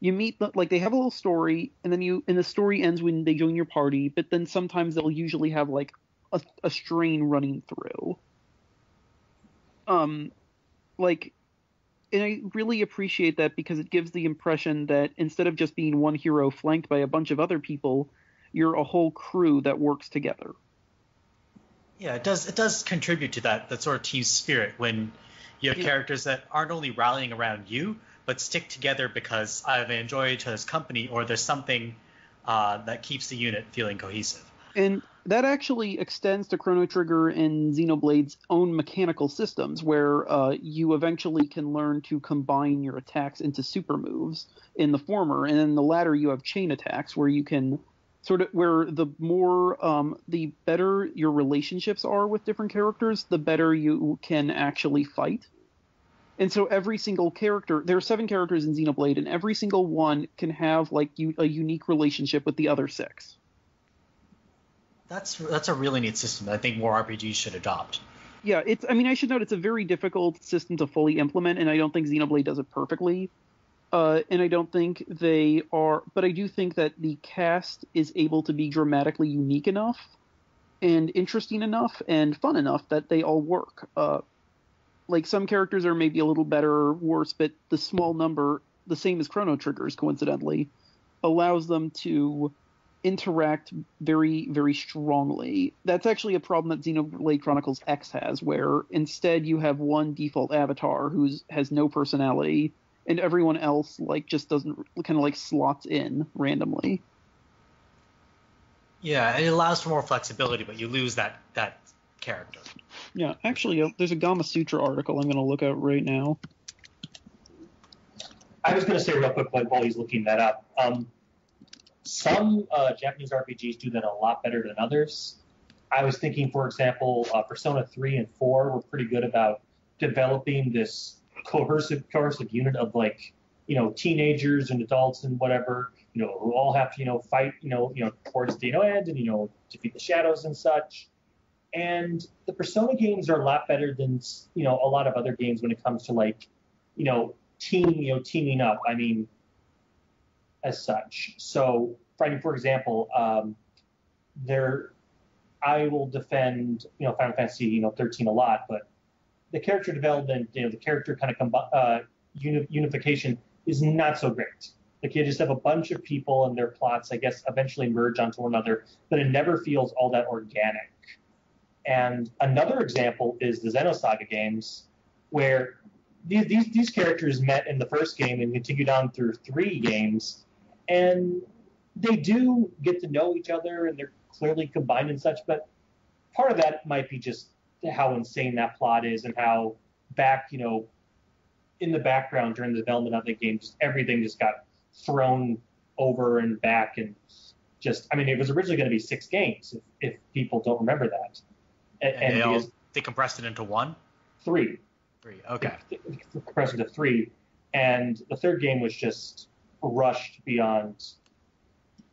S2: you meet they have a little story, and then the story ends when they join your party. But then sometimes they'll usually have a strain running through. And I really appreciate that because it gives the impression that instead of just being one hero flanked by a bunch of other people, you're a whole crew that works together.
S6: Yeah, it does contribute to that sort of team spirit when you have characters that aren't only rallying around you, but stick together because either they enjoy each other's company or there's something that keeps the unit feeling cohesive. And
S2: that actually extends to Chrono Trigger and Xenoblade's own mechanical systems, where you eventually can learn to combine your attacks into super moves in the former, and in the latter you have chain attacks, where you can where the better your relationships are with different characters, the better you can actually fight. And so every single character, there are 7 characters in Xenoblade, and every single one can have a unique relationship with the other 6.
S6: That's a really neat system that I think more RPGs should adopt.
S2: Yeah, I should note it's a very difficult system to fully implement, and I don't think Xenoblade does it perfectly. And I don't think they are, but I do think that the cast is able to be dramatically unique enough and interesting enough and fun enough that they all work. Some characters are maybe a little better or worse, but the small number, the same as Chrono Triggers, coincidentally, allows them to interact very, very strongly. That's actually a problem that Xenoblade Chronicles X has, where instead you have one default avatar who has no personality, and everyone else just doesn't slots in randomly.
S6: Yeah, it allows for more flexibility, but you lose that character.
S2: Yeah, actually, there's a Gama Sutra article I'm going to look at right now.
S4: I was going to say real quick while he's looking that up. Some Japanese RPGs do that a lot better than others. I was thinking, for example, Persona 3 and 4 were pretty good about developing this coercive unit of like, teenagers and adults and whatever, who all have to, fight, towards the end and, defeat the shadows and such. And the Persona games are a lot better than, a lot of other games when it comes to like, teaming up. I mean, as such. So, for example, I will defend, Final Fantasy, 13 a lot, but the character development, the character kind of unification is not so great. Like, you just have a bunch of people and their plots, I guess, eventually merge onto one another, but it never feels all that organic. And another example is the Xenosaga games, where these characters met in the first game and continued on through 3 games, and they do get to know each other, and they're clearly combined and such, but part of that might be just how insane that plot is and how back, in the background during the development of the game, just everything just got thrown over and back, and just, I mean, it was originally going to be 6 games, if people don't remember that. And
S6: they compressed it into 1?
S4: 3.
S6: 3, okay.
S4: Compressed into 3, and the third game was just rushed beyond.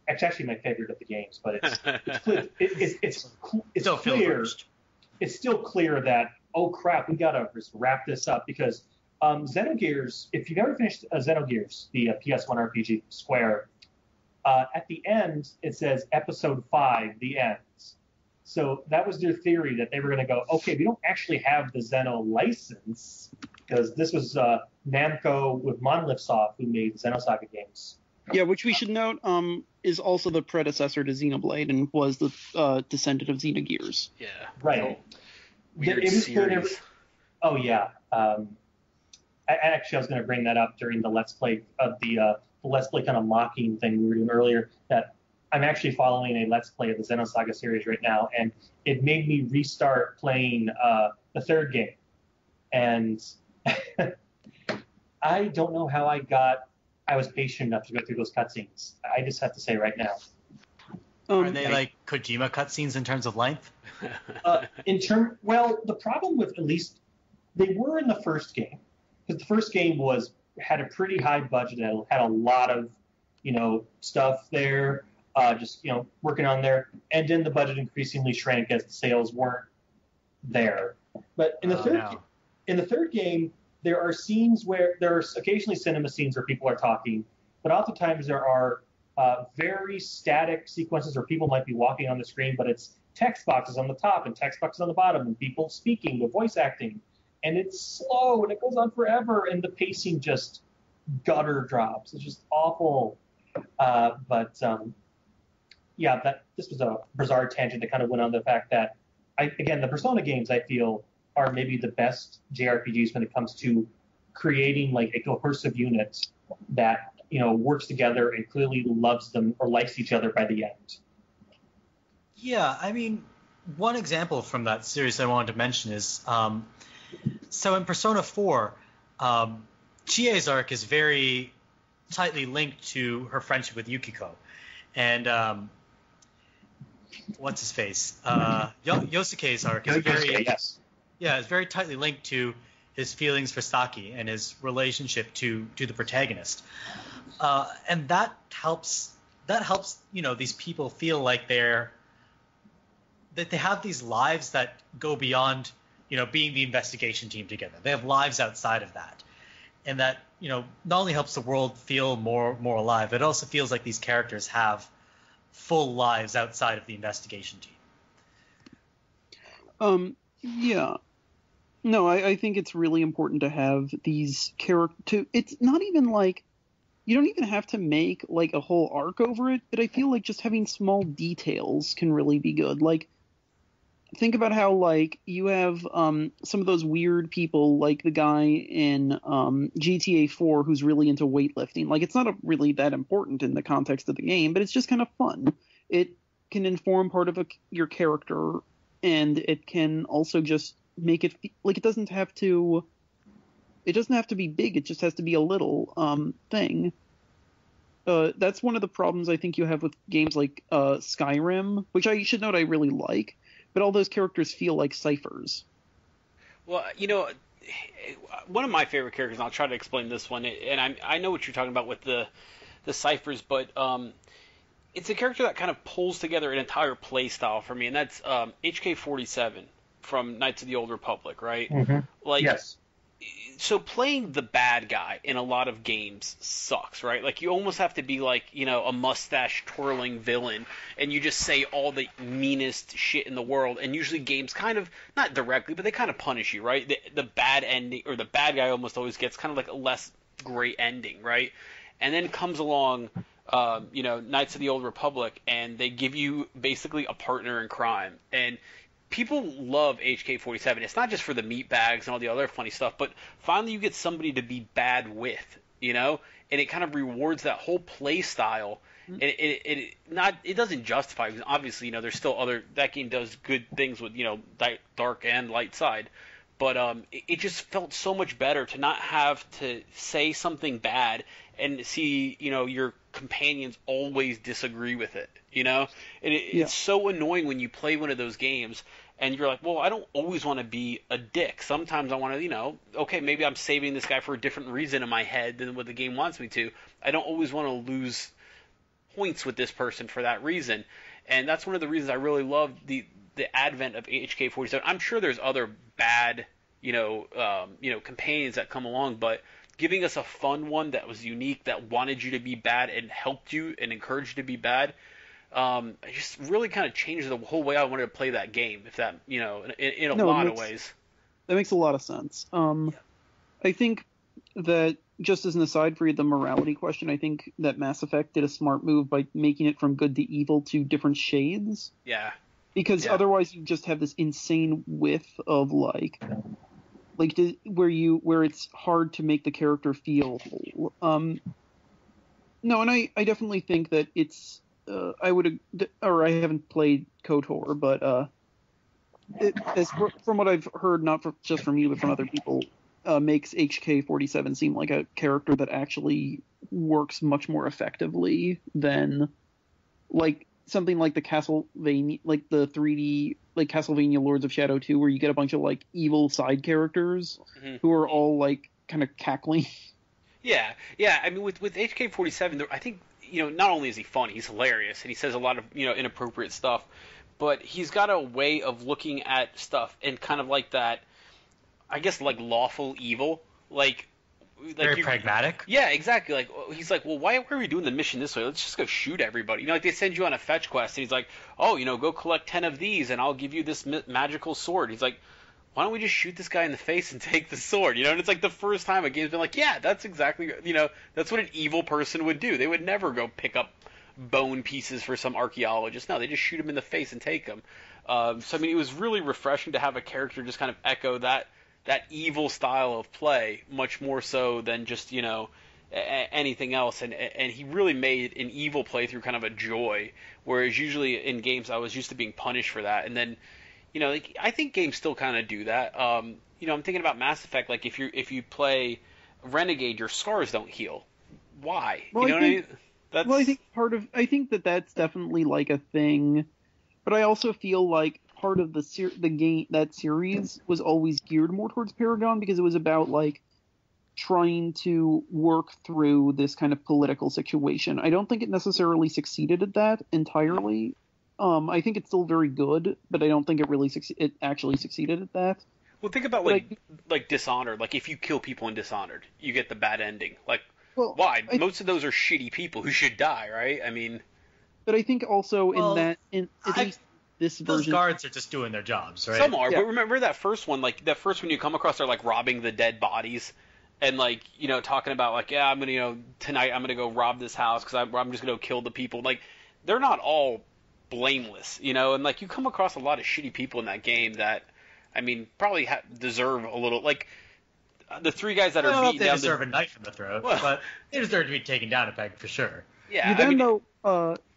S4: It's actually my favorite of the games, but it's clear. It's still clear. It's still clear that, oh crap, we gotta just wrap this up, because Xenogears. If you've ever finished Xenogears, the PS1 RPG Square, at the end it says Episode 5, the end. So that was their theory, that they were going to go, okay, we don't actually have the Xeno license, because this was Namco with Monolith Soft who made the Xenosaga games.
S2: Yeah, which we should note is also the predecessor to Xenoblade and was the descendant of Xenogears.
S5: Yeah.
S4: Right.
S5: Weird series.
S4: Oh, yeah. I was going to bring that up during the Let's Play of the Let's Play kind of mocking thing we were doing earlier, that I'm actually following a Let's Play of the Xenosaga series right now, and it made me restart playing the third game. And I don't know how I was patient enough to go through those cutscenes. I just have to say right now.
S6: Are they like Kojima cutscenes in terms of length?
S4: Well, the problem with, at least, they were in the first game, because the first game had a pretty high budget and had a lot of, stuff there. Working on there, and then the budget increasingly shrank as the sales weren't there. But in the third game, there are scenes where there are occasionally cinema scenes where people are talking, but oftentimes there are very static sequences where people might be walking on the screen, but it's text boxes on the top and text boxes on the bottom, and people speaking with voice acting, and it's slow and it goes on forever, and the pacing just gutter drops. It's just awful. Yeah, this was a bizarre tangent that kind of went on the fact that, the Persona games, I feel, are maybe the best JRPGs when it comes to creating like a cohesive unit that, works together and clearly loves them or likes each other by the end.
S6: Yeah, I mean, one example from that series I wanted to mention is, so in Persona 4, Chie's arc is very tightly linked to her friendship with Yukiko. And what's his face? Yosuke's arc is it's very tightly linked to his feelings for Saki and his relationship to the protagonist. And that helps these people feel like that they have these lives that go beyond being the investigation team together. They have lives outside of that, and that not only helps the world feel more alive, it also feels like these characters have full lives outside of the investigation team.
S2: Yeah. No, I think it's really important to have these characters. It's not even like you don't even have to make like a whole arc over it, but I feel like just having small details can really be good. Like, think about how like you have some of those weird people, like the guy in GTA 4 who's really into weightlifting. Like, it's not really that important in the context of the game, but it's just kind of fun. It can inform part of your character, and it can also just make it like it doesn't have to be big. It just has to be a little thing. That's one of the problems I think you have with games like Skyrim, which I should note I really like. But all those characters feel like ciphers.
S5: Well, one of my favorite characters, and I'll try to explain this one, and I know what you're talking about with the ciphers, but it's a character that kind of pulls together an entire play style for me, and that's HK-47 from Knights of the Old Republic, right?
S4: Mm-hmm.
S5: Like,
S4: yes.
S5: So playing the bad guy in a lot of games sucks, right? Like, you almost have to be like, a mustache twirling villain, and you just say all the meanest shit in the world, and usually games kind of, not directly, but they kind of punish you, right? The bad ending, or the bad guy almost always gets kind of like a less great ending, right? And then comes along, Knights of the Old Republic, and they give you basically a partner in crime, and people love HK-47. It's not just for the meat bags and all the other funny stuff, but finally you get somebody to be bad with, and it kind of rewards that whole play style. And it doesn't justify, because obviously, there's still that game does good things with, dark and light side. But it just felt so much better to not have to say something bad and see, your companions always disagree with it, And it's so annoying when you play one of those games and you're like, well, I don't always want to be a dick. Sometimes I want to, okay, maybe I'm saving this guy for a different reason in my head than what the game wants me to. I don't always want to lose points with this person for that reason. And that's one of the reasons I really love the advent of HK-47. I'm sure there's other bad, companions that come along, but giving us a fun one that was unique, that wanted you to be bad and helped you and encouraged you to be bad, it just really kind of changed the whole way I wanted to play that game, if that, in a lot of ways.
S2: That makes a lot of sense. I think that, just as an aside for the morality question, I think that Mass Effect did a smart move by making it from good to evil to different shades.
S5: Yeah.
S2: Because otherwise you just have this insane width of where it's hard to make the character feel whole. No, and I definitely think that it's I haven't played KOTOR, but from what I've heard, not just from you but from other people, makes HK-47 seem like a character that actually works much more effectively than something like the Castlevania, like the 3D, like Castlevania Lords of Shadow 2, where you get a bunch of evil side characters who are all kind of cackling.
S5: Yeah. I mean, with HK-47, I think not only is he funny, he's hilarious, and he says a lot of inappropriate stuff, but he's got a way of looking at stuff and kind of like that, I guess, lawful evil,
S6: very pragmatic.
S5: Yeah, exactly. He's like, well, why are we doing the mission this way? Let's just go shoot everybody. They send you on a fetch quest, and he's like, oh, go collect 10 of these, and I'll give you this magical sword. He's like, why don't we just shoot this guy in the face and take the sword? And it's like the first time a game's been like, yeah, that's exactly, that's what an evil person would do. They would never go pick up bone pieces for some archaeologist. No, they just shoot him in the face and take him. So, I mean, it was really refreshing to have a character just kind of echo that evil style of play much more so than just anything else, and he really made an evil playthrough kind of a joy, whereas usually in games I was used to being punished for that. And then I think games still kind of do that. I'm thinking about Mass Effect, if you play Renegade, your scars don't heal. Why?
S2: Well,
S5: what I mean?
S2: I think that's definitely a thing, but I also feel like part of the game, that series, was always geared more towards Paragon, because it was about trying to work through this kind of political situation. I don't think it necessarily succeeded at that entirely. I think it's still very good, but I don't think it actually succeeded at that.
S5: Well, think about Dishonored. If you kill people in Dishonored, you get the bad ending. Why? Most of those are shitty people who should die, right? I mean,
S2: but I think also at least this version,
S6: those guards are just doing their jobs, right?
S5: Some are, but remember that first one, that first one you come across, they're robbing the dead bodies, and talking about I'm gonna tonight I'm gonna go rob this house because I'm just gonna go kill the people. They're not all blameless, and you come across a lot of shitty people in that game that, I mean, probably deserve a little the three guys that are beating down.
S6: They deserve a knife in the throat, but they deserve to be taken down a peg for sure.
S5: Yeah,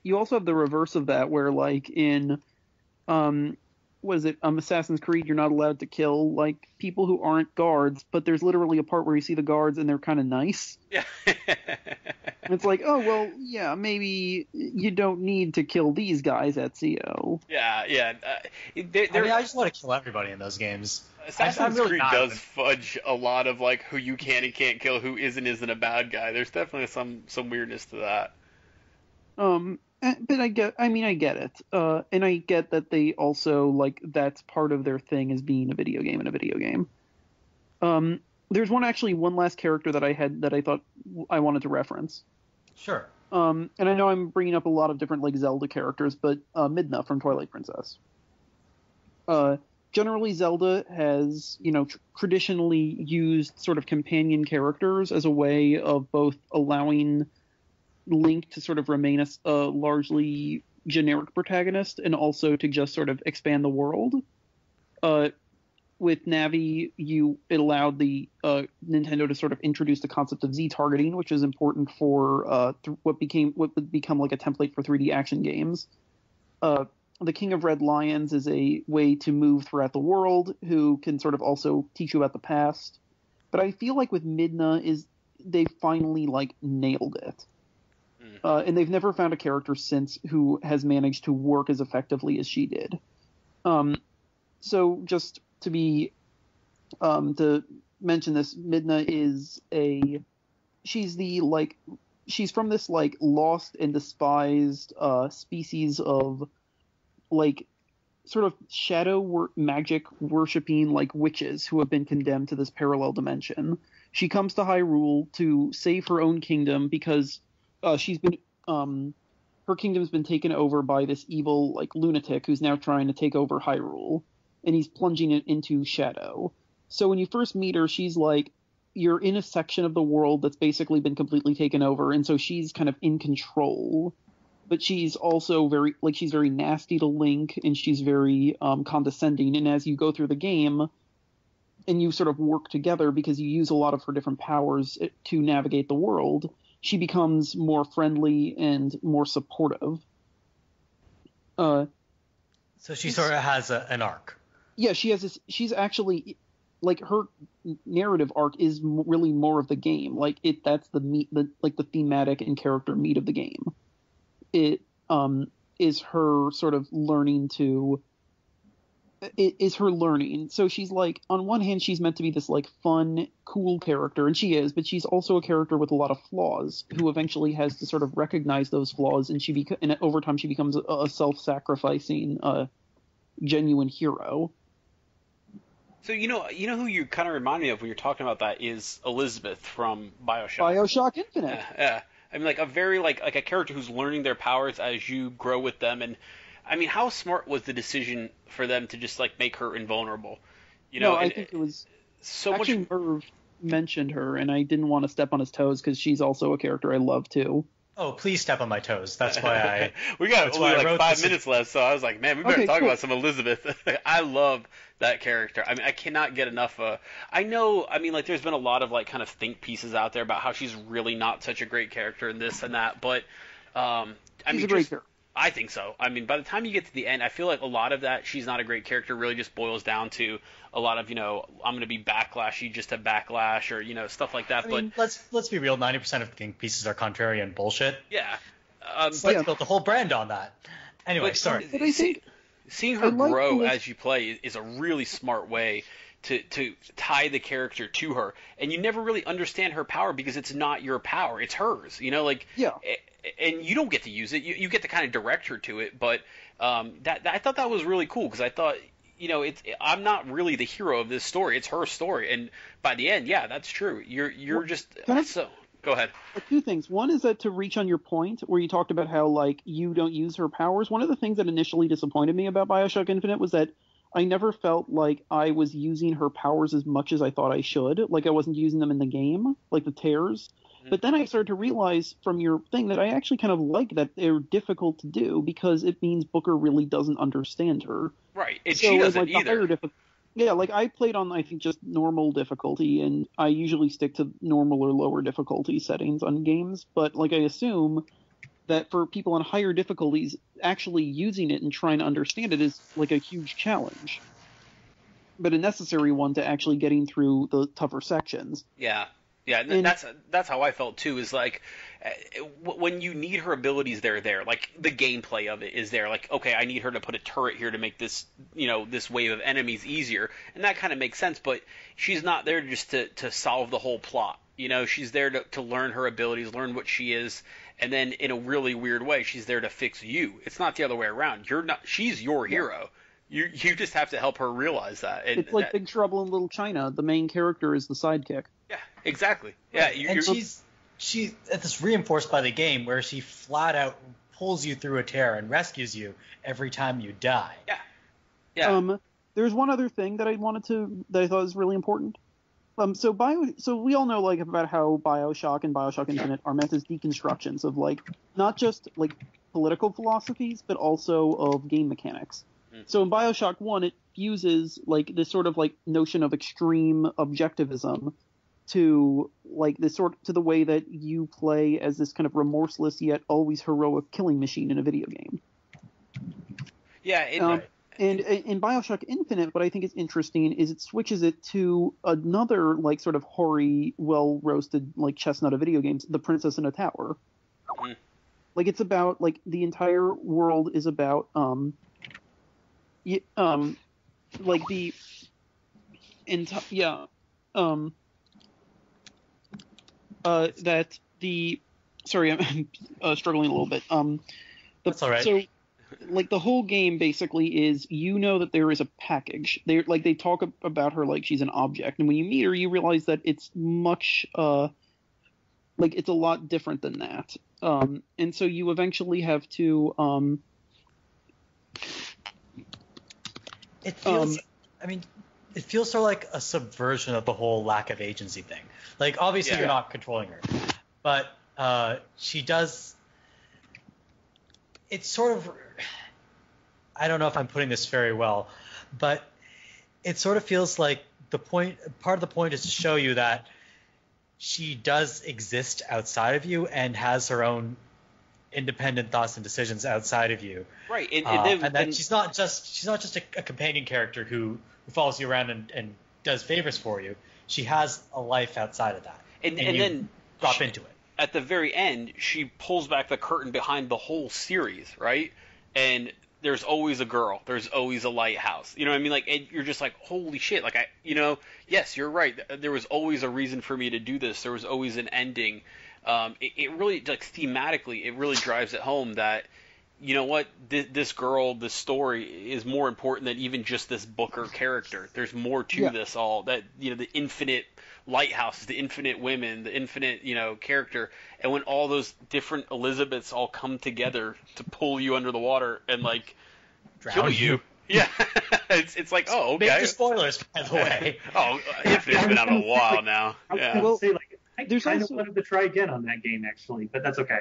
S2: you also have the reverse of that, where in Assassin's Creed, you're not allowed to kill people who aren't guards, but there's literally a part where you see the guards and they're kind of nice.
S5: Yeah.
S2: It's like, oh, well, yeah, maybe you don't need to kill these guys at CO.
S5: Yeah.
S6: I mean, I just want to kill everybody in those games.
S5: Assassin's
S6: really
S5: Creed
S6: not
S5: does
S6: even-
S5: fudge a lot of like who you can and can't kill, who isn't a bad guy. There's definitely some weirdness to that.
S2: But I get it. And I get that they also, like, that's part of their thing is being a video game in a video game. There's one last character that I had that I thought I wanted to reference.
S6: Sure.
S2: And I know I'm bringing up a lot of different, like, Zelda characters, but Midna from Twilight Princess. Generally, Zelda has, traditionally used sort of companion characters as a way of both allowing Link to sort of remain a largely generic protagonist and also to just sort of expand the world. With Navi, it allowed the Nintendo to sort of introduce the concept of Z-targeting, which is important for what would become like a template for 3D action games. The King of Red Lions is a way to move throughout the world, who can sort of also teach you about the past. But I feel like with Midna they finally like nailed it. And they've never found a character since who has managed to work as effectively as she did. So just to mention this, Midna is she's from this like lost and despised species of like sort of magic worshipping like witches who have been condemned to this parallel dimension. She comes to Hyrule to save her own kingdom because her kingdom's been taken over by this evil like lunatic who's now trying to take over Hyrule, and he's plunging it into shadow. So when you first meet her, she's like, you're in a section of the world that's basically been completely taken over, and so she's kind of in control. But she's also she's very nasty to Link, and she's very condescending. And as you go through the game, and you sort of work together because you use a lot of her different powers to navigate the world, she becomes more friendly and more supportive.
S6: So she sort of has an arc.
S2: Yeah, she has this. She's actually like her narrative arc is really more of the game. Like that's the meat, the thematic and character meat of the game. It is her sort of learning to. It is her learning. So she's like, on one hand, she's meant to be this like fun, cool character, and she is, but she's also a character with a lot of flaws who eventually has to sort of recognize those flaws, and and over time she becomes a self-sacrificing, genuine hero.
S5: So you know who you kind of remind me of when you're talking about that is Elizabeth from BioShock.
S2: BioShock Infinite.
S5: Yeah. I mean, like a very like a character who's learning their powers as you grow with them. And I mean, how smart was the decision for them to just like make her invulnerable?
S2: I think it was
S5: so
S2: actually
S5: much.
S2: Merve mentioned her, and I didn't want to step on his toes because she's also a character I love too.
S6: Oh, please step on my toes. That's why
S5: we got only like 5
S6: this
S5: minutes left, so I was like, man, we better talk
S2: cool.
S5: about some Elizabeth. I love that character. I mean, I cannot get enough. I know. I mean, like, there's been a lot of like kind of think pieces out there about how she's really not such a great character and this and that, but
S2: She's a great character.
S5: I think so. I mean, by the time you get to the end, I feel like a lot of that she's not a great character really just boils down to a lot of, I'm going to be backlashy just to backlash or, stuff like that.
S6: I mean, let's be real. 90% of think pieces are contrarian bullshit.
S5: Yeah.
S6: Let's build the whole brand on that. Anyway, sorry.
S2: But I think
S5: seeing her grow as you play is a really smart way to tie the character to her, and you never really understand her power because it's not your power, it's hers.
S2: Yeah.
S5: And you don't get to use it. You get to kind of direct her to it, but that I thought that was really cool because I thought, I'm not really the hero of this story. It's her story, and by the end, yeah, that's true. You're just so. Go ahead.
S2: Two things. One is that to reach on your point where you talked about how like you don't use her powers. One of the things that initially disappointed me about BioShock Infinite was that I never felt like I was using her powers as much as I thought I should. Like I wasn't using them in the game, like the tears. But then I started to realize from your thing that I actually kind of like that they're difficult to do because it means Booker really doesn't understand her.
S5: Right, and she doesn't either.
S2: Yeah, like I played on, I think, just normal difficulty, and I usually stick to normal or lower difficulty settings on games. But like I assume that for people on higher difficulties, actually using it and trying to understand it is like a huge challenge. But a necessary one to actually getting through the tougher sections.
S5: Yeah, Yeah, and that's how I felt too. Is like when you need her abilities, they're there. Like the gameplay of it is there. Like, okay, I need her to put a turret here to make this, this wave of enemies easier, and that kind of makes sense. But she's not there just to solve the whole plot. She's there to learn her abilities, learn what she is, and then in a really weird way, she's there to fix you. It's not the other way around. She's your hero. You just have to help her realize that. And
S2: it's like Big Trouble in Little China. The main character is the sidekick.
S5: Yeah, exactly. Yeah,
S6: and it's reinforced by the game where she flat out pulls you through a tear and rescues you every time you die.
S5: Yeah.
S2: There's one other thing that I thought was really important. So we all know about how BioShock and BioShock Infinite are meant as deconstructions of not just political philosophies, but also of game mechanics. So in BioShock 1, it fuses this sort of notion of extreme objectivism to to the way that you play as this kind of remorseless yet always heroic killing machine in a video game.
S5: Yeah.
S2: And in BioShock Infinite, what I think is interesting is it switches it to another sort of hoary, well-roasted chestnut of video games, The Princess in a Tower. It's about the entire world is about sorry, I'm struggling a little bit.
S6: That's all right.
S2: So, the whole game basically is that there is a package. They talk about her like she's an object, and when you meet her, you realize that it's much it's a lot different than that. And so you eventually have to
S6: It feels. It feels sort of like a subversion of the whole lack of agency thing. Obviously, you're not controlling her, but she does. It's sort of. I don't know if I'm putting this very well, but it sort of feels like part of the point is to show you that she does exist outside of you and has her own independent thoughts and decisions outside of you.
S5: Right,
S6: and that she's not just a companion character who follows you around and does favors for you. She has a life outside of that, and then drop into it.
S5: At the very end, she pulls back the curtain behind the whole series, right? And there's always a girl. There's always a lighthouse. You know what I mean? And you're just like, holy shit. Yes, you're right. There was always a reason for me to do this. There was always an ending. It really, thematically, it really drives it home that, this girl, this story is more important than even just this Booker character. There's more to this all. That, the infinite lighthouses, the infinite women, the infinite, character. And when all those different Elizabeths all come together to pull you under the water and, kill you. Yeah. it's like, oh, okay.
S6: Major spoilers, by the way.
S5: Infinite's been out a while now. Yeah.
S4: I will say, I kind of wanted to try again on that game, actually, but that's okay.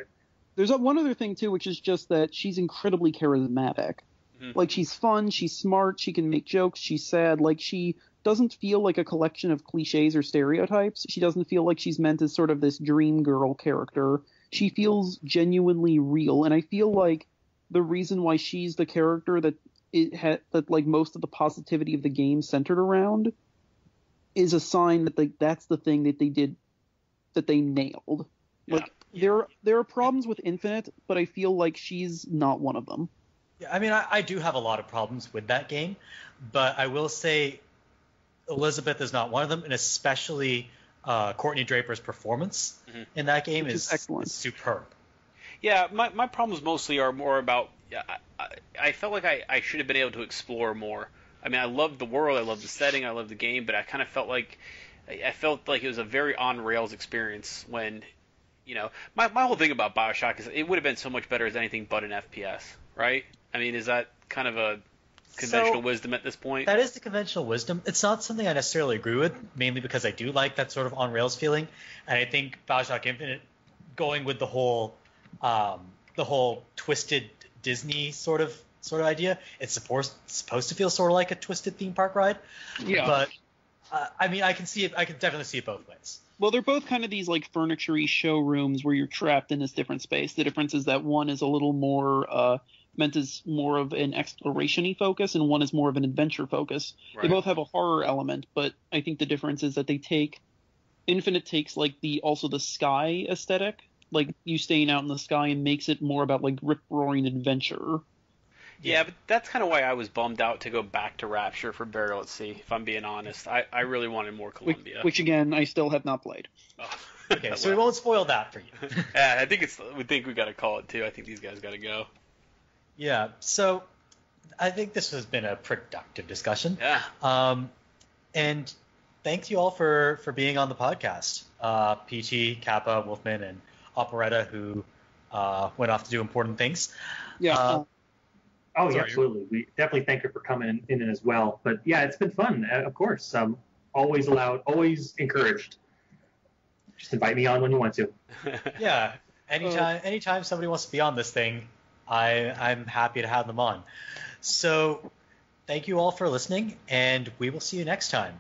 S2: There's one other thing, too, which is just that she's incredibly charismatic. Mm-hmm. She's fun, she's smart, she can make jokes, she's sad. She doesn't feel like a collection of cliches or stereotypes. She doesn't feel like she's meant as sort of this dream girl character. She feels genuinely real, and I feel like the reason why she's the character that most of the positivity of the game centered around is a sign that that's the thing that they did, that they nailed.
S5: Yeah.
S2: There are problems with Infinite, but I feel like she's not one of them.
S6: Yeah, I do have a lot of problems with that game, but I will say Elizabeth is not one of them, and especially Courtney Draper's performance in that game is excellent. Is superb.
S5: Yeah, my problems mostly are more about I felt like I should have been able to explore more. I loved the world, I loved the setting, I loved the game, but I kind of felt like it was a very on-rails experience when, my whole thing about BioShock is it would have been so much better as anything but an FPS, right? Is that kind of a conventional wisdom at this point?
S6: That is the conventional wisdom. It's not something I necessarily agree with, mainly because I do like that sort of on-rails feeling, and I think BioShock Infinite, going with the whole twisted Disney sort of idea, it's supposed to feel sort of like a twisted theme park ride.
S2: Yeah.
S6: But I can see it. I can definitely see it both ways.
S2: Well, they're both kind of these furniture-y showrooms where you're trapped in this different space. The difference is that one is a little more meant as more of an exploration-y focus, and one is more of an adventure focus. Right. They both have a horror element, but I think the difference is that they take Infinite takes like the sky aesthetic, like you staying out in the sky, and makes it more about like rip-roaring adventure.
S5: Yeah, but that's kind of why I was bummed out to go back to Rapture for Burial at Sea, if I'm being honest. I really wanted more Columbia.
S2: Which again, I still have not played.
S5: Oh.
S6: Okay, so we won't spoil that for you.
S5: Yeah, I think we got to call it too. I think these guys got to go.
S6: Yeah, so I think this has been a productive discussion.
S5: Yeah.
S6: And thanks you all for being on the podcast. PT, Kappa, Wolfman, and Operetta, who went off to do important things.
S2: Yeah.
S4: Oh, yeah, absolutely. We definitely thank her for coming in as well. But yeah, it's been fun, of course. Always allowed, always encouraged. Just invite me on when you want to.
S6: Yeah, anytime somebody wants to be on this thing, I'm happy to have them on. So thank you all for listening, and we will see you next time.